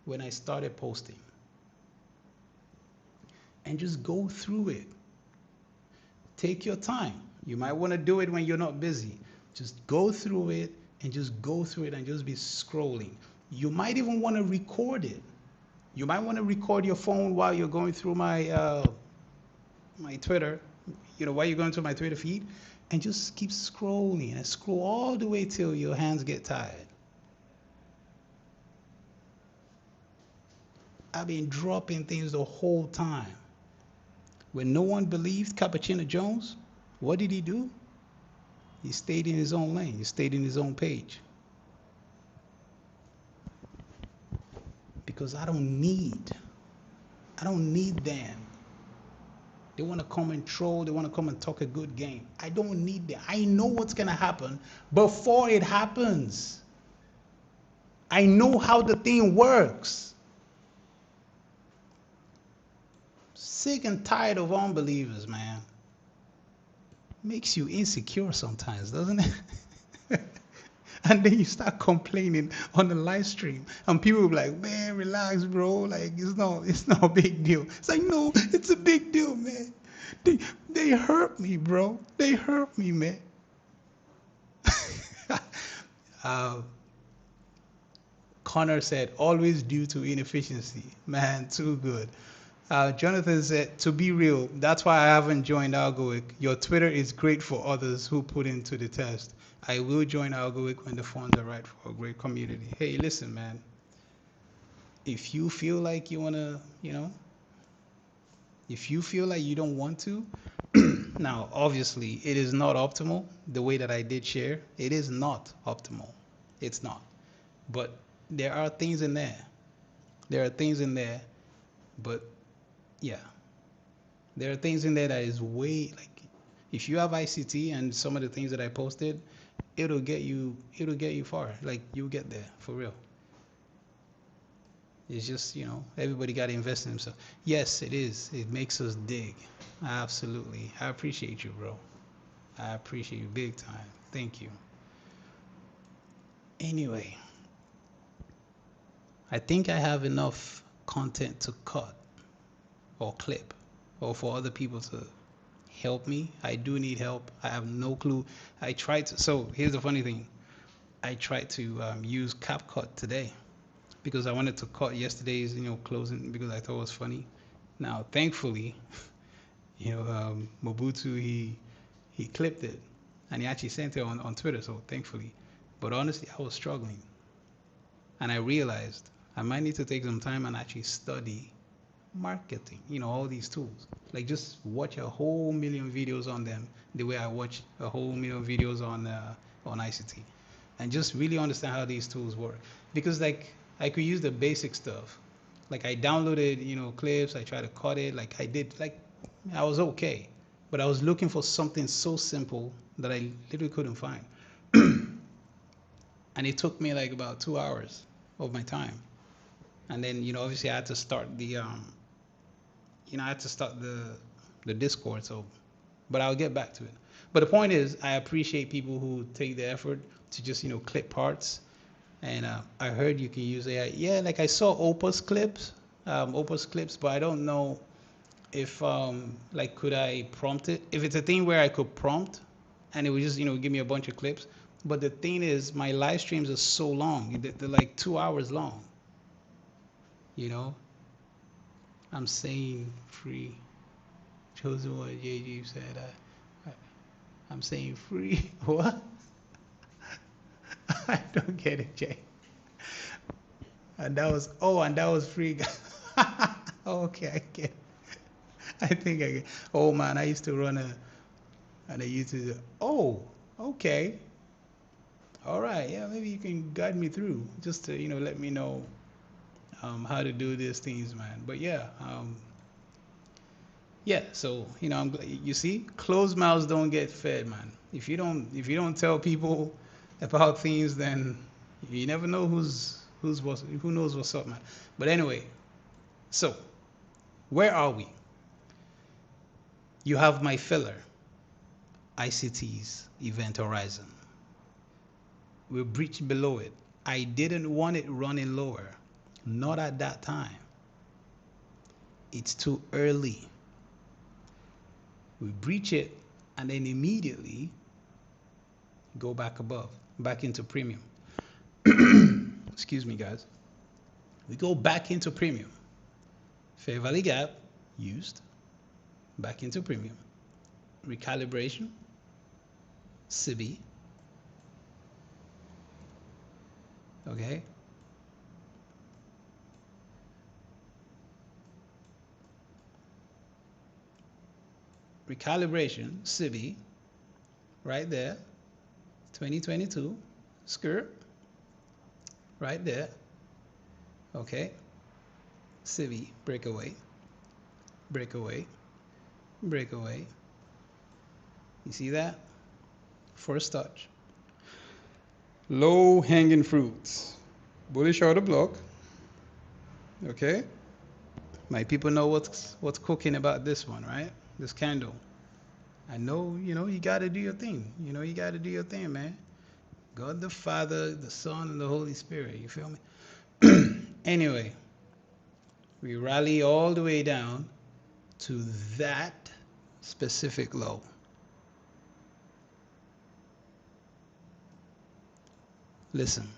when I started posting. And just go through it. Take your time. You might want to do it when you're not busy. Just go through it and just go through it and just be scrolling. You might even want to record it. You might want to record your phone while you're going through my my Twitter, you know, while you're going through my Twitter feed, and just keep scrolling and scroll all the way till your hands get tired. I've been dropping things the whole time. When no one believed Cappuccino Jones, what did he do? He stayed in his own lane. He stayed in his own page. Because I don't need them. They want to come and troll. They want to come and talk a good game. I don't need them. I know what's going to happen before it happens. I know how the thing works. Sick and tired of unbelievers, man. Makes you insecure sometimes, doesn't it? And then you start complaining on the live stream, and people will be like, man, relax, bro. Like, it's not a big deal. It's like, no, it's a big deal, man. They hurt me, bro. They hurt me, man. Uh, Connor said, always due to inefficiency. Man, too good. Jonathan said, to be real, that's why I haven't joined Algowick. Your Twitter is great for others who put into the test. I will join Algowick when the funds are right for a great community. Hey, listen, man. If you feel like you want to, if you feel like you don't want to, now, obviously, it is not optimal the way that I did share. It is not optimal. It's not. But there are things in there. There are things in there, but yeah, there are things in there that is way like if you have ICT and some of the things that I posted, it'll get you far. Like you'll get there for real. It's just, everybody got to invest in themselves. Yes, it is. It makes us dig. Absolutely. I appreciate you, bro. I appreciate you big time. Thank you. Anyway, I think I have enough content to cut or clip or for other people to help me. I do need help. I have no clue. I tried to, so here's the funny thing. I tried to use CapCut today because I wanted to cut yesterday's, closing because I thought it was funny. Now, thankfully, Mobutu, he clipped it and he actually sent it on Twitter, so thankfully. But honestly, I was struggling. And I realized I might need to take some time and actually study marketing, all these tools. Like just watch a whole million videos on them the way I watch a whole million videos on ICT. And just really understand how these tools work. Because like I could use the basic stuff. Like I downloaded, clips, I tried to cut it, like I did, like I was okay. But I was looking for something so simple that I literally couldn't find. And it took me like about 2 hours of my time. And then, obviously I had to start the the Discord, so but I'll get back to it. But the point is, I appreciate people who take the effort to just, clip parts. And I heard you can use AI. Yeah, like I saw Opus clips, but I don't know if like could I prompt it? If it's a thing where I could prompt and it would just, give me a bunch of clips. But the thing is, my live streams are so long. They're like 2 hours long. I'm saying free. Chosen one, JG said. I'm saying free. What? I don't get it, Jay. And that was free. Okay, I get it. I think I get. Oh man, I used to run a YouTube. Oh, okay. All right, yeah, maybe you can guide me through just to let me know how to do these things, man. But yeah, yeah. So you see, closed mouths don't get fed, man. If you don't tell people about things, then you never know who knows what's up, man. But anyway, so where are we? You have my filler, ICT's event horizon. We breached below it. I didn't want it running lower. Not at that time. It's too early. We breach it and then immediately go back above, back into premium. Excuse me, guys. We go back into premium. Fair value gap used, back into premium. Recalibration, CB. Okay. Recalibration, CB, right there. 2022, skirt, right there. Okay. CB, breakaway, breakaway, breakaway. You see that? First touch. Low hanging fruits. Bullish order block. Okay. My people know what's cooking about this one, right? This candle. I know, you gotta do your thing. You gotta do your thing, man. God the Father, the Son, and the Holy Spirit. You feel me? Anyway, we rally all the way down to that specific low. Listen,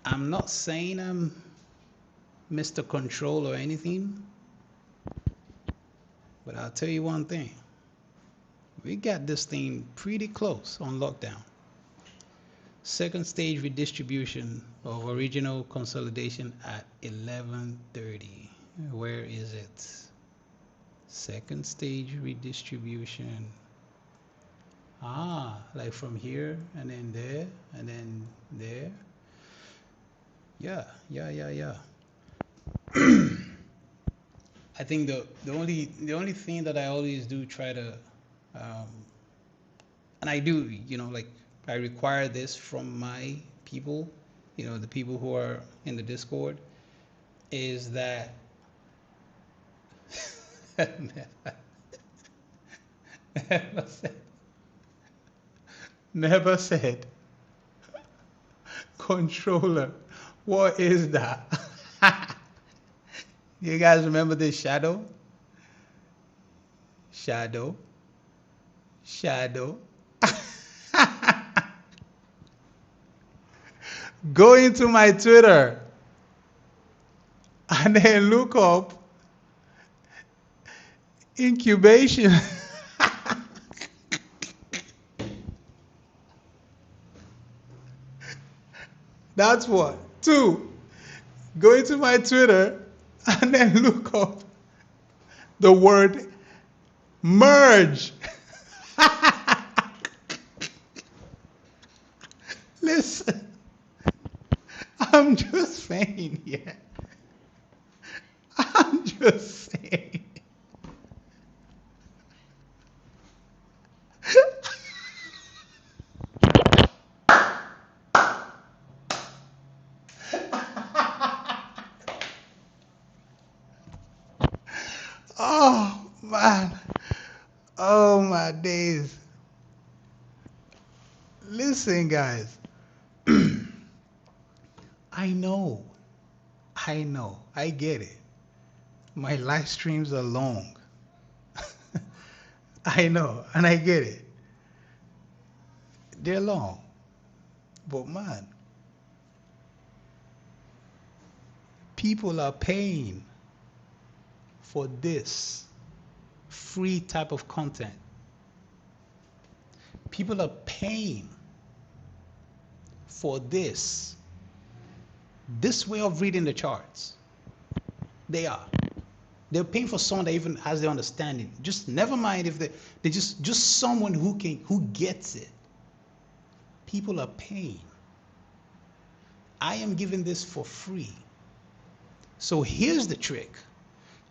I'm not saying I'm Mr. Control or anything, but I'll tell you one thing. We got this thing pretty close on lockdown. Second stage redistribution of original consolidation at 11:30. Where is it? Second stage redistribution. Like from here and then there and then there. Yeah. I think the only thing that I always do try to and I do, like I require this from my people, the people who are in the Discord, is that never said controller. What is that? You guys remember this shadow? Shadow. Go into my Twitter and then look up incubation. That's what. 2, go into my Twitter and then look up the word merge. Listen, I'm just saying, yeah. I'm just saying. Oh, man. Oh, my days. Listen, guys. I know. I get it. My live streams are long. I know, and I get it. They're long. But man, people are paying for this free type of content. People are paying for this way of reading the charts. They are. They're paying for someone that even has the understanding. Just never mind if they just someone who gets it. People are paying. I am giving this for free. So here's the trick.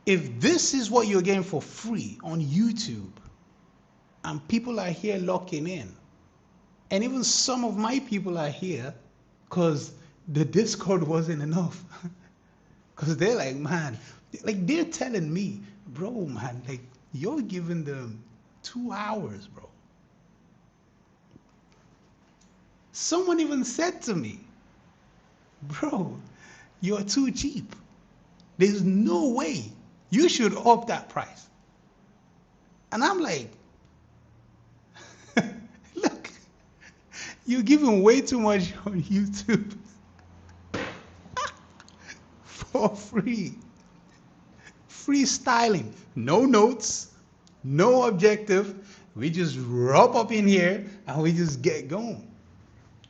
If this is what you're getting for free on YouTube, and people are here locking in, and even some of my people are here because the Discord wasn't enough. Because they're like, man, like they're telling me, bro, man, like you're giving them 2 hours, bro. Someone even said to me, bro, you're too cheap. There's no way you should up that price. And I'm like, look, you're giving way too much on YouTube for free. Freestyling, no notes, no objective. We just rub up in here and we just get going.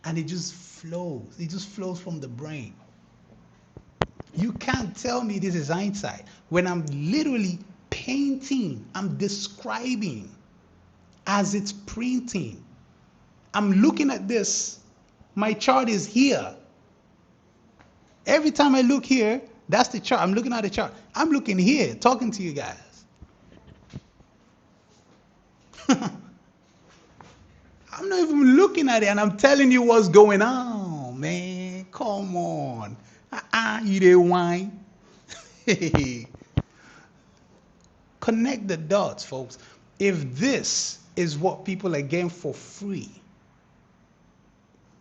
And it just flows. It just flows from the brain. You can't tell me this is hindsight when I'm literally painting, I'm describing as it's printing. I'm looking at this. My chart is here. Every time I look here, that's the chart. I'm looking at the chart. I'm looking here, talking to you guys. I'm not even looking at it, and I'm telling you what's going on, man. Come on. You did wine. Connect the dots, folks. If this is what people are getting for free,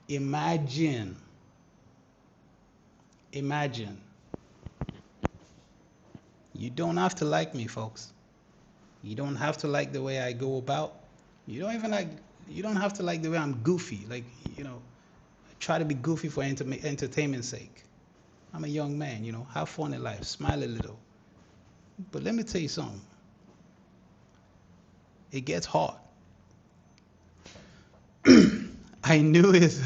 imagine. You don't have to like me, folks. You don't have to like the way I go about. You don't have to like the way I'm goofy. Like, try to be goofy for entertainment's sake. I'm a young man, you know, have fun in life, smile a little. But let me tell you something. It gets hot. I knew it.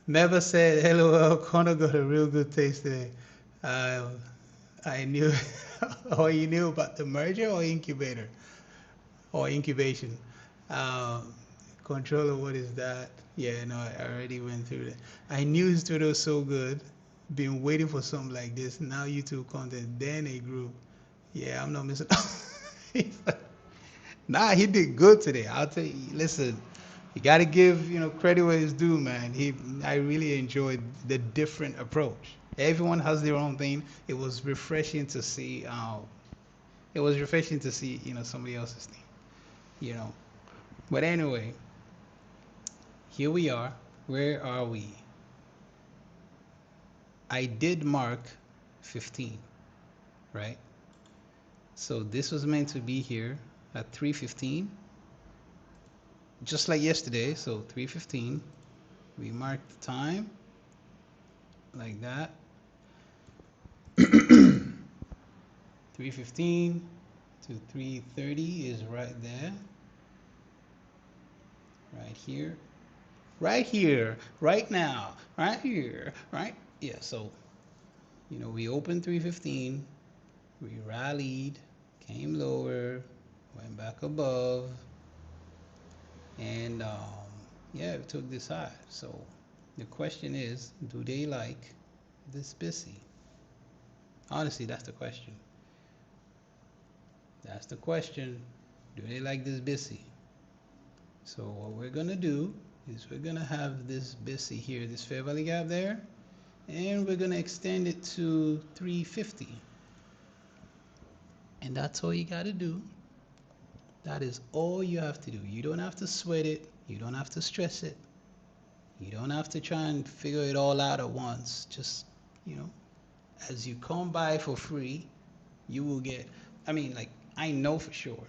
Never said, hello, Connor got a real good taste today. I knew, or you knew about the merger or incubator, or incubation. Controller, what is that? Yeah, no, I already went through that. I knew his Twitter was so good. Been waiting for something like this. Now YouTube content, then a group. Yeah, I'm not missing. Nah, he did good today. I'll tell you. Listen, you got to give credit where it's due, man. I really enjoyed the different approach. Everyone has their own thing. It was refreshing to see. It was refreshing to see somebody else's thing. You know. But anyway, here we are. Where are we? I did mark 15, right? So this was meant to be here at 3:15, just like yesterday. So 3:15, we marked the time like that. 3:15 to 3:30 is right there, right here, right here, right now, right here, right? Yeah. So we opened 3:15, we rallied, came lower, went back above, and yeah, we took this high. So the question is, do they like this busy? Honestly, that's the question. That's the question. Do they like this busy? So what we're gonna do is we're gonna have this busy here, this fair value gap there, and we're gonna extend it to 350. And that's all you gotta do. That is all you have to do. You don't have to sweat it. You don't have to stress it. You don't have to try and figure it all out at once. Just, as you come by for free, you will get, I know for sure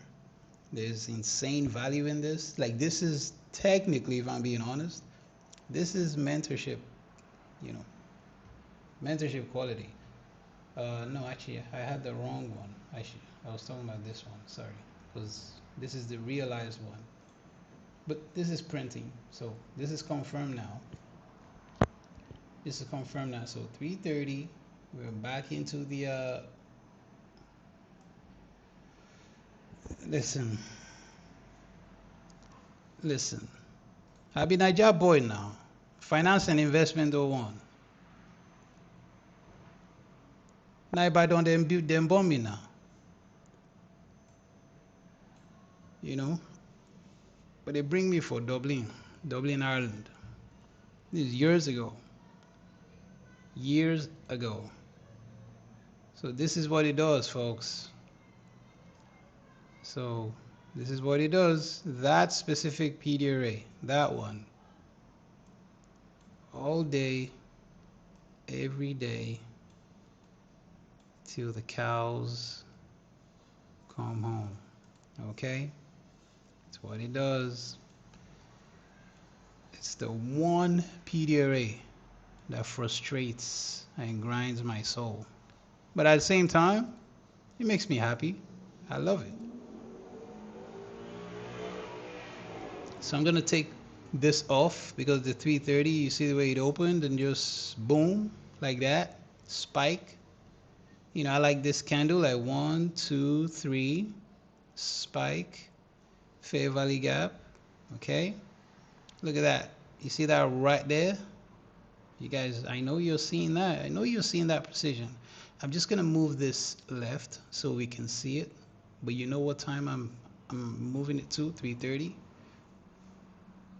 there's insane value in this. Like, this is technically, if I'm being honest, this is mentorship, mentorship quality. No, actually, I had the wrong one. I was talking about this one, sorry, because this is the realized one. But this is printing, so this is confirmed now. This is confirmed now. So 3:30, we're back into the. Listen. I be Naija boy now. Finance and investment 01. Now if I don't them bomb me now. But they bring me for Dublin, Ireland. This is years ago. So this is what it does, folks. So this is what it does. That specific PD array, that one, all day, every day, till the cows come home. Okay? That's what it does. It's the one PD array that frustrates and grinds my soul. But at the same time, it makes me happy. I love it. So I'm gonna take this off because the 3:30, you see the way it opened and just boom, like that, spike. I like this candle, like 1, 2, 3, spike, fair value gap. Okay, look at that. You see that right there? You guys, I know you're seeing that. I know you're seeing that precision. I'm just gonna move this left so we can see it. But you know what time I'm moving it to? 3:30.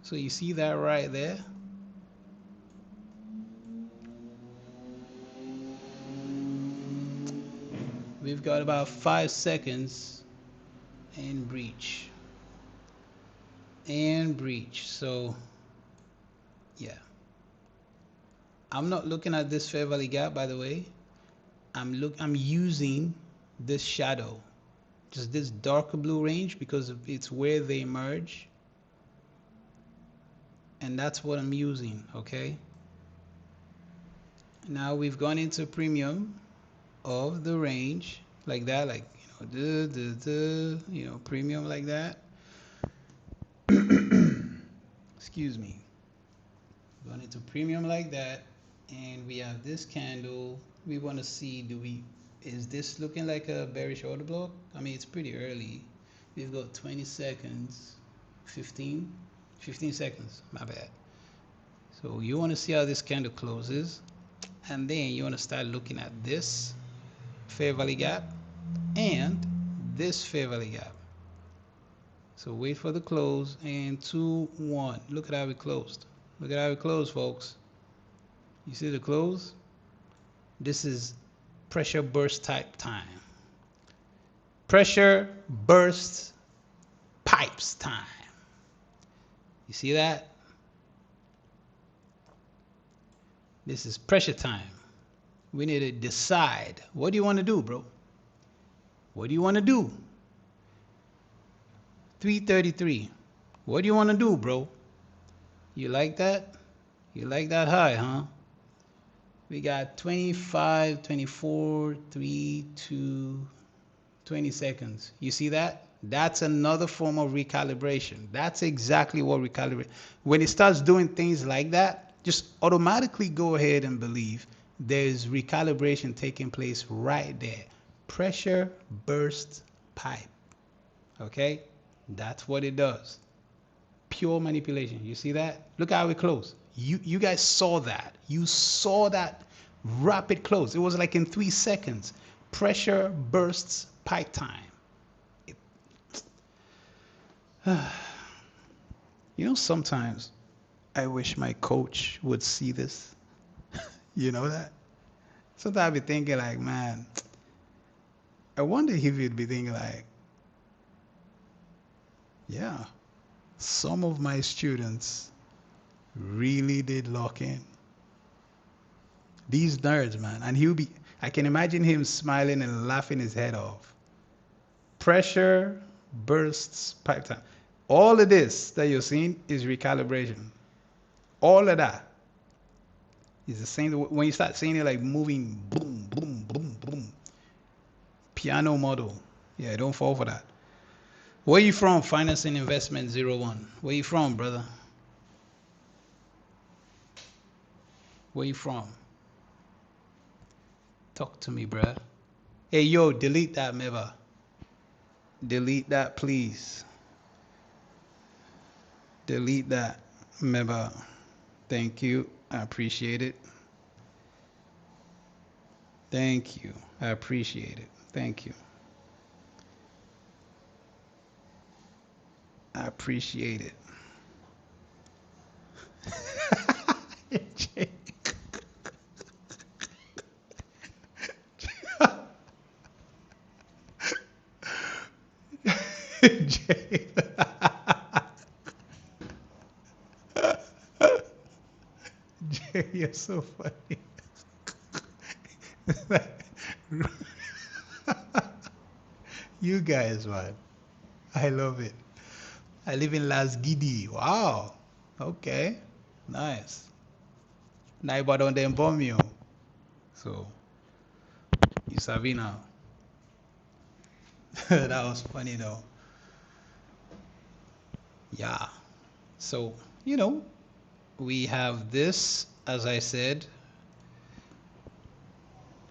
So you see that right there? We've got about 5 seconds and breach. So yeah. I'm not looking at this fair value gap, by the way. I'm using this shadow, just this darker blue range, because it's where they merge. And that's what I'm using, okay? Now we've gone into premium of the range like that, like, premium like that. Excuse me. Gone into premium like that, and we have this candle. We want to see, is this looking like a bearish order block? I mean, it's pretty early. We've got 20 seconds, 15 seconds, my bad. So you want to see how this candle closes, and then you want to start looking at this fair value gap and this fair value gap. So wait for the close, and 2, 1. Look at how it closed. Look at how it closed, folks. You see the close? This is pressure burst type time. Pressure burst pipes time. You see that? This is pressure time. We need to decide. What do you want to do, bro? What do you want to do? 333. What do you want to do, bro? You like that? You like that high, huh? We got 25, 24, 3, 2, 20 seconds. You see that? That's another form of recalibration. That's exactly what recalibrate. When it starts doing things like that, just automatically go ahead and believe there's recalibration taking place right there. Pressure burst pipe. Okay? That's what it does. Pure manipulation. You see that? Look how it closed. You guys saw that. You saw that rapid close. It was like in 3 seconds. Pressure bursts pipe time. Sometimes I wish my coach would see this. You know that? Sometimes I'd be thinking like, man, I wonder if he'd be thinking like, yeah, some of my students really did lock in. These nerds, man. And I can imagine him smiling and laughing his head off. Pressure bursts pipe time. All of this that you're seeing is recalibration. All of that is the same. When you start seeing it like moving, boom, boom, boom, boom. Piano model. Yeah, don't fall for that. Where you from? Financing Investment 01. Where you from, brother? Where you from? Talk to me, bruh. Hey, yo, delete that, Meva. Delete that, please. Delete that, Meva. Thank you. I appreciate it. Thank you. I appreciate it. Thank you. I appreciate it. Jay. Jay, you're so funny. You guys, man. I love it. I live in Las Gidi. Wow. Okay. Nice. Naiba don't them bomb you. So, you sabi now. That was funny though. Yeah. So, we have this, as I said.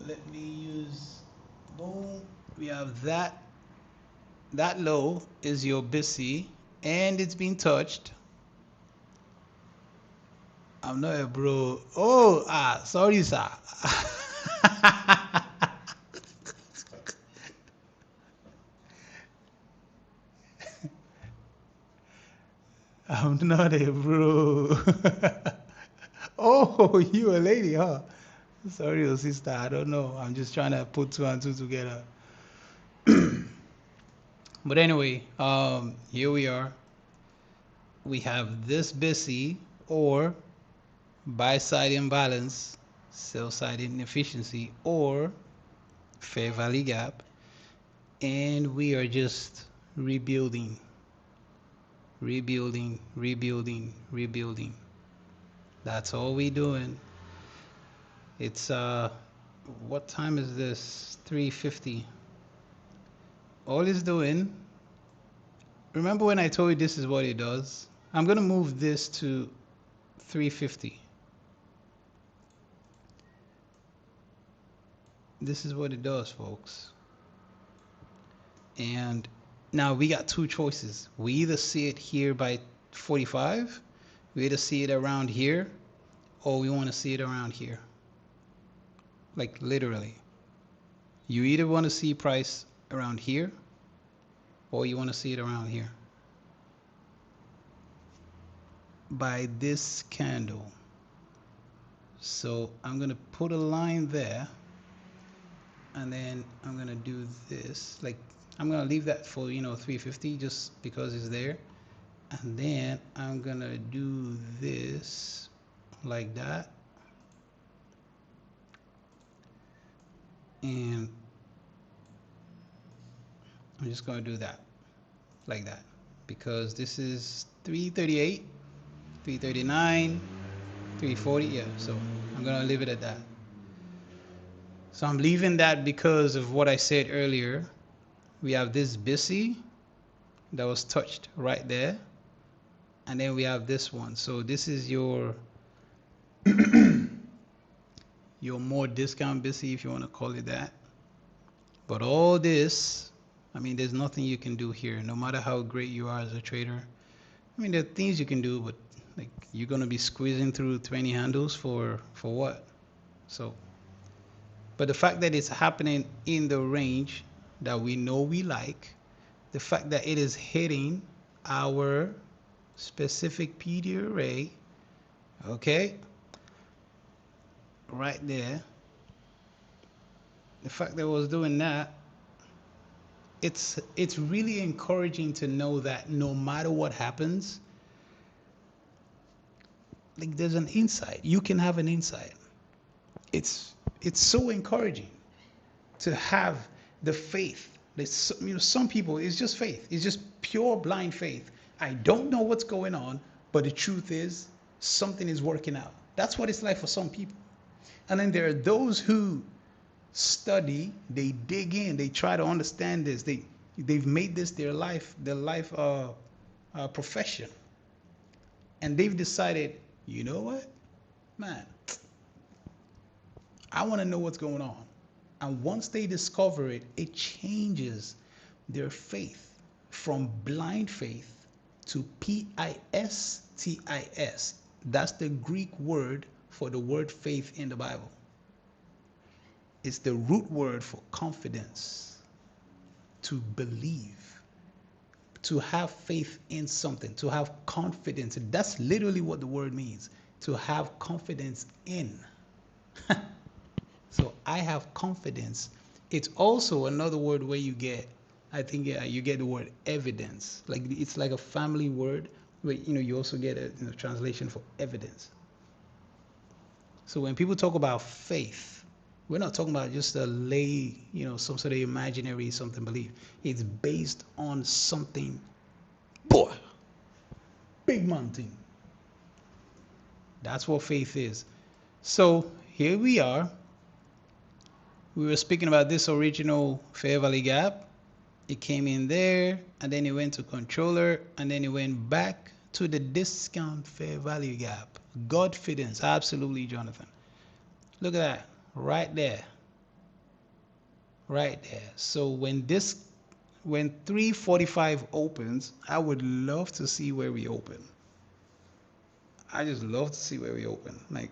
Let me use, boom. We have that. That low is your BC, and it's been touched. I'm not a bro. Oh, sorry, sir. I'm not a bro. Oh, you a lady, huh? Sorry, your sister. I don't know. I'm just trying to put 2 and 2 together. But anyway, here we are. We have this BC, or buy side imbalance, sell side inefficiency, or fair value gap, and we are just rebuilding. That's all we doing. It's what time is this? 3:50. All it's doing, remember when I told you this is what it does? I'm gonna move this to 350. This is what it does, folks. And now we got two choices. We either see it here by 45, we either see it around here, or we want to see it around here. Like literally. You either want to see price around here, or you want to see it around here. By this candle. So I'm going to put a line there, and then I'm going to do this. Like I'm going to leave that for, 350 just because it's there. And then I'm going to do this like that. And I'm just going to do that like that because this is 338, 339, 340. Yeah, so I'm going to leave it at that. So I'm leaving that because of what I said earlier. We have this BISI that was touched right there. And then we have this one. So this is your your more discount BISI, if you want to call it that. But all this, I mean, there's nothing you can do here, no matter how great you are as a trader. I mean, there are things you can do, but like you're going to be squeezing through 20 handles for what? So, but the fact that it's happening in the range that we know we like, the fact that it is hitting our specific PD array, okay, right there, the fact that it was doing that, it's really encouraging to know that no matter what happens, like there's an insight. You can have an insight. It's so encouraging to have the faith. Some people, it's just faith. It's just pure blind faith. I don't know what's going on, but the truth is something is working out. That's what it's like for some people. And then there are those who study, they dig in, they try to understand this. They've made this their life profession. And they've decided, you know what, man, I want to know what's going on. And once they discover it, it changes their faith from blind faith to PISTIS. That's the Greek word for the word faith in the Bible. It's the root word for confidence, to believe, to have faith in something, to have confidence. That's literally what the word means, to have confidence in. So I have confidence. It's also another word where you get, I think you get the word evidence. Like it's like a family word where you also get a translation for evidence. So when people talk about faith, we're not talking about just a lay, some sort of imaginary something belief. It's based on something, boy, big mountain. That's what faith is. So here we are. We were speaking about this original fair value gap. It came in there, and then it went to controller, and then it went back to the discount fair value gap. Godfidence, absolutely, Jonathan. Look at that, right there. Right there. So when 345 opens, I would love to see where we open. I just love to see where we open. Like,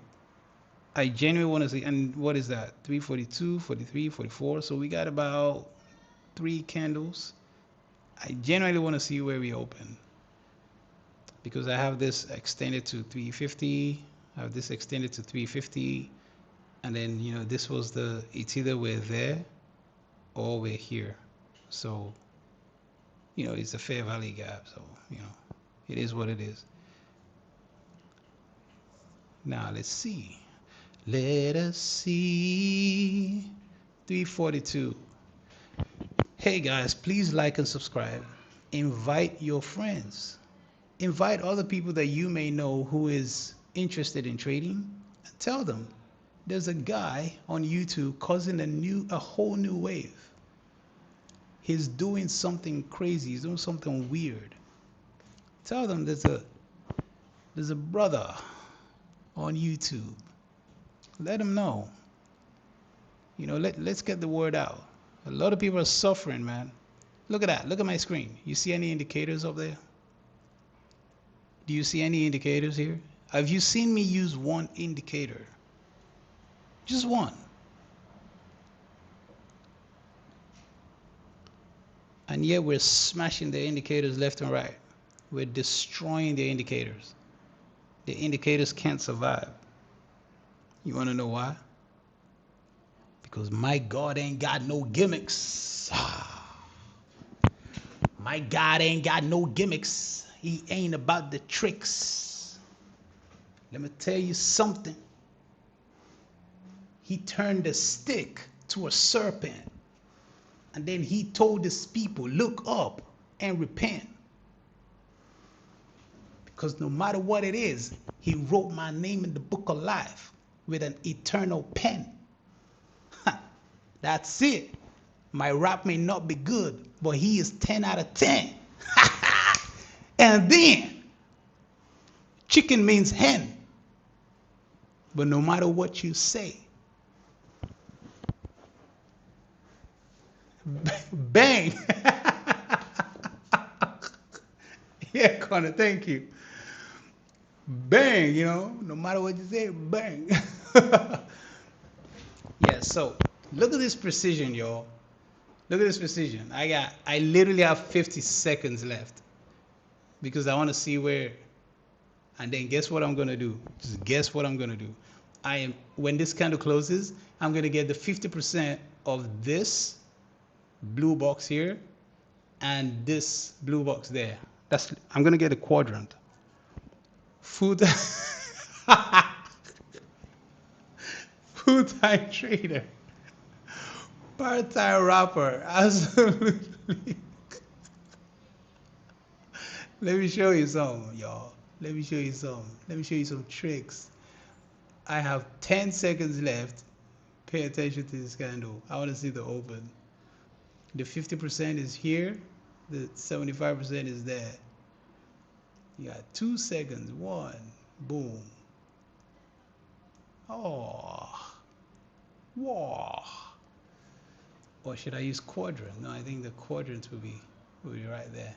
I genuinely want to see, and what is that? 342, 43, 44. So we got about 3 candles. I genuinely want to see where we open because I have this extended to 350. I have this extended to 350, and then this was it's either we're there or we're here. So it's a fair value gap. So it is what it is. Now let's see. Let us see. 342. Hey guys, please like and subscribe. Invite your friends. Invite other people that you may know who is interested in trading, and tell them, There's a guy on YouTube causing a whole new wave. He's doing something crazy. He's doing something weird. Tell them there's a brother on YouTube. Let him know. Let's get the word out. A lot of people are suffering, man. Look at that. Look at my screen. You see any indicators up there? Do you see any indicators here? Have you seen me use one indicator? Just one. And yet we're smashing the indicators left and right. We're destroying the indicators. The indicators can't survive. You want to know why? Because my God ain't got no gimmicks. My God ain't got no gimmicks. He ain't about the tricks. Let me tell you something. He turned a stick to a serpent. And then he told his people, look up and repent. Because no matter what it is, he wrote my name in the book of life with an eternal pen. That's it. My rap may not be good, but he is 10 out of 10. And then, chicken means hen. But no matter what you say, bang. Yeah, Connor, thank you. Bang, no matter what you say, bang. Yeah, so look at this precision, y'all. Look at this precision. I literally have 50 seconds left because I want to see where, and then guess what I'm going to do? Just guess what I'm going to do. When this candle closes, I'm going to get the 50% of this blue box here and this blue box there. I'm going to get a quadrant. Full-time trader. Part-time rapper. Absolutely. Let me show you some, y'all. Let me show you some tricks. I have 10 seconds left. Pay attention to this candle. I want to see the open. The 50% is here. The 75% is there. You got 2 seconds. 1. Boom. Oh. Whoa. Or should I use quadrant? No, I think the quadrant will be right there.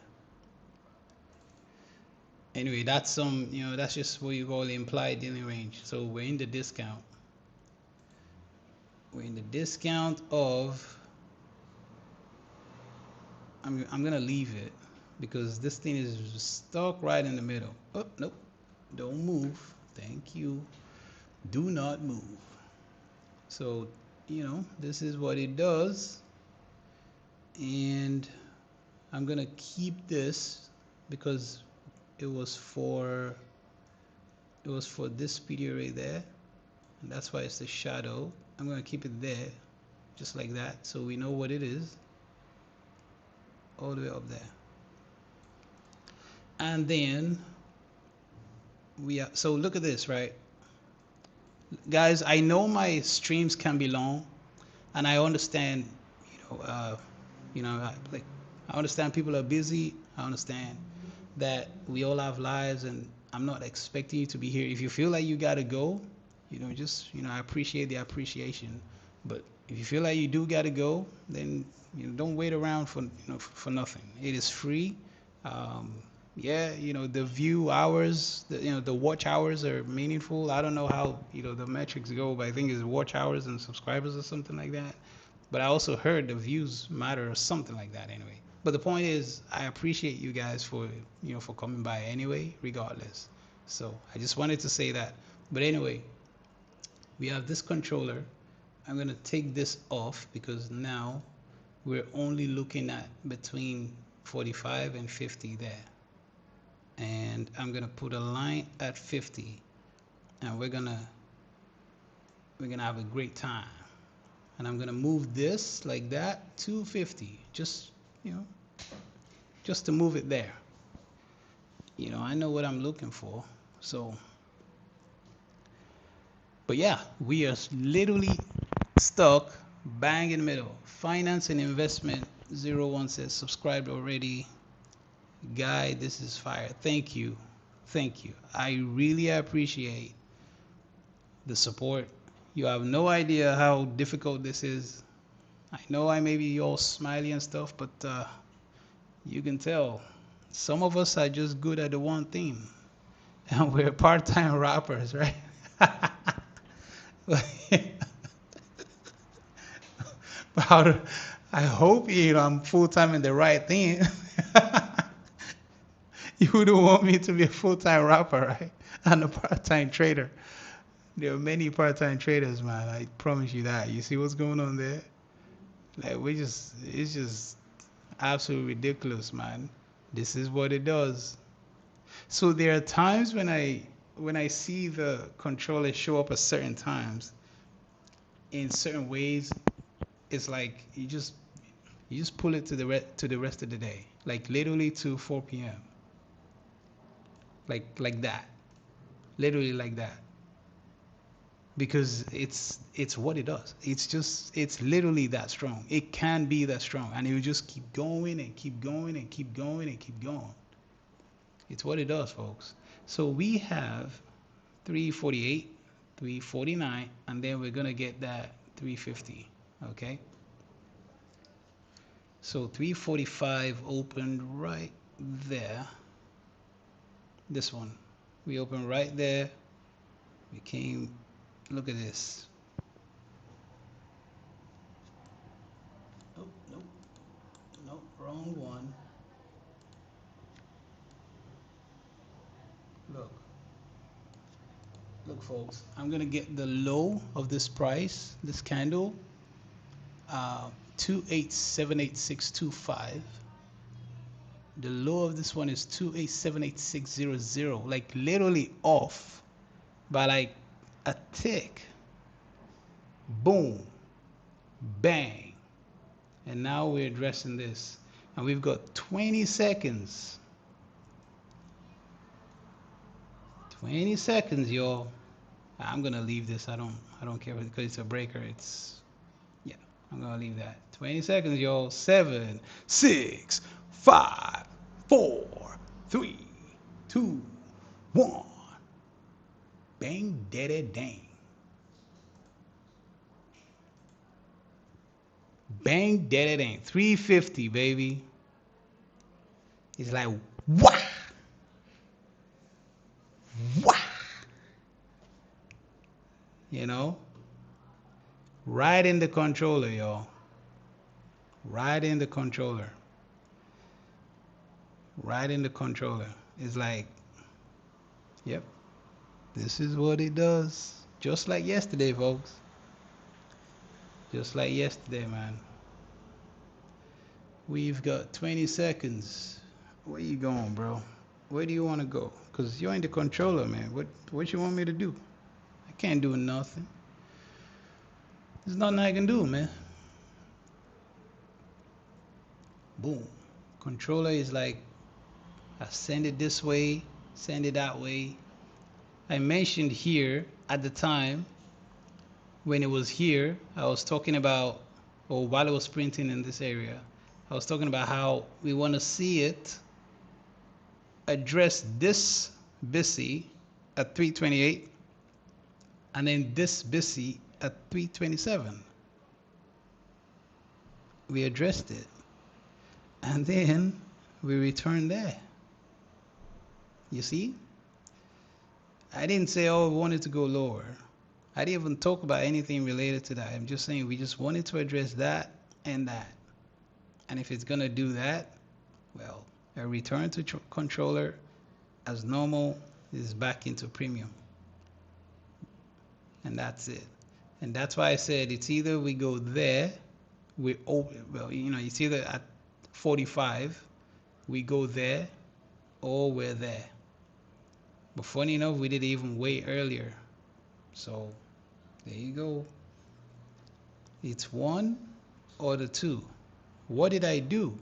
Anyway, that's that's just what you call the implied dealing range. So we're in the discount. We're in the discount of, I'm gonna leave it because this thing is stuck right in the middle. Oh, nope. Don't move. Thank you. Do not move. So, this is what it does. And I'm gonna keep this because it was for this video right there, and that's why it's the shadow. I'm gonna keep it there just like that so we know what it is all the way up there. And then so look at this, right guys? I know my streams can be long, and I understand I understand people are busy. I understand that we all have lives, and I'm not expecting you to be here. If you feel like you gotta go, I appreciate the appreciation. But if you feel like you do gotta go, then don't wait around for nothing. It is free. The view hours, the watch hours are meaningful. I don't know how the metrics go, but I think it's watch hours and subscribers or something like that. But I also heard the views matter or something like that anyway. But the point is, I appreciate you guys for coming by anyway, regardless. So I just wanted to say that. But anyway, we have this controller. I'm gonna take this off because now we're only looking at between 45 and 50 there. And I'm gonna put a line at 50, and we're gonna have a great time. And I'm gonna move this like that to 50, just to move it there. I know what I'm looking for. So, But yeah, we are literally stuck bang in the middle. Finance and investment 01 says subscribed already. Guy, this is fire. Thank you. Thank you. I really appreciate the support. You have no idea how difficult this is. I know I may be all smiley and stuff, but you can tell some of us are just good at the one thing, and we're part-time rappers, right? But I hope I'm full-time in the right thing. You wouldn't want me to be a full-time rapper, right? And a part-time trader. There are many part-time traders, man. I promise you that. You see what's going on there? Like it's just absolutely ridiculous, man. This is what it does. So there are times when I see the controller show up at certain times in certain ways, it's like you just pull it to the rest of the day, like literally to 4 p.m. like that, literally like that, because it's what it does. It's literally that strong. It can be that strong, and it will just keep going and keep going and keep going and keep going. It's what it does, folks. So we have 348, 349, and then we're gonna get that 350. Okay. So 345 opened right there. This one, we opened right there. We came. Look at this. Oh, nope, nope, wrong one. Look, look, folks. I'm gonna get the low of this price, this candle, 2878625. The low of this one is 2878600, like literally off by like a tick. Boom, bang. And now we're addressing this, and we've got 20 seconds. 20 seconds, y'all. I'm gonna leave this. I don't care because it's a breaker. Yeah, I'm gonna leave that. 20 seconds, y'all. 7, 6, 5, 4, 3, 2, 1. Bang, daddy, dang. Bang, daddy, dang. 350, baby. It's like, wah, wah. Right in the controller, y'all. Right in the controller. Right in the controller. It's like, yep, this is what it does. Just like yesterday, folks. Just like yesterday, man. We've got 20 seconds. Where you going, bro? Where do you want to go? Because you're in the controller, man. What you want me to do? I can't do nothing. There's nothing I can do, man. Boom. Controller is like, I send it this way, send it that way. I mentioned here at the time when it was here, I was talking about, or while it was printing in this area, I was talking about how we want to see it address this BISI at 328 and then this BISI at 327. We addressed it, and then we returned there. You see? I didn't say, oh, we wanted to go lower. I didn't even talk about anything related to that. I'm just saying we just wanted to address that and that. And if it's going to do that, well, a return to controller as normal is back into premium. And that's it. And that's why I said it's either we go there, it's either at 45, we go there, or we're there. But funny enough, we did it even way earlier. So there you go. It's one or the two. What did I do?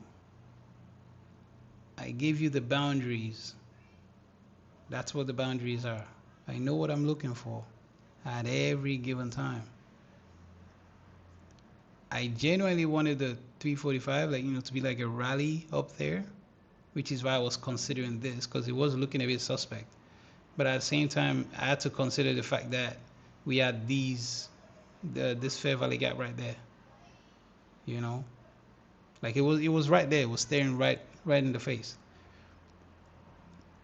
I gave you the boundaries. That's what the boundaries are. I know what I'm looking for. at every given time. I genuinely wanted the 345, like, to be like a rally up there, which is why I was considering this, because it was looking a bit suspect. But at the same time, I had to consider the fact that we had this fair value gap right there. Like it was right there. It was staring right in the face.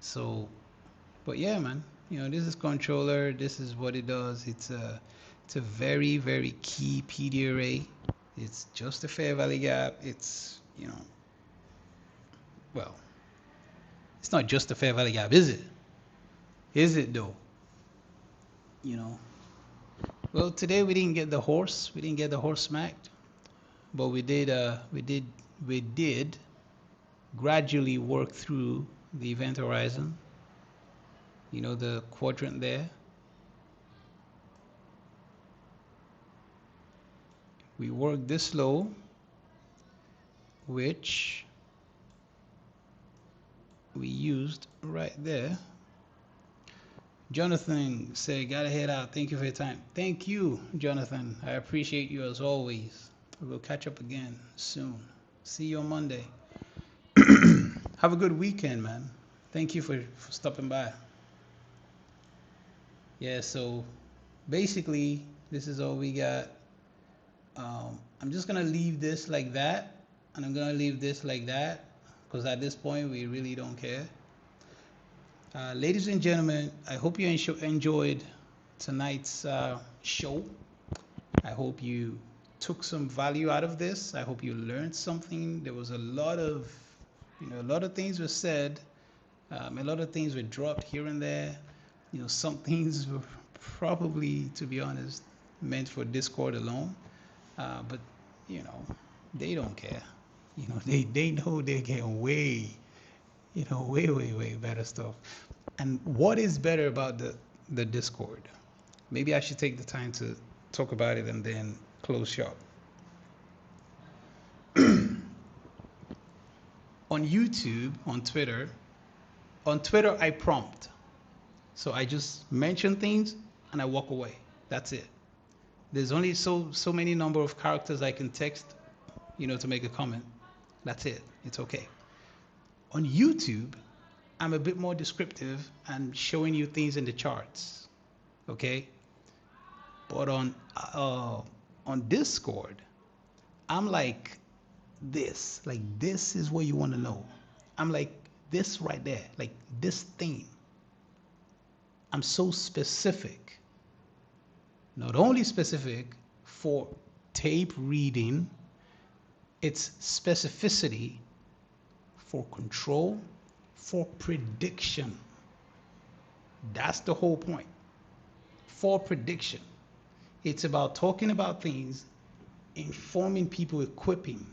So, but yeah, man, this is controller. This is what it does. It's a very, very key PD array. It's just a fair value gap. It's, well, it's not just a fair value gap, is it? Is it though? Well, today we didn't get the horse. We didn't get the horse smacked, but we did gradually work through the event horizon. The quadrant there. We worked this low, which we used right there. Jonathan said, gotta head out. Thank you for your time. Thank you, Jonathan. I appreciate you as always. We'll catch up again soon. See you on Monday. Have a good weekend, man. Thank you for stopping by. Yeah, so basically, this is all we got. I'm just going to leave this like that, and I'm going to leave this like that, because at this point, we really don't care. Ladies and gentlemen, I hope you enjoyed tonight's show. I hope you took some value out of this. I hope you learned something. There was a lot of things were said. A lot of things were dropped here and there. Some things were probably, to be honest, meant for Discord alone. But they don't care. They know they're getting way better stuff. And what is better about the Discord? Maybe I should take the time to talk about it and then close shop. On YouTube, on Twitter I prompt. So I just mention things and I walk away. That's it. There's only so many number of characters I can text, to make a comment. That's it. It's okay. On YouTube, I'm a bit more descriptive and showing you things in the charts. Okay? But on Discord, I'm like this. Like, this is what you want to know. I'm like this right there. Like this thing. I'm so specific. Not only specific for tape reading, it's specificity for control, for prediction. That's the whole point. For prediction. It's about talking about things, informing people, equipping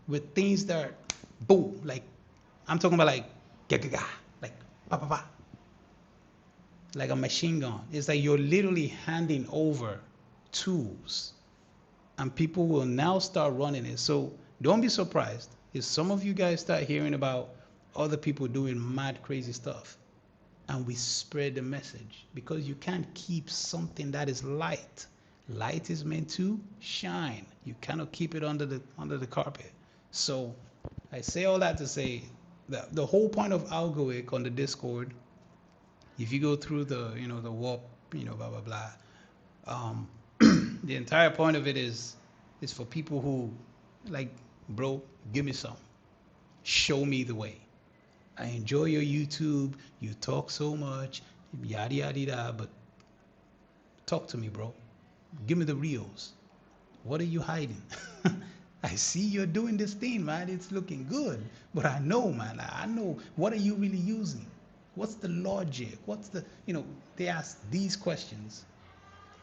with things that are boom, like I'm talking about like ga, like pa pa pa. Like a machine gun. It's like you're literally handing over tools and people will now start running it. So don't be surprised if some of you guys start hearing about other people doing mad crazy stuff and we spread the message, because you can't keep something that is light. Light is meant to shine. You cannot keep it under the carpet. So I say all that to say that the whole point of Algowick on the Discord, if you go through the the warp, blah blah blah, the entire point of it is for people who like, bro, give me some, show me the way. I enjoy your YouTube, you talk so much, yada yada yada, but talk to me, bro. Give me the reels. What are you hiding? I see you're doing this thing, man. It's looking good, but I know, man. I know. What are you really using? What's the logic? What's the, they ask these questions,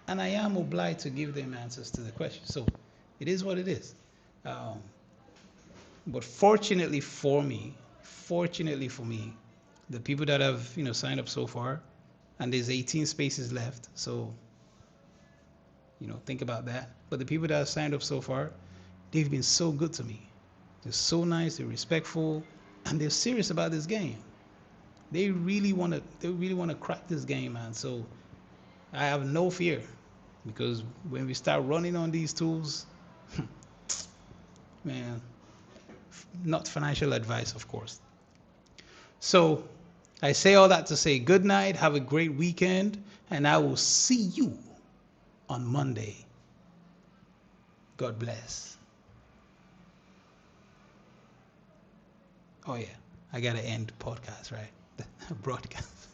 and I am obliged to give them answers to the questions. So it is what it is. But fortunately for me, the people that have, signed up so far, and there's 18 spaces left. So, think about that. But the people that have signed up so far, they've been so good to me. They're so nice, they're respectful, and they're serious about this game. They really want to crack this game, man. So I have no fear, because when we start running on these tools, man, not financial advice, of course. So I say all that to say good night, have a great weekend, and I will see you on Monday. God bless. Oh yeah, I gotta end podcast, right? Broadcast.